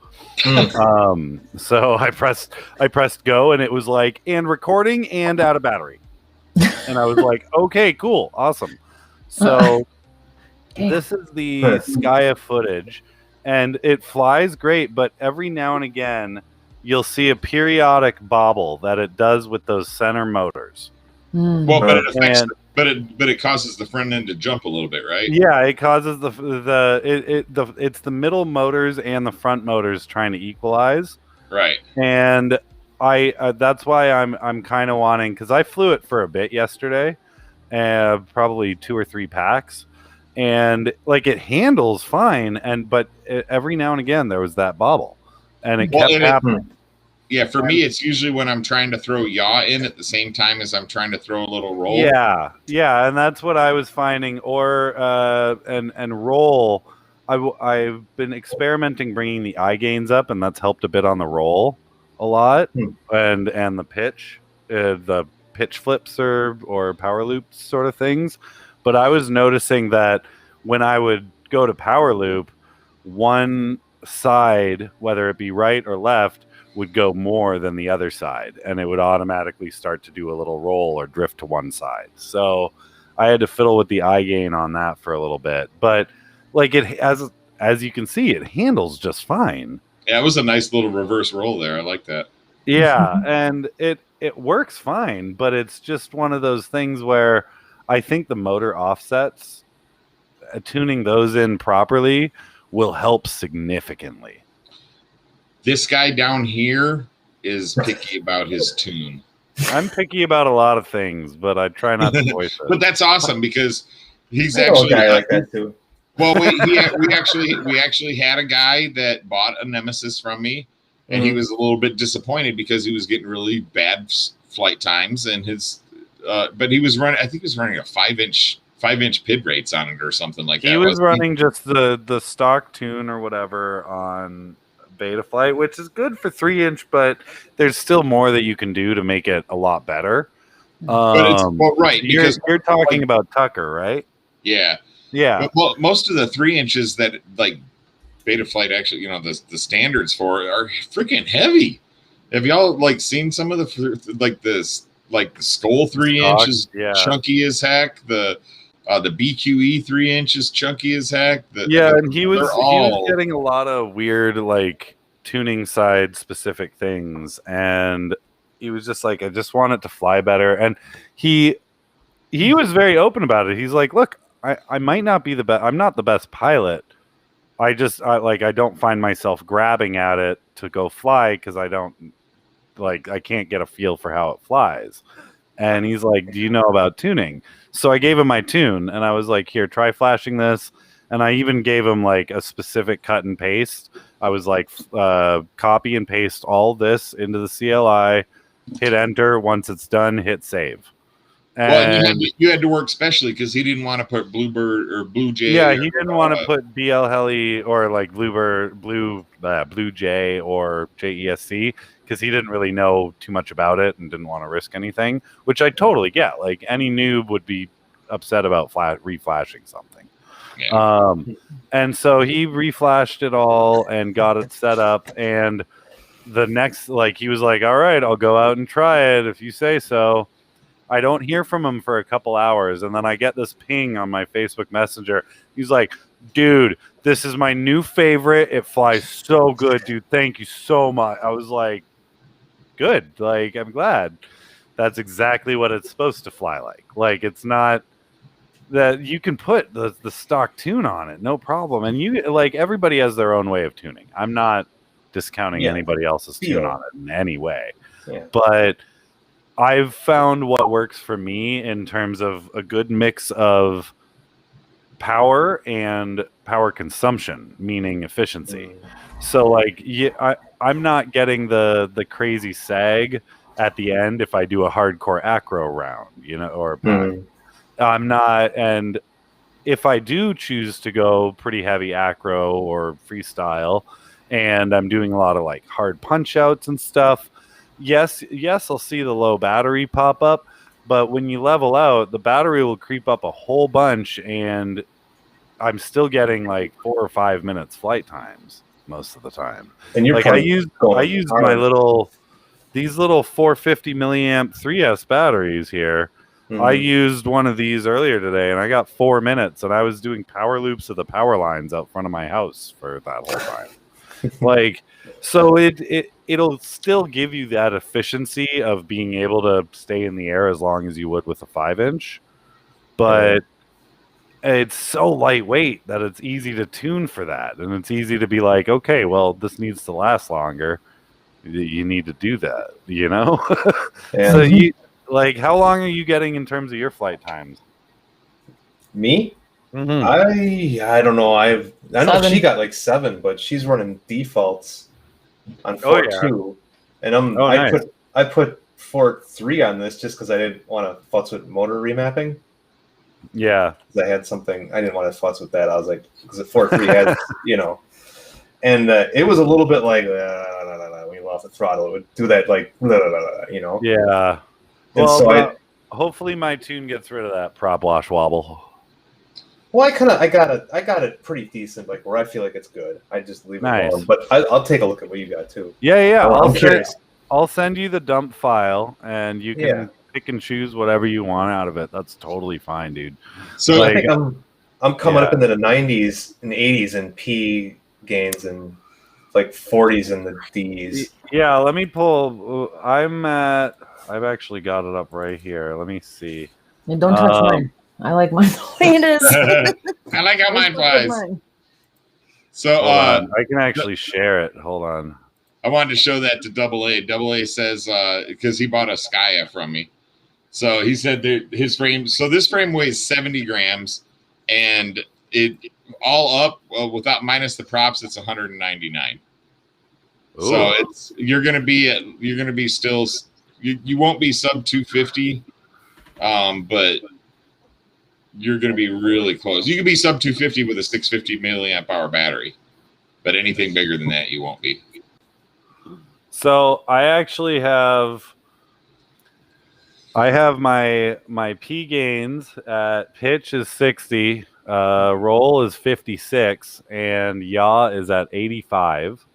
So I pressed go, and it was like, and recording and out of battery. And I was like, okay, cool, awesome. So this is the Skya footage, and it flies great, but every now and again you'll see a periodic bobble that it does with those center motors. Well, but it affects but it causes the front end to jump a little bit, right? Yeah, it causes it's the middle motors and the front motors trying to equalize. Right. And that's why I'm kind of wanting, because I flew it for a bit yesterday, probably 2 or 3 packs. And like, it handles fine, but every now and again there was that bobble, and it kept happening. For me, it's usually when I'm trying to throw yaw in at the same time as I'm trying to throw a little roll. Yeah, and that's what I was finding. Or and roll. I've been experimenting bringing the eye gains up, and that's helped a bit on the roll a lot, and the pitch, the pitch flips or power loops sort of things. But I was noticing that when I would go to power loop, one side, whether it be right or left, would go more than the other side, and it would automatically start to do a little roll or drift to one side. So I had to fiddle with the eye gain on that for a little bit, but like it as you can see, it handles just fine. Yeah, it was a nice little reverse roll there. I like that. Yeah, and it works fine, but it's just one of those things where I think the motor offsets, tuning those in properly will help significantly. This guy down here is picky about his tune. I'm picky about a lot of things, but I try not to voice it. But that's awesome because he's I know actually a guy like that too. Well, we actually had a guy that bought a Nemesis from me, and he was a little bit disappointed because he was getting really bad flight times, and his but he was running. I think he was running a 5-inch PID rates on it or something like that. He was running just the stock tune or whatever on Betaflight, which is good for 3-inch, but there's still more that you can do to make it a lot better. But it's well, right, because you're talking about Tucker, right? Yeah. Yeah. But most of the 3 inches that like Betaflight actually, the standards for are freaking heavy. Have y'all like seen some of the the Skull 3 inches chunky as heck? The BQE 3 inches chunky as heck. And he was getting a lot of weird like tuning side specific things, and he was just like, I just want it to fly better. And he was very open about it. He's like, look, I might not be the best. I'm not the best pilot. I don't find myself grabbing at it to go fly because I can't get a feel for how it flies. And he's like, do you know about tuning? So I gave him my tune, and I was like, here, try flashing this. And I even gave him like a specific cut and paste. I was like, copy and paste all this into the CLI, hit enter. Once it's done, hit save. And you had to work specially because he didn't want to put Bluebird or Blue Jay. Yeah, he didn't want to put BL Heli or like Blue Jay or JESC because he didn't really know too much about it and didn't want to risk anything, which I totally get. Like any noob would be upset about reflashing something. Yeah. And so he reflashed it all and got it set up. And the next, he was like, all right, I'll go out and try it if you say so. I don't hear from him for a couple hours, and then I get this ping on my Facebook Messenger. He's like, dude, this is my new favorite. It flies so good, dude. Thank you so much. I was like, good. Like, I'm glad. That's exactly what it's supposed to fly like. Like, it's not that you can put the stock tune on it, no problem. And everybody has their own way of tuning. I'm not discounting anybody else's tune on it in any way. Yeah. But I've found what works for me in terms of a good mix of power and power consumption, meaning efficiency. So I'm not getting the crazy sag at the end if I do a hardcore acro round, I'm not. And if I do choose to go pretty heavy acro or freestyle and I'm doing a lot of hard punch outs and stuff, Yes, I'll see the low battery pop up, but when you level out, the battery will creep up a whole bunch, and I'm still getting 4 or 5 minutes flight times most of the time. And you're I used these little 450 milliamp 3S batteries here. Mm-hmm. I used one of these earlier today, and I got 4 minutes, and I was doing power loops of the power lines out front of my house for that whole time. So it'll still give you that efficiency of being able to stay in the air as long as you would with a 5-inch, but it's so lightweight that it's easy to tune for that, and it's easy to be like, okay, well, this needs to last longer. You need to do that, Yeah. So you how long are you getting in terms of your flight times? Me? Mm-hmm. I don't know. I know she got 7, but she's running defaults on 4.2, and I put 4.3 on this just because I didn't want to futz with motor remapping. Yeah, because I had something I didn't want to futz with that. I was like, because the 4.3 had and it was a little bit when you lost the throttle, it would do that Yeah. Well, so hopefully my tune gets rid of that prop wash wobble. Well, I got it pretty decent, like where I feel like it's good. I just leave it Nice. alone. But I'll take a look at what you got too. Yeah. I'm curious. I'll send you the dump file, and you can Yeah. pick and choose whatever you want out of it. That's totally fine, dude. So I Like, think I'm coming up yeah. into the 90s and 80s in P gains and like 40s in the Ds. Yeah, let me pull. I've actually got it up right here. Let me see. And don't touch mine. I like mine the way it is. I like how mine flies. So Hold on. I can actually share it. Hold on. I wanted to show that to Double A. Double A says because he bought a Skya from me. So he said that his frame. So this frame weighs 70 grams, and it all up without minus the props, it's 199. Ooh. So you're gonna be still you won't be sub 250, but you're gonna be really close. You can be sub 250 with a 650 milliamp hour battery, but anything bigger than that, you won't be. So I actually have my P gains at pitch is 60, roll is 56, and yaw is at 85.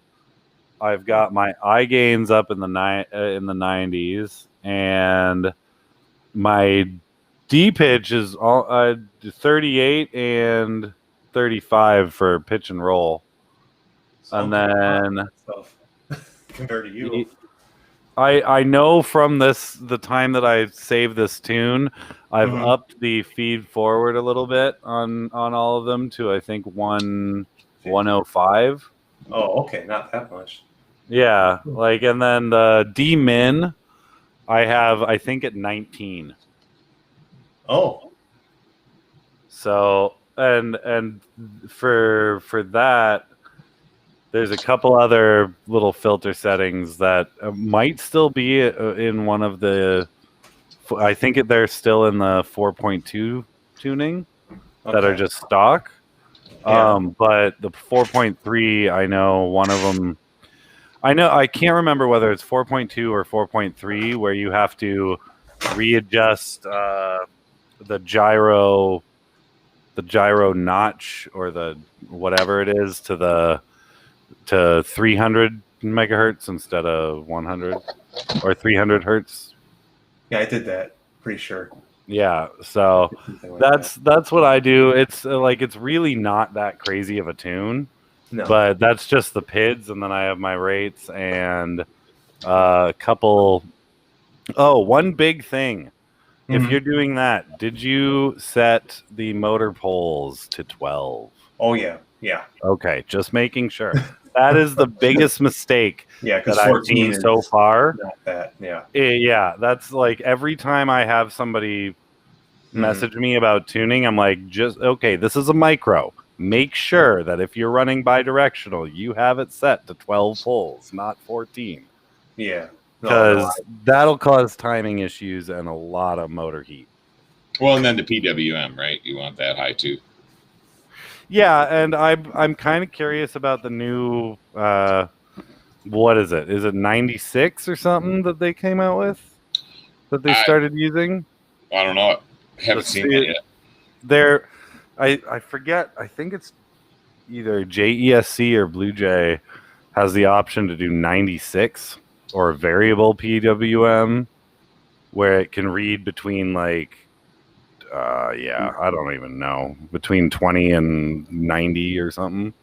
I've got my I gains up in the 90s, and my D pitch is all 38 and 35 for pitch and roll, and then compared to you. I know from the time that I saved this tune, I've upped the feed forward a little bit on all of them to I think 105. Oh, okay, not that much. Yeah, like, and then the D min I have I think at 19. Oh. So and for that, there's a couple other little filter settings that might still be in one of the. I think they're still in the 4.2 tuning that are just stock. Yeah. But the 4.3, I know one of them. I can't remember whether it's 4.2 or 4.3 where you have to readjust the gyro notch or the whatever it is to 300 megahertz instead of 100 or 300 hertz. Yeah, I did that. Pretty sure. Yeah, so that's what I do. It's like it's really not that crazy of a tune, but that's just the PIDs, and then I have my rates and a couple. Oh, one big thing. If you're doing that, did you set the motor poles to 12? Oh yeah. Okay, just making sure. That is the biggest mistake that I've seen so far. Not that, yeah. Yeah, that's like every time I have somebody message me about tuning, I'm like, okay, this is a micro. Make sure that if you're running bidirectional, you have it set to 12 poles, not 14. Yeah. Because that'll cause timing issues and a lot of motor heat. Well, and then the PWM, right? You want that high too. Yeah, and I'm kind of curious about the new what is it? Is it 96 or something that they came out with that they started using? I don't know. I haven't seen it yet. I forget. I think it's either JESC or Blue Jay has the option to do 96 or variable PWM where it can read between like I don't even know, between 20 and 90 or something.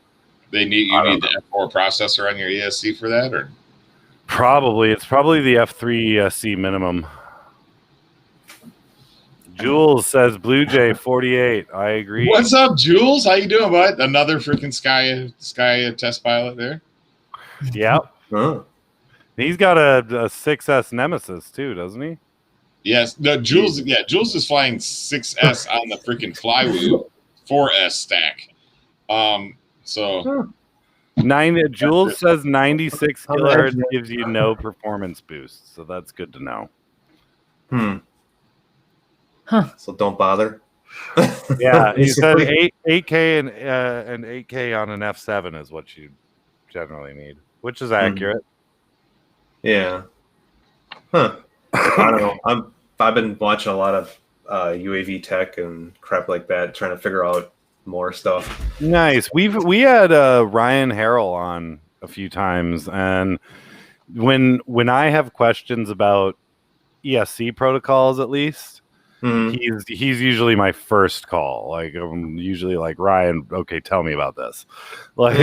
You need the F4 processor on your ESC for that, or it's probably the F3 ESC minimum. Jules says Blue Jay 48. I agree. What's up, Jules? How you doing, bud? Another freaking Sky test pilot there. Yep. He's got a 6S Nemesis too, doesn't he? Yes. No, Jules. Yeah, Jules is flying 6S on the freaking Flywheel 4S stack. Jules says 96 kilohertz gives you no performance boost, so that's good to know. So don't bother. Yeah, he said 8K and 8K on an F7 is what you generally need, which is accurate. Yeah. I don't know. I've been watching a lot of UAV tech and crap like that, trying to figure out more stuff. Nice. We had Ryan Harrell on a few times, and when I have questions about ESC protocols, at least, he's usually my first call. Like, I'm usually like, Ryan, okay, tell me about this. Like,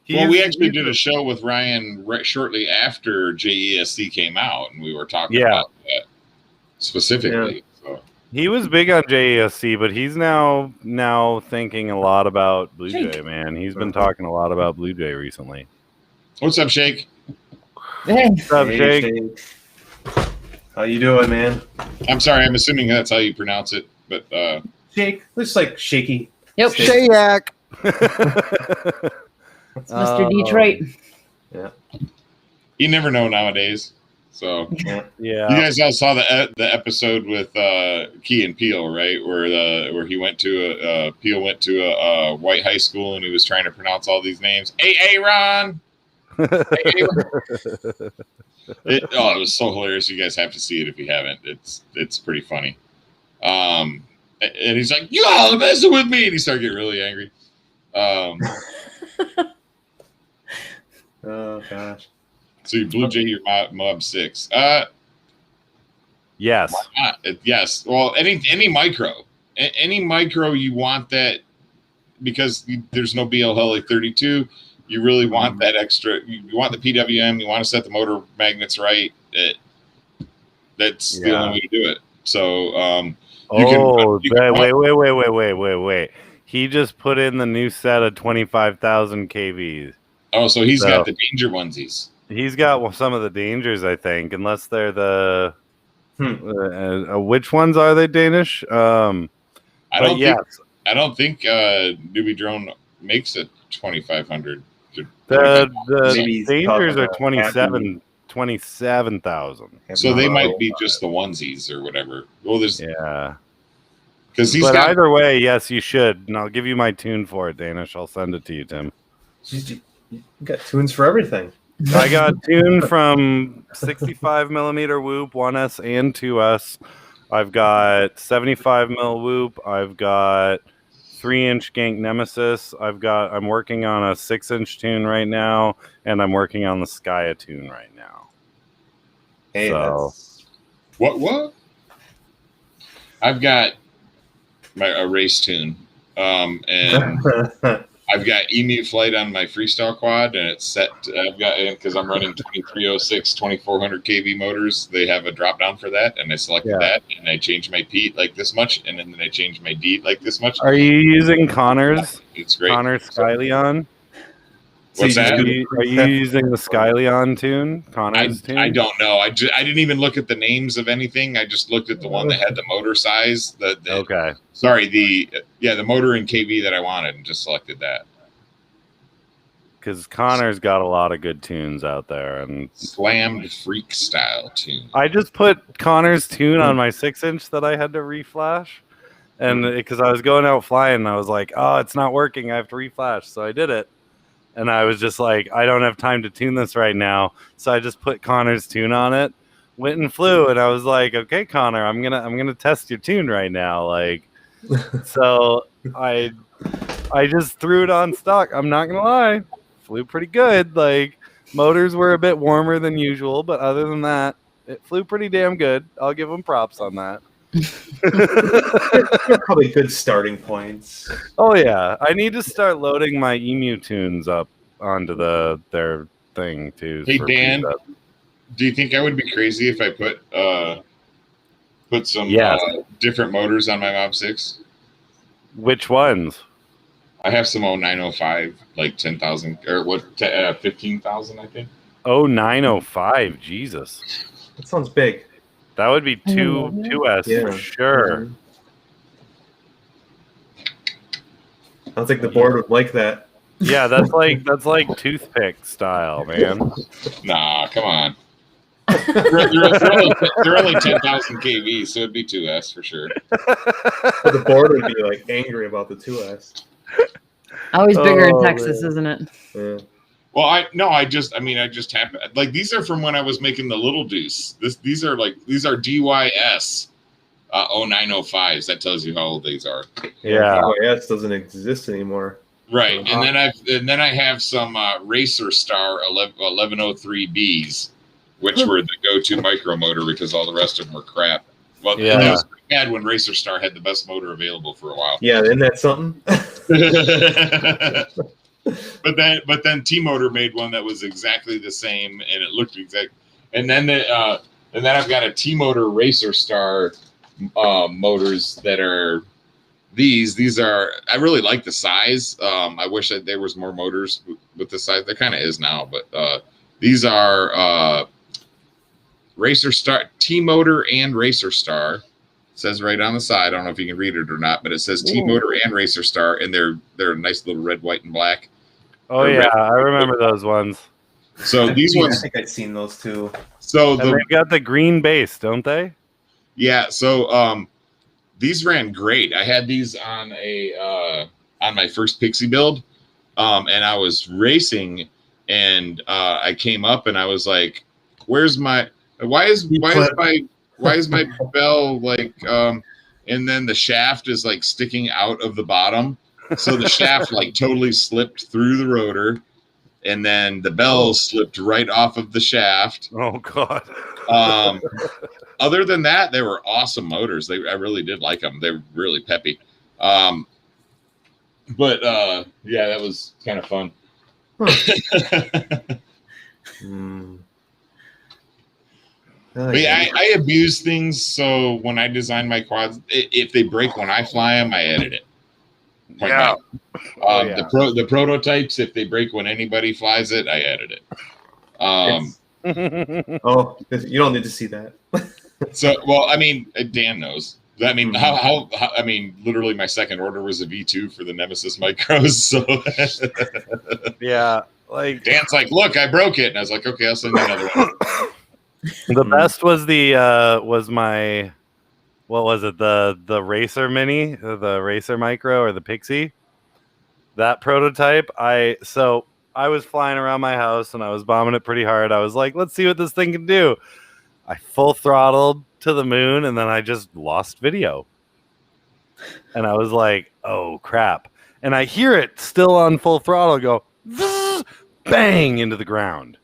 well, we actually did a show with Ryan right shortly after JESC came out, and we were talking about that specifically. So. He was big on JESC, but he's now thinking a lot about Blue Jay, man. He's been talking a lot about Blue Jay recently. What's up, Shake? Hey. What's up, Shake? How you doing, man? I'm sorry, I'm assuming that's how you pronounce it, but Shake. Looks like shaky. Yep. Shayak. It's Mr. Detroit. Yeah. You never know nowadays. So yeah. You guys all saw the episode with Key and Peele, right? Where he went to Peele went to a white high school and he was trying to pronounce all these names. Hey, Ron. It was so hilarious. You guys have to see it if you haven't. It's pretty funny. And he's like, "You all are messing with me," and he started getting really angry. Oh gosh. So you Blue Jay your Mob 6. Yes. Yes. Well, any micro you want that, because there's no BL Heli 32. You really want that extra. You want the PWM. You want to set the motor magnets right. That's the only way to do it. So wait. He just put in the new set of 25,000 kVs. Oh, so he's got the danger onesies. He's got some of the dangers, I think, unless they're the which ones are they, Danish? I don't think Newbie Drone makes it 2,500. The dangers are 27,000. So they might be just the onesies or whatever. Well, there's because either way, yes, you should, and I'll give you my tune for it, Danish. I'll send it to you, Tim. You got tunes for everything. I got tuned from 65 millimeter whoop, 1S and 2S. I've got 75 mil whoop. I've got 3-inch Gank Nemesis. I'm working on a 6-inch tune right now, and I'm working on the Skya tune right now. Hey, so what? I've got a race tune, and I've got Emu Flight on my freestyle quad, and it's set. I've got because I'm running 2306 2400 kV motors. They have a drop down for that, and I selected that, and I changed my P like this much, and then I changed my D like this much. Are you using Connor's? It's great. Connor's Skyleon. What's that? Are you using the Skyleon tune? Connor's tune? I don't know. I didn't even look at the names of anything. I just looked at the one that had the motor size. Okay. Sorry, the motor and KV that I wanted, and just selected that. Because Connor's got a lot of good tunes out there, and slammed freak style tune. I just put Connor's tune on my 6-inch that I had to reflash, and because I was going out flying, and I was like, "Oh, it's not working. I have to reflash." So I did it. And I was just like, I don't have time to tune this right now. So I just put Connor's tune on it, went and flew. And I was like, okay, Connor, I'm gonna test your tune right now. Like, so I just threw it on stock. I'm not gonna lie, flew pretty good. Like, motors were a bit warmer than usual, but other than that, it flew pretty damn good. I'll give them props on that. Probably good starting points. Oh yeah, I need to start loading my Emu tunes up onto their thing too. Hey Dan, do you think I would be crazy if I put some different motors on my Mob 6? Which ones? I have some 0905, like 10,000 or 15,000, I think. 0905, Jesus, that sounds big. That would be 2S for sure. I don't think the board would like that. Yeah, that's like toothpick style, man. Nah, come on. they're only 10,000 kV, so it'd be 2S for sure. But the board would be like angry about the 2S. Always bigger in Texas, isn't it? Yeah. Well, I just happened. Like, these are from when I was making the Little Deuce. These are DYS 0905s. That tells you how old these are. Yeah. PYS doesn't exist anymore. Right, and then I have some Racer Star 1103Bs, which were the go-to micro motor because all the rest of them were crap. Well, Yeah. that was bad when Racer Star had the best motor available for a while. Yeah, isn't that something? But then T-Motor made one that was exactly the same, and it looked exact. And then I've got a T-Motor Racer Star motors that are these. These are, I really like the size. I wish that there was more motors with the size. There kind of is now, but these are Racer Star T-Motor and Racer Star. It says right on the side. I don't know if you can read it or not, but it says T-Motor and Racer Star, and they're a nice little red, white, and black. Oh yeah, I remember those ones. So these ones, I think I've seen those too. So And they got the green base, don't they? yeah, so these ran great. I had these on on my first Pixie build, and I was racing, and I came up and I was like, "Where's my? Why is my bell like?" And then the shaft is like sticking out of the bottom, so the shaft like totally slipped through the rotor, and then the bell slipped right off of the shaft. Oh god. Other than that, they were awesome motors. I really did like them. They were really peppy. But yeah, that was kind of fun. But yeah, I abuse things. So when I design my quads, if they break when I fly them, I edit it. Yeah. The prototypes, if they break when anybody flies it, I edit it. You don't need to see that. So, well, I mean, Dan knows. I mean, how I mean, literally, my second order was a V2 for the Nemesis micros. So, yeah, like Dan's like, "Look, I broke it," and I was like, "Okay, I'll send you another one." The best was my what was it, the Racer Mini, the Racer Micro, or the Pixie? That prototype. I was flying around my house and I was bombing it pretty hard. I was like, let's see what this thing can do. I full throttled to the moon and then I just lost video. And I was like, oh crap. And I hear it still on full throttle go bang into the ground.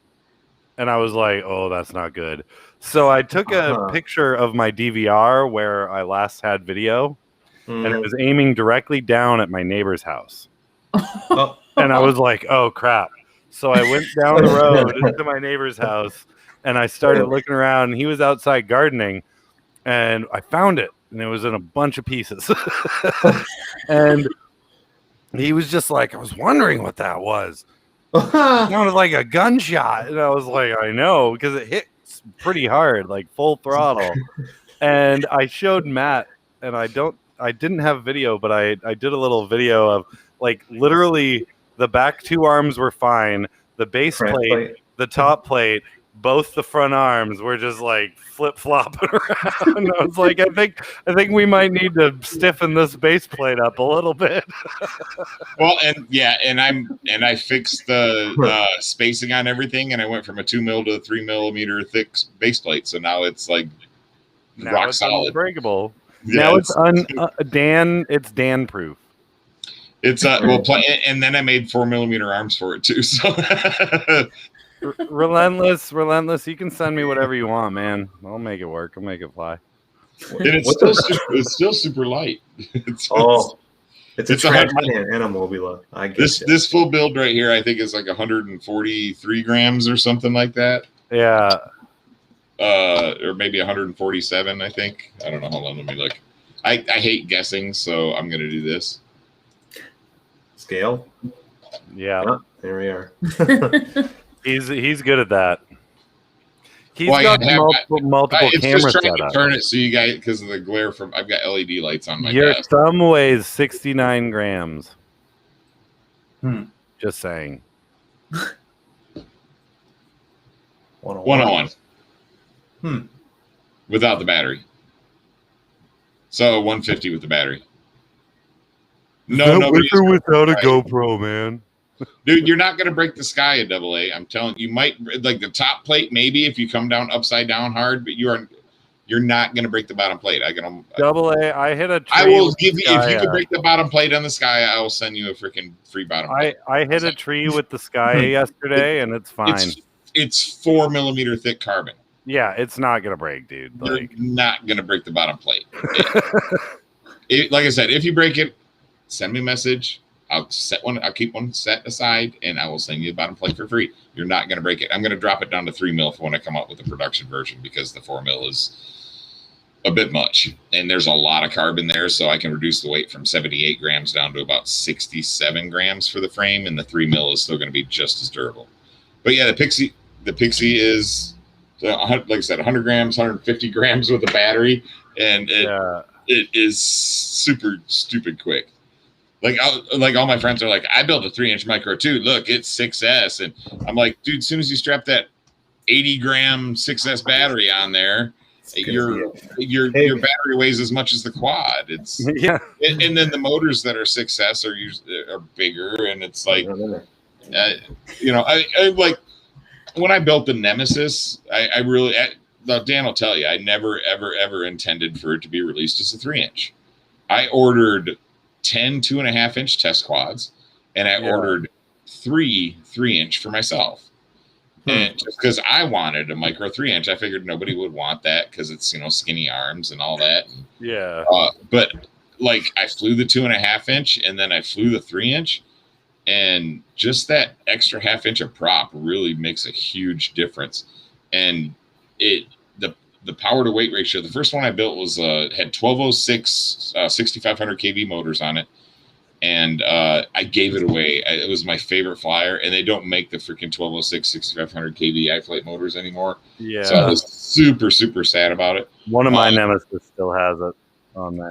And I was like, oh, that's not good. So I took a picture of my DVR where I last had video, and it was aiming directly down at my neighbor's house. And I was like, oh, crap. So I went down the road into my neighbor's house, and I started looking around. And he was outside gardening, and I found it, and it was in a bunch of pieces. And he was just like, I was wondering what that was. It sounded like a gunshot. And I was like, I know, because it hit pretty hard, like full throttle. And I showed Matt, and I didn't have video, but I did a little video of like literally the back two arms were fine, the base plate, the top plate, both the front arms were just like flip-flopping around. And I was like, I think we might need to stiffen this base plate up a little bit. Well, and I fixed the spacing on everything, and I went from a 2 mil to a 3 millimeter thick base plate. So now it's like rock solid, unbreakable. Yeah, now it's Dan proof. It's and then I made 4 millimeter arms for it too. So relentless. You can send me whatever you want, man. I'll make it work. I'll make it fly. And it's still super light. It's a trash can and a Mobula. I guess this full build right here, I think is like 143 grams or something like that. Yeah. Or maybe 147, I think. I don't know. Hold on, let me look. I hate guessing, so I'm gonna do this. Scale. Yeah. Oh, there we are. He's good at that. He's got multiple it's cameras just trying set to up. turn it so you guys, because of the glare from, I've got LED lights on my Your desk. thumb weighs 69 grams. Just saying. 101. Without the battery. So 150 with the battery. No, with or without a GoPro, man. Dude, you're not gonna break the sky at AA. I'm telling you, might like the top plate maybe if you come down upside down hard, but you're not going to break the bottom plate. Double A, I hit a tree. I will give you, if you Skya. can break the bottom plate on the Sky, I will send you a freaking free bottom plate. I hit a tree with the Skya yesterday, and it's fine. It's 4 millimeter thick carbon. Yeah, it's not gonna break, dude. You're not going to break the bottom plate. Like I said, if you break it, send me a message. I'll keep one set aside, and I will send you the bottom plate for free. You're not going to break it. I'm going to drop it down to 3 mil for when I come out with the production version, because the 4 mil is a bit much, and there's a lot of carbon there, so I can reduce the weight from 78 grams down to about 67 grams for the frame, and the 3 mil is still going to be just as durable. But yeah, the Pixie is, like I said, 100 grams, 150 grams with a battery, and it is super stupid quick. Like all my friends are like, I built a 3-inch micro too. Look, it's 6S, and I'm like, dude, as soon as you strap that 80-gram 6S battery on there, your battery weighs as much as the quad. It's and then the motors that are 6S are bigger, and it's like, I like when I built the Nemesis, I really, Dan will tell you, I never ever intended for it to be released as a 3-inch. I ordered 10 2.5-inch test quads, and I ordered 3 3-inch for myself. And just because I wanted a micro 3-inch, I figured nobody would want that because it's, skinny arms and all that. Yeah. But like I flew the 2.5-inch, and then I flew the 3-inch, and just that extra 1/2 inch of prop really makes a huge difference. And the power to weight ratio, the first one I built was had 1206 6500 kV motors on it, and I gave it away. It was my favorite flyer, and they don't make the freaking 1206 6500 kV iFlight motors anymore. Yeah. So I was super sad about it. One of my Nemesis still has it on there.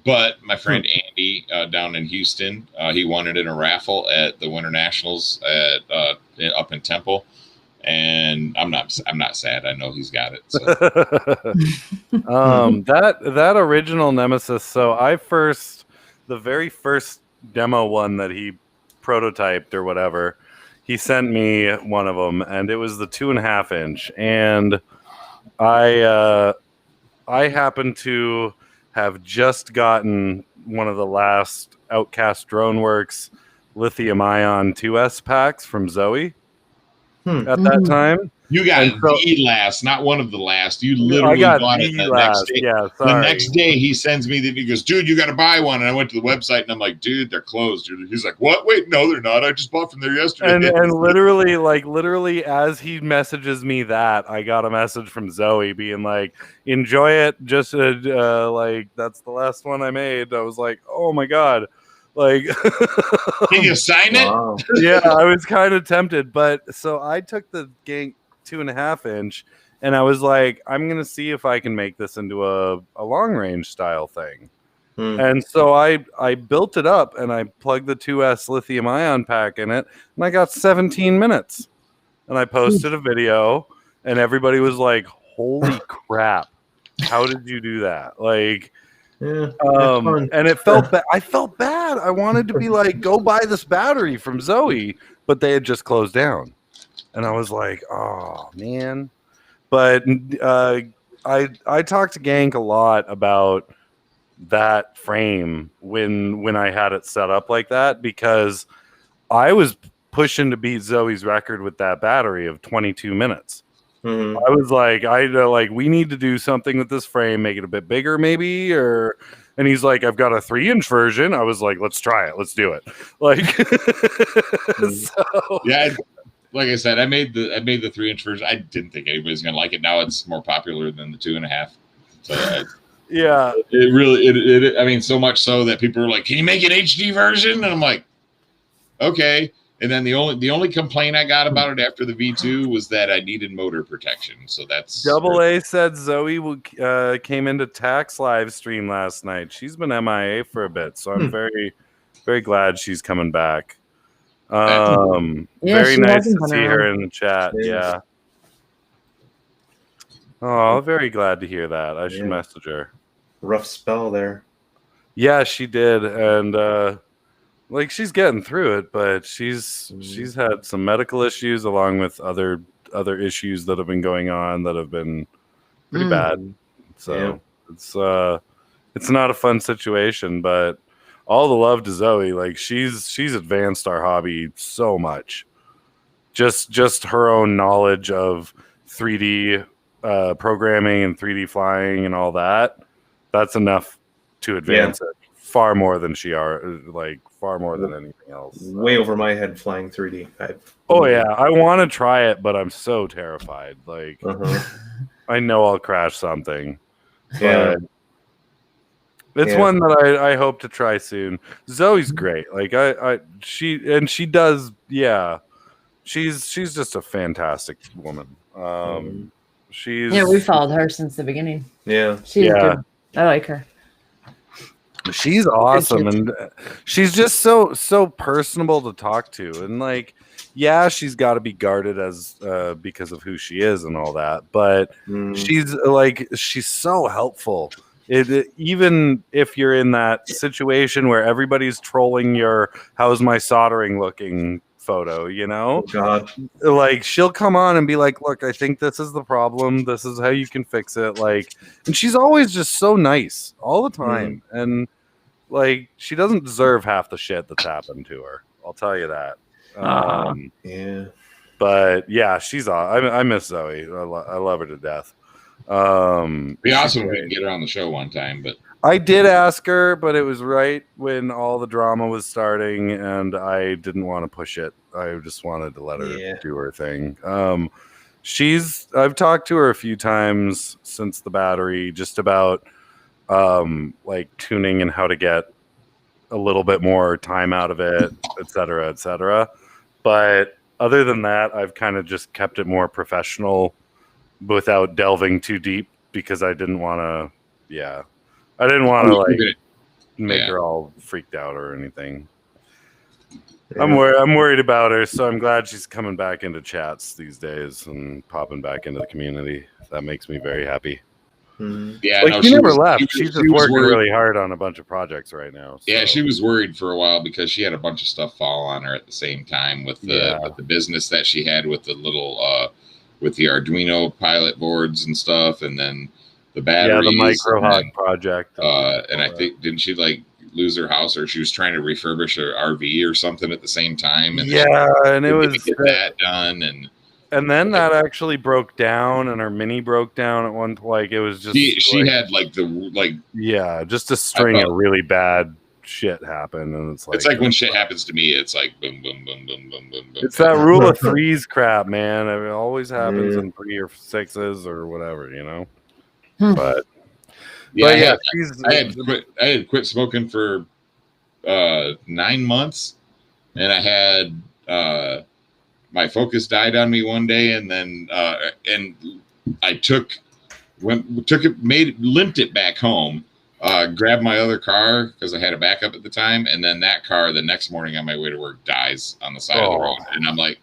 But my friend Andy down in Houston, he won it in a raffle at the Winter Nationals up in Temple. And I'm not sad. I know he's got it. So. That original Nemesis. So the very first demo one that he prototyped or whatever, he sent me one of them, and it was the 2.5-inch. And I happened to have just gotten one of the last Outcast Droneworks lithium-ion 2S packs from Zoe. At that time, you got the last, not one of the last. You literally bought it the next day. Yeah, sorry. The next day, he sends me he goes, dude, you got to buy one. And I went to the website, and I'm like, dude, they're closed. He's like, what? Wait, no, they're not. I just bought from there yesterday. And literally, as he messages me that, I got a message from Zoe being like, enjoy it. Just like that's the last one I made. I was like, oh my god. Like, can you sign it? Yeah, I was kind of tempted, but so I took the Gank 2.5-inch, and I was like, I'm gonna see if I can make this into a long range style thing. And so I built it up, and I plugged the 2S lithium ion pack in it, and I got 17 minutes, and I posted a video, and everybody was like, "Holy crap! How did you do that?" Like. Yeah, and it felt bad. I felt bad. I wanted to be like, go buy this battery from Zoe, but they had just closed down, and I was like, oh man. But I talked to Gank a lot about that frame when I had it set up like that, because I was pushing to beat Zoe's record with that battery of 22 minutes. I was like, we need to do something with this frame, make it a bit bigger, maybe, and he's like, I've got a 3-inch version. I was like, let's try it, let's do it. Like, so yeah, like I said, I made the 3-inch version. I didn't think anybody's gonna like it. Now it's more popular than the 2.5. So yeah, it really, I mean, so much so that people are like, can you make an HD version? And I'm like, okay. And then the only complaint I got about it after the V2 was that I needed motor protection. So that's Double A said Zoe came into Tax live stream last night. She's been MIA for a bit, so I'm very, very glad she's coming back. Very nice to see her in the chat. Yeah. Oh, very glad to hear that. I should message her. Rough spell there. Yeah, she did, and like she's getting through it, but she's had some medical issues along with other issues that have been going on that have been pretty bad. So it's not a fun situation, but all the love to Zoe. Like she's advanced our hobby so much. Just her own knowledge of 3D programming and 3D flying and all that. That's enough to advance it far more than far more than anything else. Way over my head flying 3D. Oh yeah, I want to try it, but I'm so terrified. Like I know I'll crash something. Yeah. It's one that I hope to try soon. Zoe's great. Like she does. Yeah, she's just a fantastic woman. We followed her since the beginning. Yeah, she's good. I like her. She's awesome, and she's just so personable to talk to, and like, yeah, she's got to be guarded as because of who she is and all that, but she's so helpful. Even if you're in that situation where everybody's trolling your "how's my soldering looking" photo, you know, like she'll come on and be like, "Look, I think this is the problem. This is how you can fix it." Like, and she's always just so nice all the time, and like she doesn't deserve half the shit that's happened to her. I'll tell you that. But yeah, she's I miss Zoe. I love her to death. Be awesome if we can get her on the show one time, but I did ask her, but it was right when all the drama was starting, and I didn't want to push it. I just wanted to let her do her thing. I've talked to her a few times since the battery, just about like tuning and how to get a little bit more time out of it, et cetera, et cetera. But other than that, I've kind of just kept it more professional without delving too deep, because I didn't want to, I didn't want to like make her all freaked out or anything. Yeah. I'm worried about her, so I'm glad she's coming back into chats these days and popping back into the community. That makes me very happy. Yeah, like, she never left. She's just working really hard on a bunch of projects right now. So. Yeah, she was worried for a while because she had a bunch of stuff fall on her at the same time with the business that she had with the little with the Arduino pilot boards and stuff, and then the batteries. Yeah, the micro hog project. And I think, didn't she like lose her house, or she was trying to refurbish her RV or something at the same time? And and it was get that done, and then that actually broke down, and her mini broke down at one point. Like, it was just she had just a string of really bad shit happen, and it's like when shit happens to me, it's like boom, boom, boom, boom, boom, boom, boom. It's that rule of threes crap, man. It always happens in 3 or 6s or whatever, you know. But I had quit smoking for 9 months, and I had my Focus died on me one day, and then and I limped it back home, grabbed my other car because I had a backup at the time, and then that car the next morning on my way to work dies on the side of the road, and I'm like,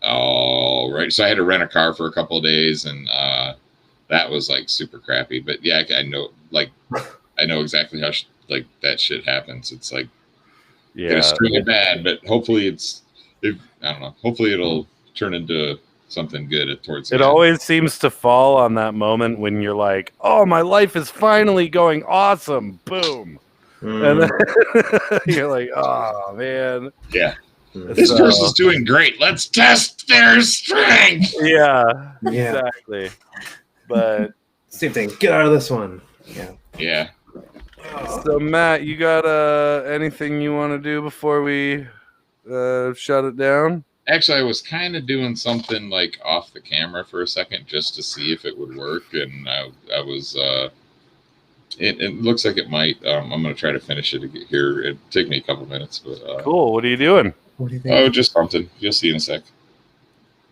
all right. So I had to rent a car for a couple of days, and that was like super crappy. But yeah, I know exactly how that shit happens. It's like it's really bad, but hopefully I don't know. Hopefully it'll turn into something good towards the end. Always seems to fall on that moment when you're like, oh, my life is finally going awesome. Boom. And then you're like, oh, man. Yeah. This person's doing great. Let's test their strength. Yeah, exactly. But same thing. Get out of this one. Yeah. So, Matt, you got anything you want to do before we shut it down? Actually, I was kind of doing something like off the camera for a second just to see if it would work, and I was it looks like it might. I'm going to try to finish it here. It'll take me a couple minutes, but cool. What are you doing? What do you think? Oh, just something. You'll see in a sec.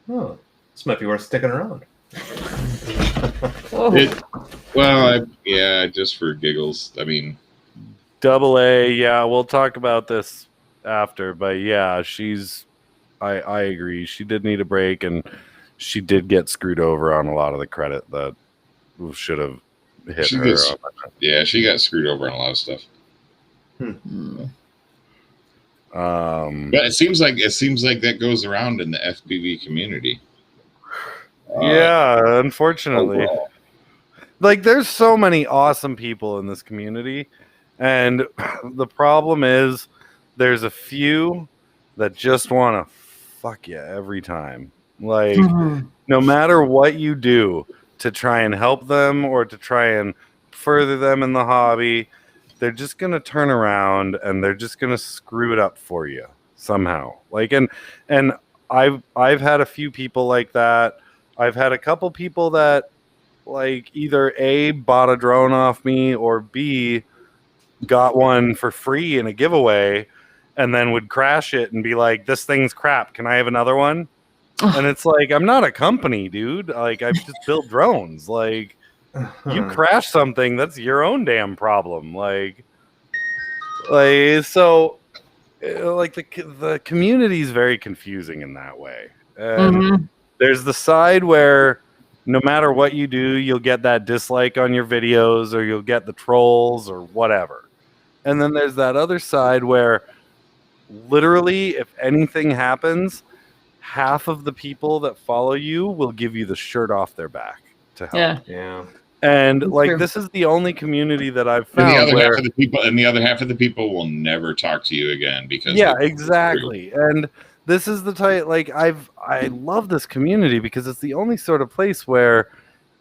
Oh, this might be worth sticking around. Just for giggles. I mean, AA. Yeah, we'll talk about this after, but yeah, I agree. She did need a break, and she did get screwed over on a lot of the credit that should have hit her. She got screwed over on a lot of stuff. But it seems like that goes around in the FPV community. Unfortunately. like there's so many awesome people in this community, and the problem is there's a few that just want to fuck you every time. Like no matter what you do to try and help them or to try and further them in the hobby, they're just gonna turn around and they're just gonna screw it up for you somehow. Like and I've had a few people like that. I've had a couple people that like either A, bought a drone off me, or B, got one for free in a giveaway and then would crash it and be like, this thing's crap, can I have another one? And it's like, I'm not a company, dude. Like, I just built drones. Like, you crash something, that's your own damn problem. Like so like the community is very confusing in that way. And there's the side where no matter what you do, you'll get that dislike on your videos, or you'll get the trolls or whatever. And then there's that other side where literally, if anything happens, half of the people that follow you will give you the shirt off their back to help. Yeah. And That's like true. this is the only community that I've And found where the other half of the people will never talk to you again because exactly. And this is the type, like I love this community because it's the only sort of place where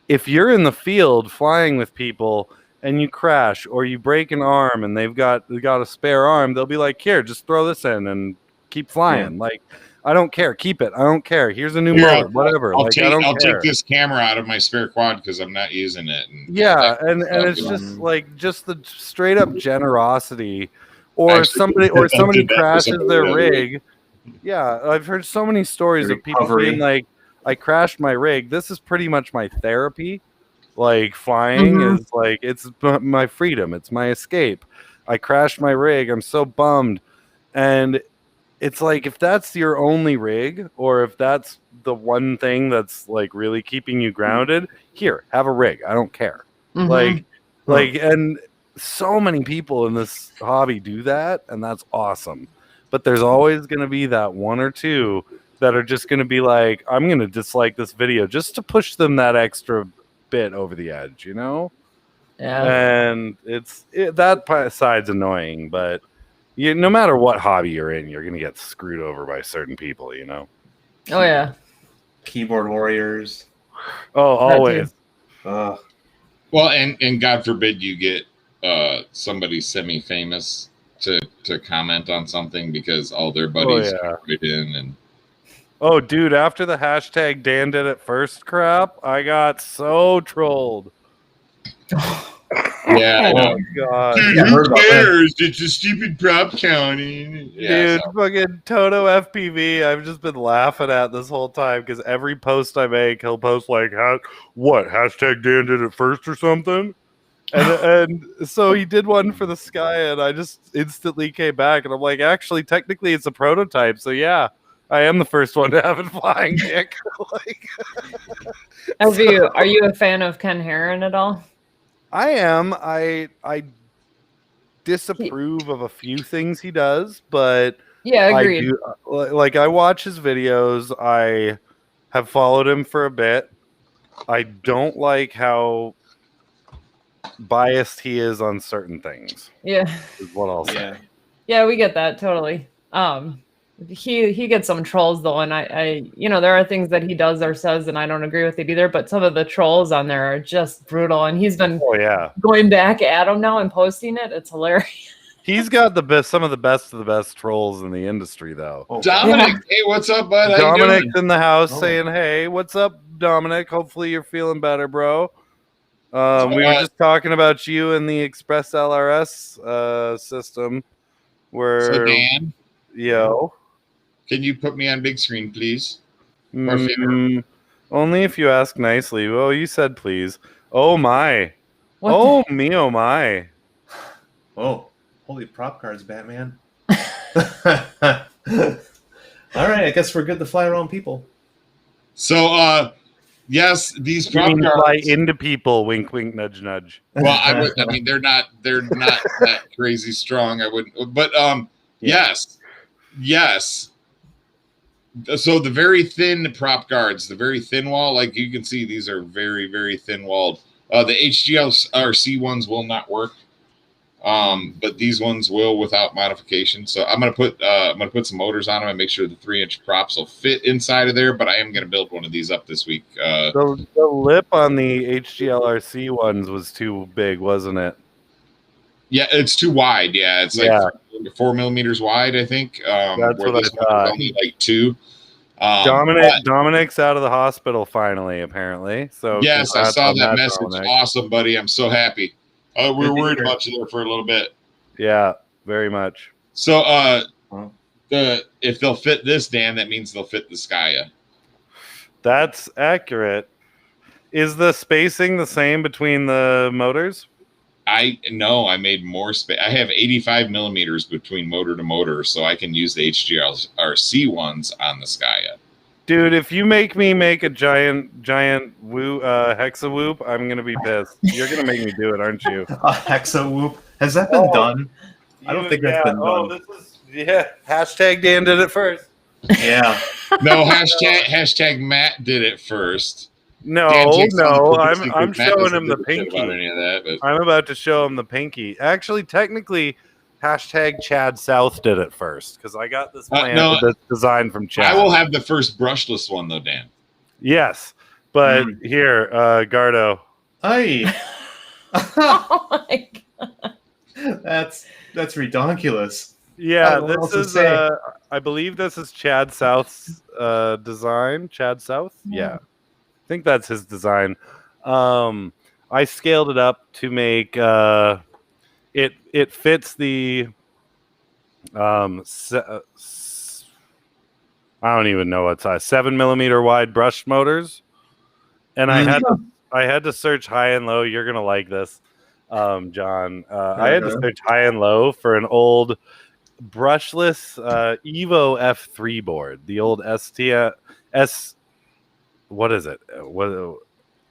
if you're in the field flying with people and you crash or you break an arm and they've got a spare arm, they'll be like, here, just throw this in and keep flying. Yeah. Like, I don't care. Keep it. I don't care. Here's a new Here, motor, whatever. I'll care. take this camera out of my spare quad because I'm not using it. And And it's just like just the straight up generosity, or somebody crashes their rig. Yeah, I've heard so many stories of people being like, I crashed my rig. This is pretty much my therapy. Like flying is like, it's my freedom. It's my escape. I crashed my rig. I'm so bummed. And it's like, if that's your only rig, or if that's the one thing that's like really keeping you grounded, here, have a rig. I don't care. Like, and so many people in this hobby do that, and that's awesome. But there's always going to be that one or two that are just going to be like, I'm going to dislike this video just to push them that extra bit over the edge, you know? Yeah. And that side's annoying, but no matter what hobby you're in, you're going to get screwed over by certain people, you know? Oh, yeah. Keyboard warriors. Oh, always. Well, and God forbid you get somebody semi-famous to comment on something because all their buddies put in. And oh, dude, after the hashtag Dan did it first crap, I got so trolled. Yeah, I know. Oh, God. Dude, who cares? It's a stupid prop counting. Dude, fucking Toto FPV, I've just been laughing at this whole time because every post I make, he'll post like, what, hashtag Dan did it first or something? And so he did one for the Sky, and I just instantly came back, and I'm like, actually, technically, it's a prototype, so yeah, I am the first one to have it flying, Nick. Like, Are you a fan of Ken Heron at all? I am. I disapprove of a few things he does, but yeah, agreed. I watch his videos. I have followed him for a bit. I don't like how biased he is on certain things. Yeah, is what I'll say. Yeah, we get that totally. He gets some trolls though, and I there are things that he does or says, and I don't agree with it either. But some of the trolls on there are just brutal, and he's been going back at him now and posting it. It's hilarious. He's got some of the best trolls in the industry, though. Dominic, hey, what's up, bud? Dominic's in the house saying, "Hey, what's up, Dominic? Hopefully you're feeling better, bro." We were just talking about you and the Express LRS system. Where Dan, can you put me on big screen, please? Only if you ask nicely. Oh, you said please. Oh my. What oh me, oh my. Oh, holy prop cards, Batman. All right, I guess we're good to fly around people. So, yes, these prop cards fly into people. Wink, wink, nudge, nudge. Well, I mean, they're not that crazy strong. I wouldn't, but yes. So the very thin prop guards, the very thin wall, like you can see, these are very, very thin walled. The HGLRC ones will not work, but these ones will without modification. So I'm gonna put some motors on them and make sure the 3-inch props will fit inside of there. But I am gonna build one of these up this week. The lip on the HGLRC ones was too big, wasn't it? Yeah, it's too wide. Yeah, it's like 4 millimeters wide, I think. That's where what this I one thought. is only like 2. Dominic's out of the hospital finally, apparently. So yes, I saw that message. Dominic. Awesome, buddy. I'm so happy. We were worried about you there for a little bit. Yeah, very much. So if they'll fit this, Dan, that means they'll fit the Skya. That's accurate. Is the spacing the same between the motors? I made more space. I have 85 millimeters between motor to motor, so I can use the HGRC ones on the Skya. Dude, if you make me make a giant hexa whoop, I'm gonna be pissed. You're gonna make me do it, aren't you? A hexa whoop. Has that been done? I don't think that's been done. Hashtag Dan did it first. Yeah. No, hashtag Matt did it first. No, I'm showing him the pinky. About any of that, but. I'm about to show him the pinky. Actually, technically, hashtag Chad South did it first because I got this plan this design from Chad. I will have the first brushless one though, Dan. Yes, but here, Gardo. Hey. Oh my God. That's redonkulous. Yeah, this is I believe this is Chad South's design. Chad South? Yeah. I think that's his design. I scaled it up to make it fits the I don't even know what size, 7 millimeter wide brushed motors. And I had to search high and low. You're gonna like this, John. I had to search high and low for an old brushless Evo F3 board, the old what is it?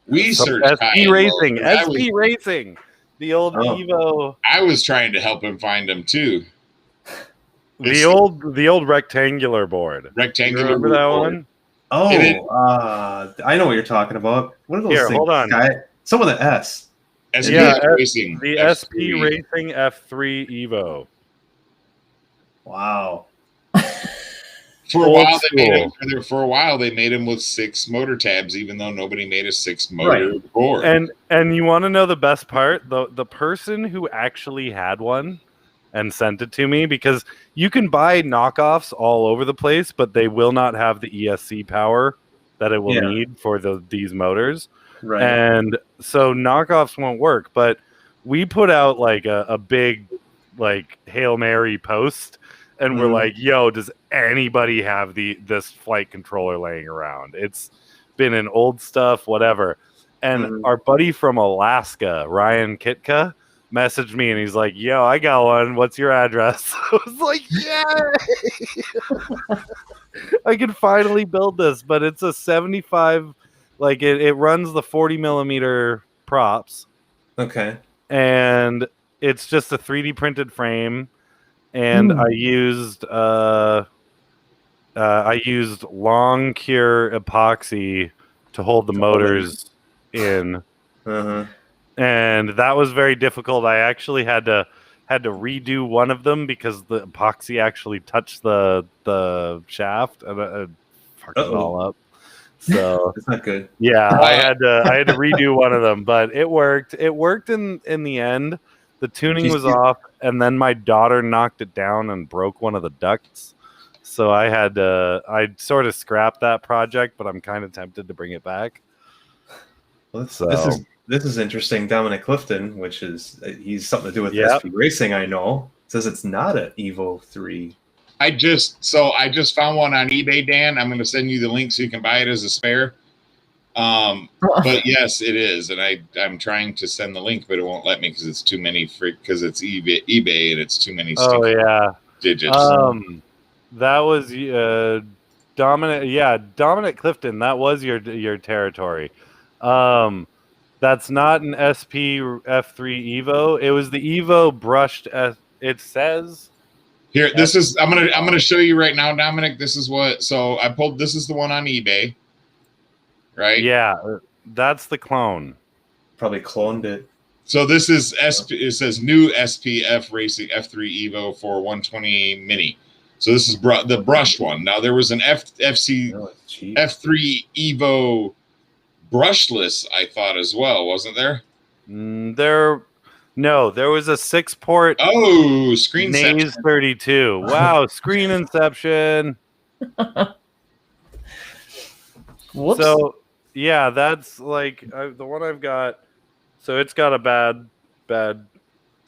We searched SP Racing. SP Racing. The old Evo. I was trying to help him find them too. The old rectangular board. Rectangular. Remember that one? Oh, I know what you're talking about. What are those things? Hold on. Some of the S. Racing. The SP Racing F3 Evo. Wow. For a while, they made them with 6 motor tabs, even though nobody made a 6 motor board. And you want to know the best part? The person who actually had one and sent it to me, because you can buy knockoffs all over the place, but they will not have the ESC power that it will need for these motors. Right. And so knockoffs won't work. But we put out like a big like Hail Mary post. And we're like, yo, does anybody have this flight controller laying around? It's been in old stuff, whatever. And our buddy from Alaska, Ryan Kitka, messaged me and he's like, yo, I got one. What's your address? I was like, yeah, I can finally build this. But it's a 75, like it runs the 40 millimeter props. Okay. And it's just a 3D printed frame. And I used long cure epoxy to hold the motors in, and that was very difficult. I actually had to redo one of them because the epoxy actually touched the shaft and fucked it all up. So it's not good. Yeah, I had to redo one of them, but it worked. It worked in the end. The tuning was off, and then my daughter knocked it down and broke one of the ducts. So I sort of scrapped that project, but I'm kind of tempted to bring it back. Well, this is interesting. Dominic Clifton, which is he's something to do with SP Racing, I know, says it's not an Evo 3. I just found one on eBay, Dan. I'm going to send you the link so you can buy it as a spare. But yes, it is, and I'm trying to send the link, but it won't let me because it's too many because it's eBay and it's too many digits. That was Dominic. Yeah, Dominic Clifton. That was your territory. That's not an SP F3 Evo. It was the Evo brushed. It says here. This is. I'm gonna show you right now, Dominic. This is what. So I pulled. This is the one on eBay. Right. Yeah, that's the clone. Probably cloned it. So this is it says new SPF Racing F3 Evo for 120 Mini. So this is the brushed one. Now there was an FC No, it's cheap. F3 Evo brushless, I thought as well, wasn't there? There was a 6-port screen Naze 32. Wow, screen inception. Whoops. So yeah, that's like the one I've got. So it's got a bad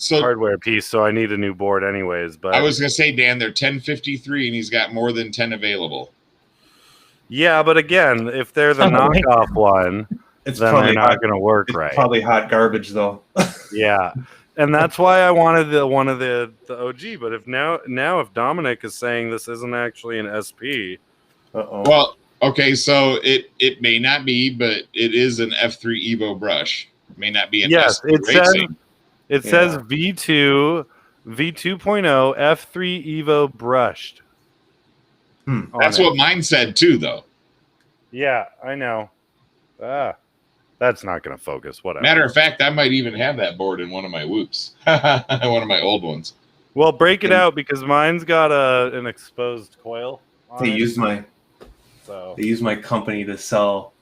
hardware piece, so I need a new board anyways. But I was gonna say, Dan, they're 1053, and he's got more than 10 available. Yeah, but again, if they're the knockoff one, then they're not going to work right. Probably hot garbage though. Yeah, and that's why I wanted one of the OG. But if now if Dominic is saying this isn't actually an SP, well, okay, so it may not be, but it is an F3 Evo brush. It may not be an SP Racing. It says V2 V2.0 F3 Evo brushed. That's what mine said too, though. Yeah, I know. That's not going to focus. Whatever. Matter of fact, I might even have that board in one of my whoops, one of my old ones. Well, break it out because mine's got an exposed coil. They use my company to sell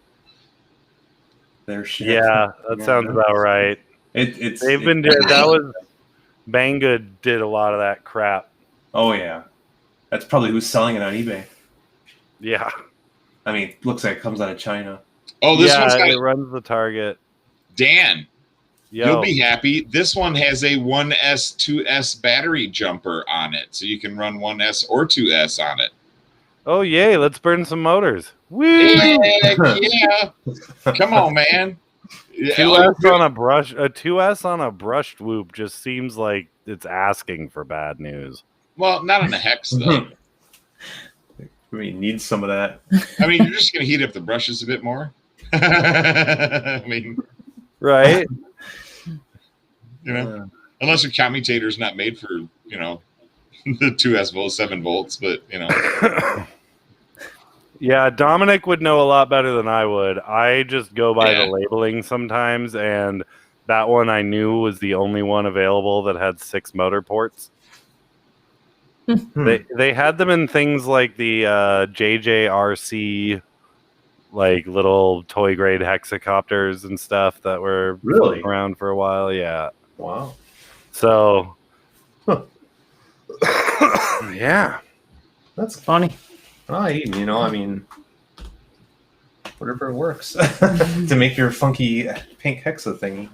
their shit. Yeah, that sounds about right. Banggood did a lot of that crap. Oh yeah, that's probably who's selling it on eBay. Yeah, I mean, looks like it comes out of China. Oh, this one's got it runs the Target. Dan, you'll be happy. This one has a 1S 2S battery jumper on it, so you can run 1S or 2S on it. Oh yay! Let's burn some motors. Woo! Yeah, come on, man. 2S on a brush, a 2S on a brushed whoop just seems like it's asking for bad news. Well, not on a hex though. We need some of that. I mean, you're just going to heat up the brushes a bit more. I mean, right? Unless your commutator's not made for, the 2S volts, 7 volts, but Yeah, Dominic would know a lot better than I would. I just go by the labeling sometimes, and that one I knew was the only one available that had 6 motor ports. They had them in things like the JJRC, like little toy grade hexacopters and stuff that were really around for a while. Yeah. Wow. So, yeah, that's funny. I mean, whatever works to make your funky pink hexa thingy.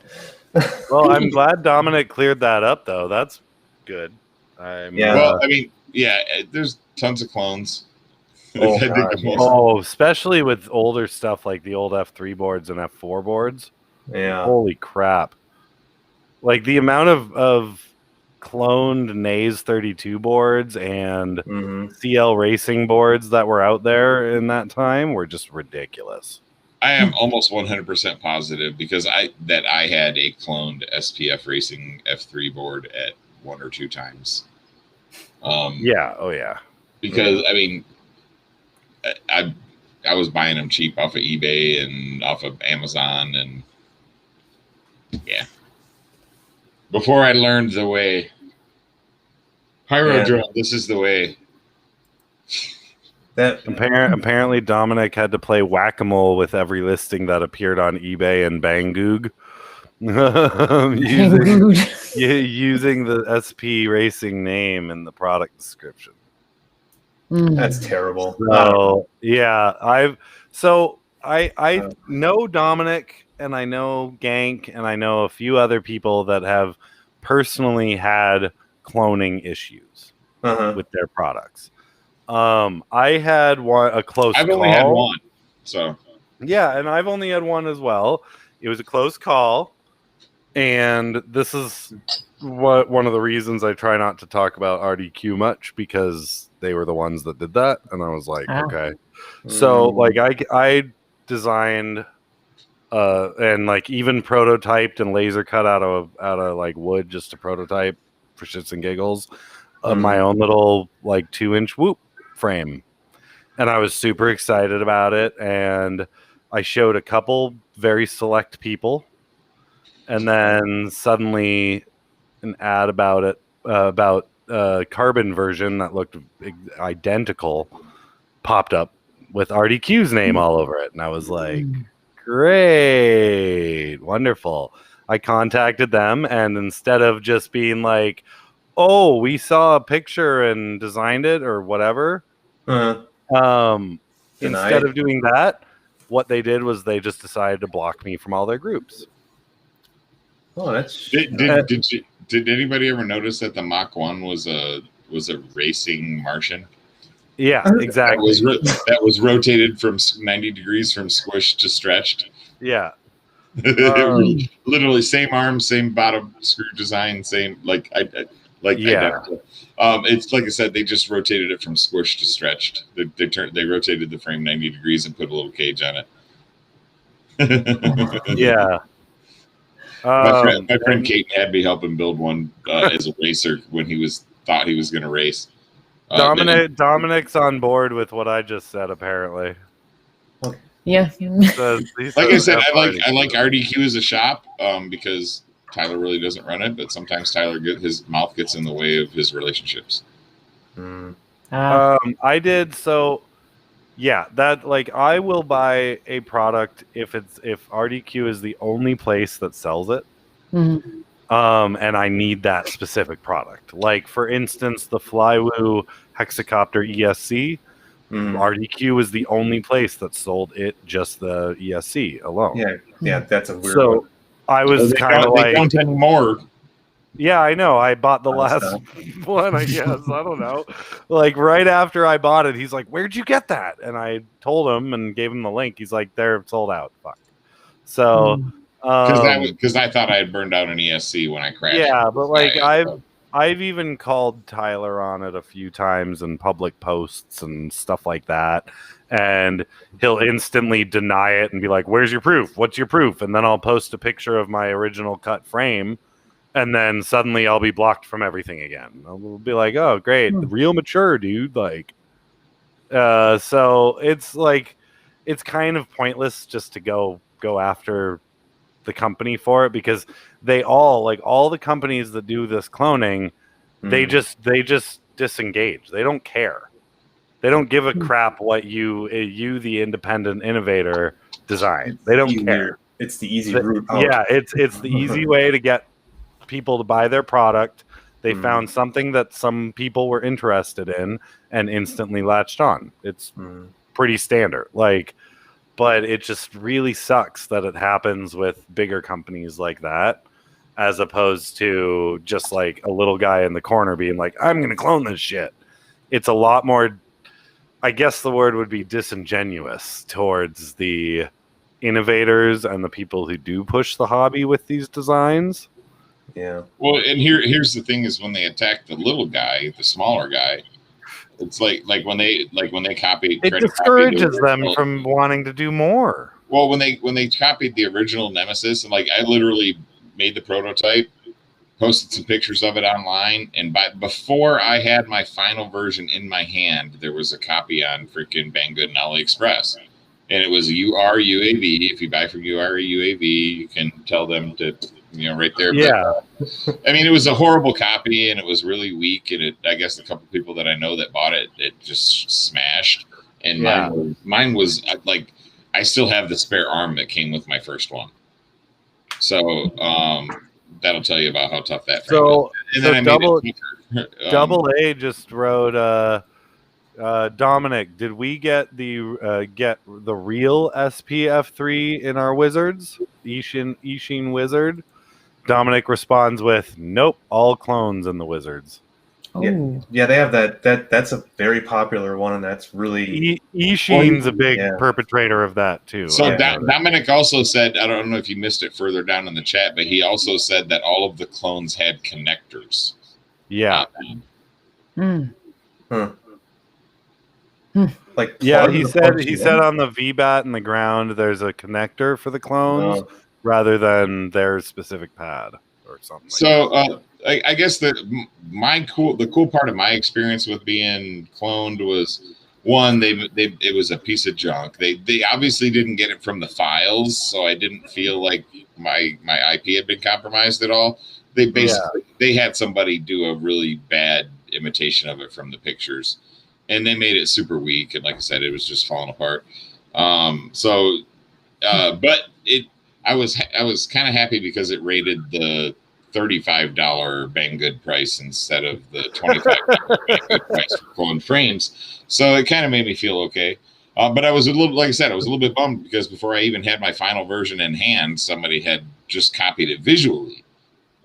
Well, I'm glad Dominic cleared that up, though. That's good. Well, I mean, there's tons of clones. Especially with older stuff like the old F3 boards and F4 boards. Yeah. Holy crap. Like the amount of cloned Naze 32 boards and CL racing boards that were out there in that time were just ridiculous. I am almost 100% positive because I had a cloned SPF Racing F3 board at 1 or 2 times. Because I mean, I was buying them cheap off of eBay and off of Amazon, and before I learned the way. Pyrodrone, this is the way. That apparently Dominic had to play whack-a-mole with every listing that appeared on eBay and Banggood. using the SP Racing name in the product description. That's terrible. So I know Dominic and I know Gank and I know a few other people that have personally had cloning issues with their products. I had a close call. I've only had one. So yeah, and I've only had one as well. It was a close call. And this is one of the reasons I try not to talk about RDQ much, because they were the ones that did that. And I was like, okay. So like I designed and like even prototyped and laser cut out of like wood just to prototype for shits and giggles my own little like 2-inch whoop frame. And I was super excited about it. And I showed a couple very select people. and then suddenly an ad about it about carbon version that looked identical popped up with RDQ's name all over it, and I was like, great, wonderful. I contacted them, and instead of just being like, oh, we saw a picture and designed it or whatever, instead of doing that, what they did was they just decided to block me from all their groups. Oh, that's did anybody ever notice that the Mach 1 was a racing Martian? Yeah, exactly. That was rotated from 90 degrees from squished to stretched. Yeah. Literally same arm, same bottom screw design, same identical. It's like I said, they just rotated it from squished to stretched. They rotated the frame 90 degrees and put a little cage on it. Yeah. My friend Kate had me help him build one as a racer when he thought he was going to race. Dominic's on board with what I just said, apparently. Yeah. Like I said, I like RDQ as a shop because Tyler really doesn't run it, but sometimes his mouth gets in the way of his relationships. I did so. Yeah, that I will buy a product if RDQ is the only place that sells it. Mm-hmm. And I need that specific product. Like, for instance, the Flywoo Hexacopter ESC, RDQ is the only place that sold it, just the ESC alone. Yeah, that's a weird one. So I was kind of like, they don't anymore. Yeah, I know. I bought the last one, I guess. I don't know. Like, right after I bought it, he's like, where'd you get that? And I told him and gave him the link. He's like, they're sold out. Fuck. So, because I thought I had burned out an ESC when I crashed. Yeah, but like I've even called Tyler on it a few times in public posts and stuff like that. And he'll instantly deny it and be like, where's your proof? What's your proof? And then I'll post a picture of my original cut frame. And then suddenly I'll be blocked from everything again. I'll be like, oh, great. Real mature, dude. Like, so it's like, it's kind of pointless just to go after the company for it, because they all the companies that do this cloning, they just disengage. They don't care. They don't give a crap what you the independent innovator design. They don't care. It's the easy route out. Yeah, it's the easy way to get people to buy their product. They found something that some people were interested in and instantly latched on. It's pretty standard. Like, but it just really sucks that it happens with bigger companies like that, as opposed to just like a little guy in the corner being like, I'm going to clone this shit. It's a lot more, I guess the word would be disingenuous towards the innovators and the people who do push the hobby with these designs. Yeah. Well, and here's the thing: is when they attack the little guy, the smaller guy, it's like when they copy. It discourages them from wanting to do more. Well, when they copied the original Nemesis, and I literally made the prototype, posted some pictures of it online, and before I had my final version in my hand, there was a copy on freaking Banggood and AliExpress, and it was UAV. If you buy from UAV, you can tell them to. Right there. Yeah. I mean, it was a horrible copy, and it was really weak. And I guess a couple people that I know that bought it, it just smashed. And mine was like, I still have the spare arm that came with my first one. So that'll tell you about how tough that frame is. And then Double A just wrote, Dominic, did we get the real SPF3 in our wizards? Ishin Wizard. Dominic responds with, nope, all clones in the wizards. Yeah, they have that. That's a very popular one, and that's really Ishin's a big perpetrator of that too. So Dominic also said, I don't know if you missed it further down in the chat, but he also said that all of the clones had connectors. Yeah. Like, yeah, he said on the VBAT in the ground there's a connector for the clones rather than their specific pad or something. So I guess the cool part of my experience with being cloned was one, it was a piece of junk. They obviously didn't get it from the files, so I didn't feel like my IP had been compromised at all. They basically they had somebody do a really bad imitation of it from the pictures, and they made it super weak. And like I said, it was just falling apart. But I was kind of happy because it rated the $35 Banggood price instead of the $25 Banggood price for pulling frames. So it kind of made me feel okay. But I was a little, like I said, I was a little bit bummed because before I even had my final version in hand, somebody had just copied it visually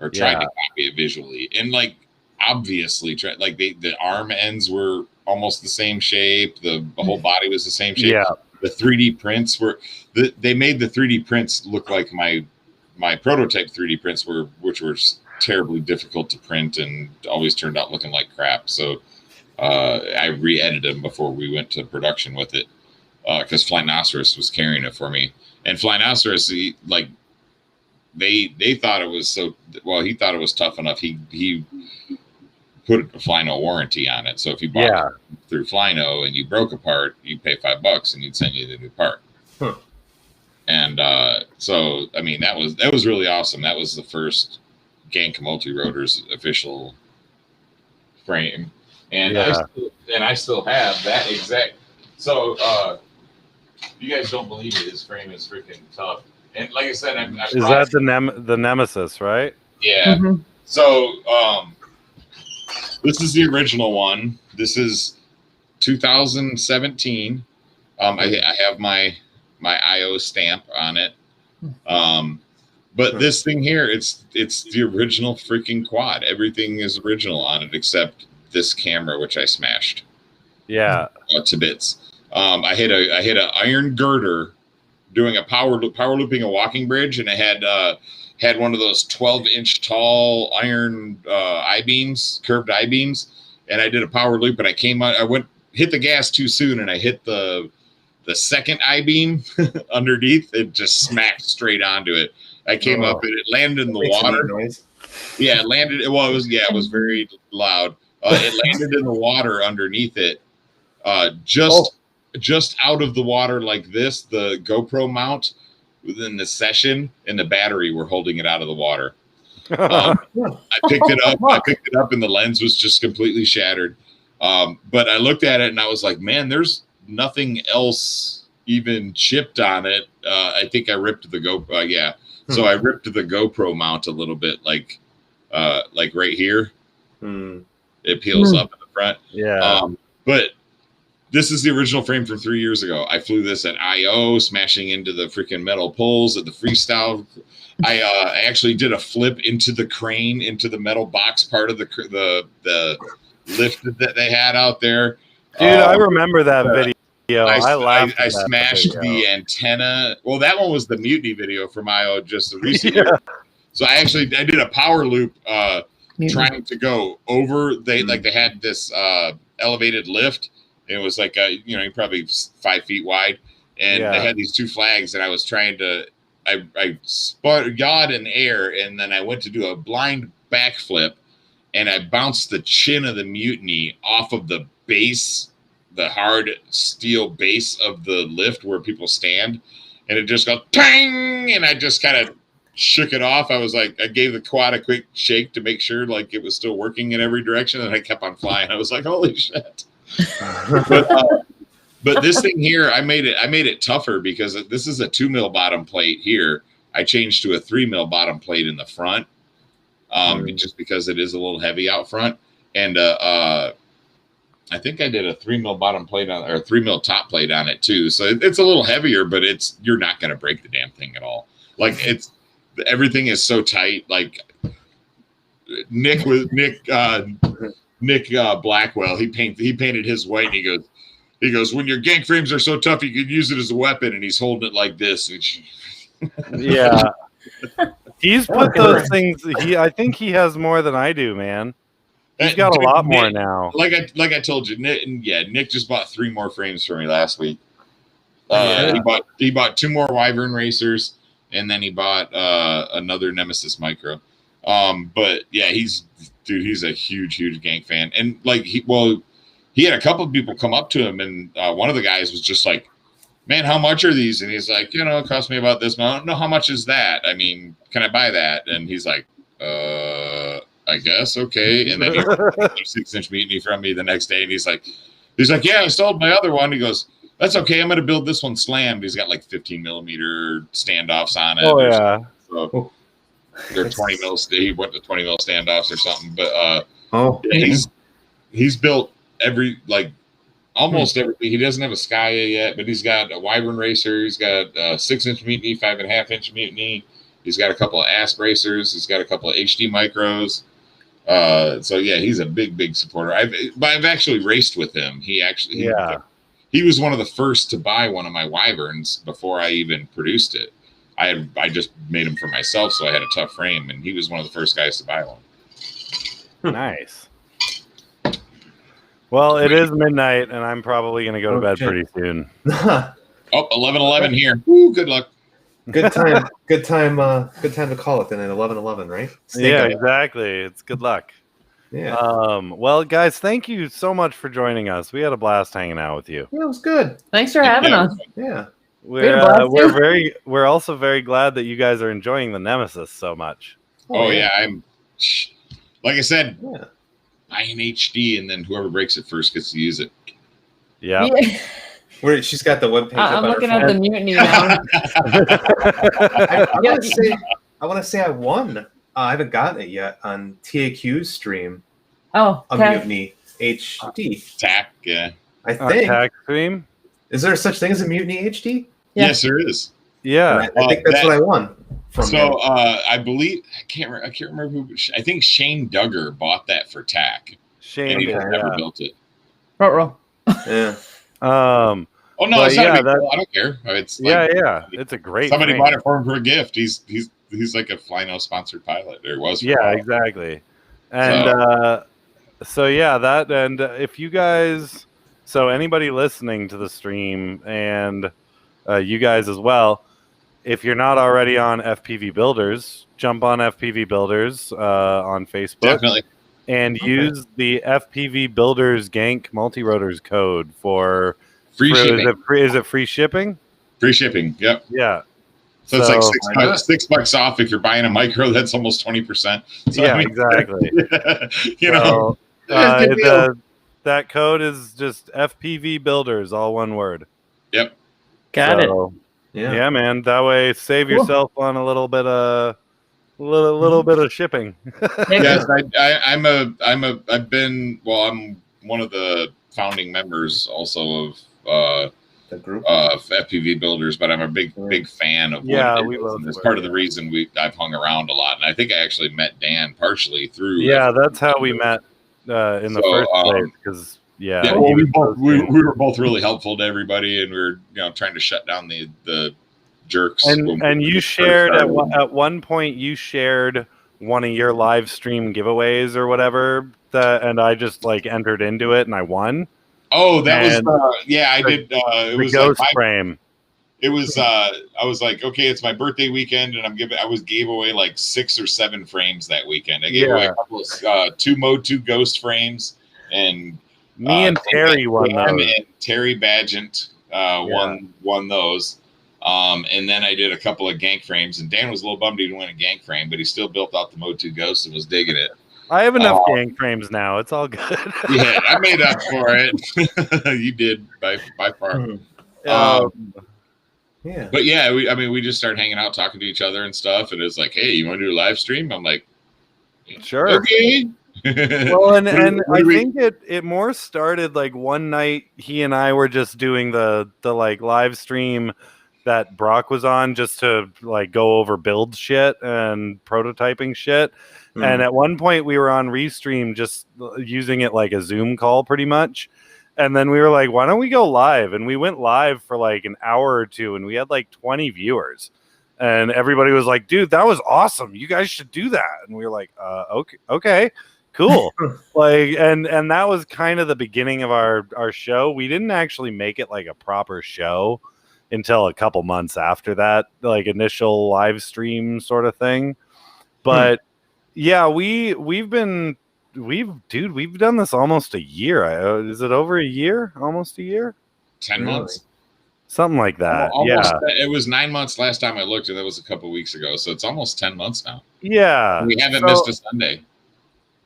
or tried to copy it visually. And like, obviously, like the arm ends were almost the same shape. The whole body was the same shape. Yeah. The 3D prints were, they made the 3D prints look like my prototype 3D prints were, which were terribly difficult to print and always turned out looking like crap. So I re-edited them before we went to production with it because Flynoceros was carrying it for me. And Flynoceros, like they thought it was so well. He thought it was tough enough. He put a Flyno warranty on it. So if you bought it through Flyno and you broke a part, you pay $5 and he'd send you the new part. Huh. And so I mean that was really awesome. That was the first Gank Multi-Rotors official frame, and I still have that exact. So you guys don't believe it? His frame is freaking tough. And like I said, is that the Nemesis, right? Yeah. Mm-hmm. So this is the original one. This is 2017. I have my IO stamp on it. But this thing here, it's the original freaking quad. Everything is original on it except this camera, which I smashed. Yeah. To bits. I hit a iron girder doing a power looping a walking bridge, and I had one of those 12-inch tall iron I-beams, curved I-beams, and I did a power loop, and I hit the gas too soon, and I hit the second I-beam underneath. It just smacked straight onto it. I came up and it landed in the water. Yeah, it landed. Well, it was very loud. It landed in the water underneath it. Just out of the water like this, the GoPro mount within the session and the battery were holding it out of the water. I picked it up and the lens was just completely shattered. But I looked at it and I was like, man, there's nothing else even chipped on it. I think I ripped the GoPro. So I ripped the GoPro mount a little bit, like right here. It peels up in the front. Yeah. But this is the original frame from 3 years ago. I flew this at IO, smashing into the freaking metal poles at the freestyle. I actually did a flip into the crane, into the metal box part of the lift that they had out there. Dude, I remember that video. I laughed. I smashed the antenna. Well, that one was the Mutiny video from IO just the recent year. So I did a power loop trying to go over. They had this elevated lift. It was like probably 5 feet wide, and they had these two flags, and I was trying to. I yawed in air, and then I went to do a blind backflip, and I bounced the chin of the Mutiny off of the base, the hard steel base of the lift where people stand, and it just goes tang, and I just kind of shook it off. I was like, I gave the quad a quick shake to make sure like it was still working in every direction, and I kept on flying. I was like, holy shit. But this thing here, I made it tougher because this is a 2 mil bottom plate here. I changed to a 3 mil bottom plate in the front, just because it is a little heavy out front. And I think I did a 3 mil bottom plate on, or 3 mil top plate on it too. So it's a little heavier, but you're not going to break the damn thing at all. Like everything is so tight. Like Nick Blackwell, he painted his white, and he goes, when your Gank frames are so tough, you could use it as a weapon, and he's holding it like this. Yeah. He's put those things. I think he has more than I do, man. He's got a lot more now. Like I told you, Nick just bought 3 more frames for me last week. He bought 2 more Wyvern racers, and then he bought another Nemesis Micro. But yeah, he's a huge Gank fan, and like he had a couple of people come up to him, and one of the guys was just like, man, how much are these? And he's like, it cost me about this amount. No, how much is that? I mean, can I buy that? And he's like, I guess, okay. And then he took a 6-inch mutiny from me the next day, and he's like, yeah, I sold my other one. He goes, that's okay. I'm going to build this one slammed. He's got like 15 millimeter standoffs on it. Oh yeah. So they're 20 mil. He went to 20 mil standoffs or something. But he's built almost everything. He doesn't have a Skya yet, but he's got a Wyvern racer. He's got a 6-inch mutiny, 5.5-inch mutiny. He's got a couple of ASP racers. He's got a couple of HD micros. So yeah, he's a big supporter. I've actually raced with him. He was one of the first to buy one of my Wyverns before I even produced it. I just made them for myself, so I had a tough frame, and he was one of the first guys to buy one. Nice. Well, it is midnight, and I'm probably going to go to bed pretty soon. 11:11 here. Woo, good luck. Good time to call it then at 11:11, right? Exactly. It's good luck. Yeah. Well, guys, thank you so much for joining us. We had a blast hanging out with you. Yeah, it was good. Thanks for having us. Yeah. We're also very glad that you guys are enjoying the Nemesis so much. Oh yeah, I'm like I said, buy an HD, and then whoever breaks it first gets to use it. Yeah. Where she's got the webpage. I'm looking at the mutiny now. I want to say I won. I haven't gotten it yet on TAQ's stream. Oh, a Mutiny HD. TAC, yeah. I think. TAC stream? Is there such thing as a Mutiny HD? Yeah. Yes, there is. Yeah. I think that's what I won. I believe I can't remember who. I think Shane Duggar bought that for TAC. Shane, and he never built it. Roll. Yeah. Oh no, it's not cool. I don't care. It's it's a great. Somebody bought it for him for a gift. He's like a Flyno sponsored pilot, or was. Exactly. And and if you guys, anybody listening to the stream, and you guys as well, if you're not already on FPV Builders, jump on FPV Builders on Facebook. Definitely. And use the FPV Builders Gank Multirotors code for free shipping. Is it free shipping? Free shipping. Yep. Yeah. So it's like $6 off if you're buying a micro. That's almost 20%. So, exactly. That code is just FPV Builders, all one word. Yep. Got it. Yeah, man. That way, save yourself on a little bit of shipping. Yes, I'm one of the founding members also of the group of FPV Builders, but I'm a big fan of it's part of the reason I've hung around a lot, and I think I actually met Dan partially through. Yeah, that's how we met in the first place. Because we were both really helpful to everybody, and we were trying to shut down the jerks. And you shared at one point you shared one of your live stream giveaways or whatever, and I just entered into it and I won. Oh, that was I did. It was ghost frame. It was. I was like, okay, it's my birthday weekend, and I gave away like 6 or 7 frames that weekend. I gave away a couple of 2 Mode 2 ghost frames, and me and Terry won those. And Terry Badgent won those. And then I did a couple of Gank frames, and Dan was a little bummed he didn't win a Gank frame, but he still built out the Mode 2 Ghost and was digging it. I have enough Gank frames now. It's all good. Yeah, I made up for it. You did by far. But yeah, we just started hanging out, talking to each other and stuff, and it's like, hey, you want to do a live stream? I'm like, sure. Okay. Well, and I think it more started one night he and I were just doing the live stream that Brock was on just to go over build shit and prototyping shit. And at one point we were on Restream just using it like a Zoom call pretty much. And then we were like, why don't we go live? And we went live for an hour or two, and we had 20 viewers. And everybody was like, dude, that was awesome. You guys should do that. And we were like, okay, cool. And that was kind of the beginning of our show. We didn't actually make it a proper show until a couple months after that, initial live stream sort of thing. But yeah, we've been we've done this almost a year. Is it over a year? Almost a year? 10 Really? months. Something like that. Almost, yeah. It was 9 months last time I looked, and that was a couple weeks ago. So it's almost 10 months now. Yeah. We haven't missed a Sunday.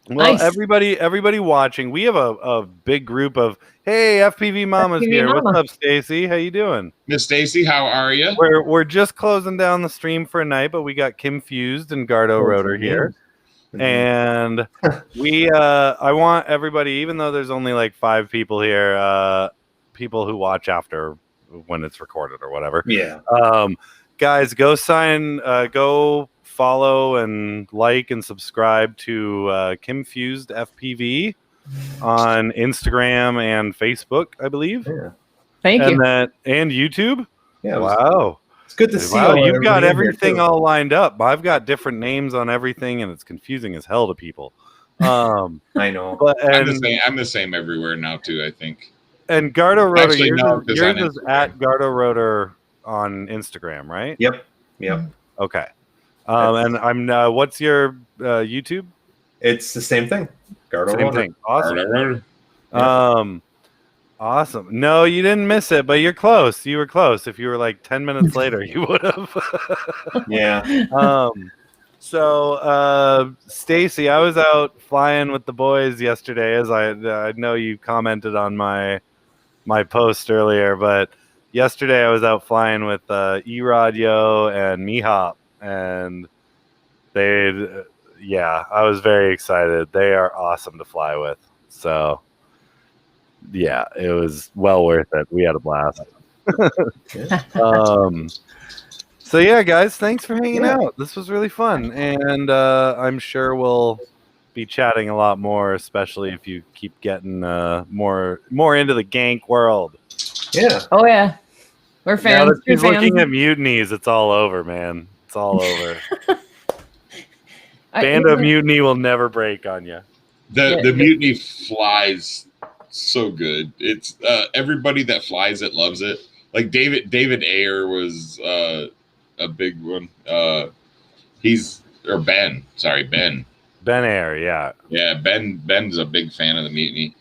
Well, Nice. everybody watching, we have a big group of FPV mamas FPV here. mama. What's up, Stacy? How you doing? Miss Stacy, how are you? We're just closing down the stream for a night, but we got KimFused and Gardorotor here. And I want everybody, even though there's only like 5 people here, people who watch after when it's recorded or whatever. Yeah. Guys, go follow and like and subscribe to KimFusedFPV on Instagram and Facebook, I believe. Yeah. Thank you. And YouTube. Yeah. Wow. It's good to see. Wow, you've got everybody in here, everything too. all lined up. I've got different names on everything, and it's confusing as hell to people. I know. But I'm the same everywhere now too, I think. And Gardorotor, Actually, no, yours on is at Gardorotor on Instagram, right? Yep. Okay. And I'm. What's your YouTube? It's the same thing. Same thing. Awesome. Gardorotor. Awesome. No, you didn't miss it, but you're close. You were close. If you were like 10 minutes later, you would have. Yeah. So, Stacy, I was out flying with the boys yesterday, as I know you commented on my post earlier, but yesterday I was out flying with E-Radio and Mihop, and I was very excited. They are awesome to fly with. So, yeah, it was well worth it. We had a blast. So yeah, guys, thanks for hanging out. This was really fun, and I'm sure we'll be chatting a lot more, especially if you keep getting more into the Gank world. Yeah. Oh yeah, we're fans. Now that she's True looking fans. at mutinies, it's all over, man. It's all over. I- Band of Mutiny will never break on you. The mutiny flies so good. It's everybody that flies it loves it. Like David Ayer was a big one. Ben Ayer, yeah. Yeah, Ben's a big fan of the mutiny.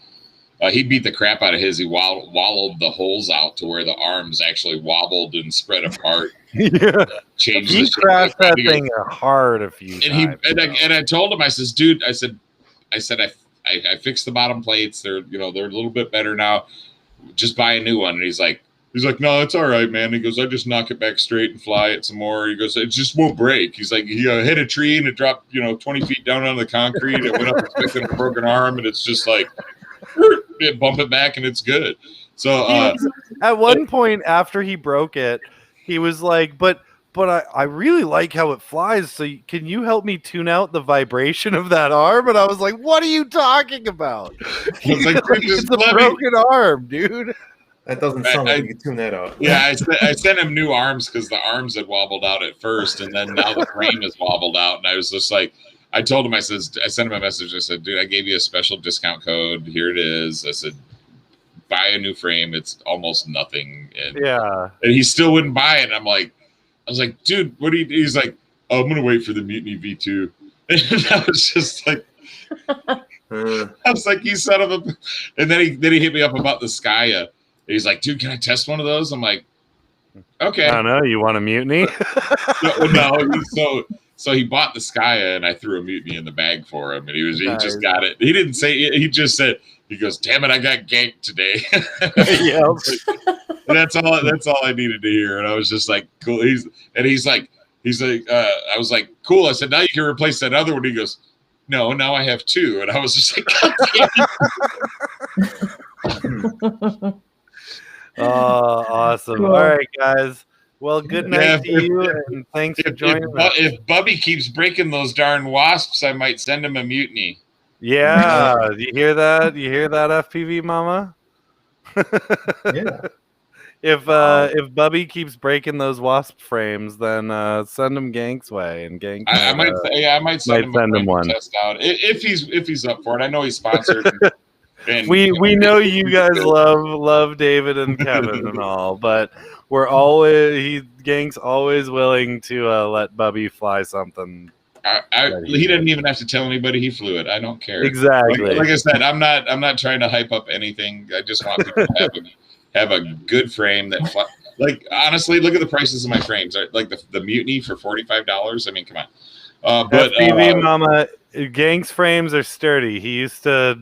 He beat the crap out of his. He wallowed the holes out to where the arms actually wobbled and spread apart. Yeah. Changed He the shape. crashed that thing hard a few times. And I told him, I says, dude, I said I fixed the bottom plates. They're a little bit better now. Just buy a new one. And he's like, no, it's all right, man. He goes, I just knock it back straight and fly it some more. He goes, it just won't break. He's like, he hit a tree and it dropped, 20 feet down on the concrete. It went up expecting a broken arm, and it's just like, bump it back and it's good. So at one point after he broke it, he was like, but I really like how it flies. So can you help me tune out the vibration of that arm? And I was like, what are you talking about? It's like, it's a broken arm, dude. That doesn't sound like you can tune that out. Yeah, I sent him new arms because the arms had wobbled out at first, and then now the frame is wobbled out. And I was just like, I told him, I sent him a message. I said, dude, I gave you a special discount code. Here it is. I said, buy a new frame. It's almost nothing. And he still wouldn't buy it. And I was like, dude, what do you do? He's like, oh, I'm going to wait for the Mutiny V2. And I was just like, I was like, you son of a. And then he hit me up about the Skya. He's like, dude, can I test one of those? I'm like, okay. I don't know. You want a mutiny? No. So he bought the Skya, and I threw a mutiny in the bag for him, and he just got it. He didn't say it. He just said, he goes, damn it, I got ganked today. That's all I needed to hear. And I was just like, cool. He's like, I was like, cool. I said, now you can replace that other one. He goes, no, now I have 2. And I was just like, God oh, awesome. Cool. All right, guys. Well, good night to you, and thanks for joining us. If Bubby keeps breaking those darn wasps, I might send him a mutiny. Yeah, you hear that? You hear that, FPV mama? Yeah. If Bubby keeps breaking those wasp frames, then send him Gank's way, and Gank. I might send him one. Test out if he's up for it. I know he's sponsored. And we know you guys love David and Kevin and all, but Gank's always willing to let Bubby fly something He didn't even have to tell anybody he flew it. I don't care. Exactly. Like I said, I'm not trying to hype up anything. I just want people to have a good frame that, like, honestly, look at the prices of my frames. Like the Mutiny for $45. I mean, come on. But FPV Mama, Gank's frames are sturdy. He used to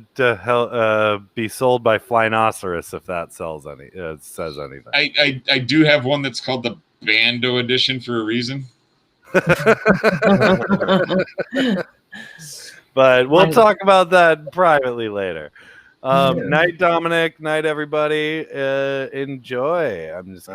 be sold by Flynoceros, if that says anything. I do have one that's called the Bando Edition for a reason. But we'll talk about that privately later. Night, Dominic. Night, everybody. Enjoy. I'm just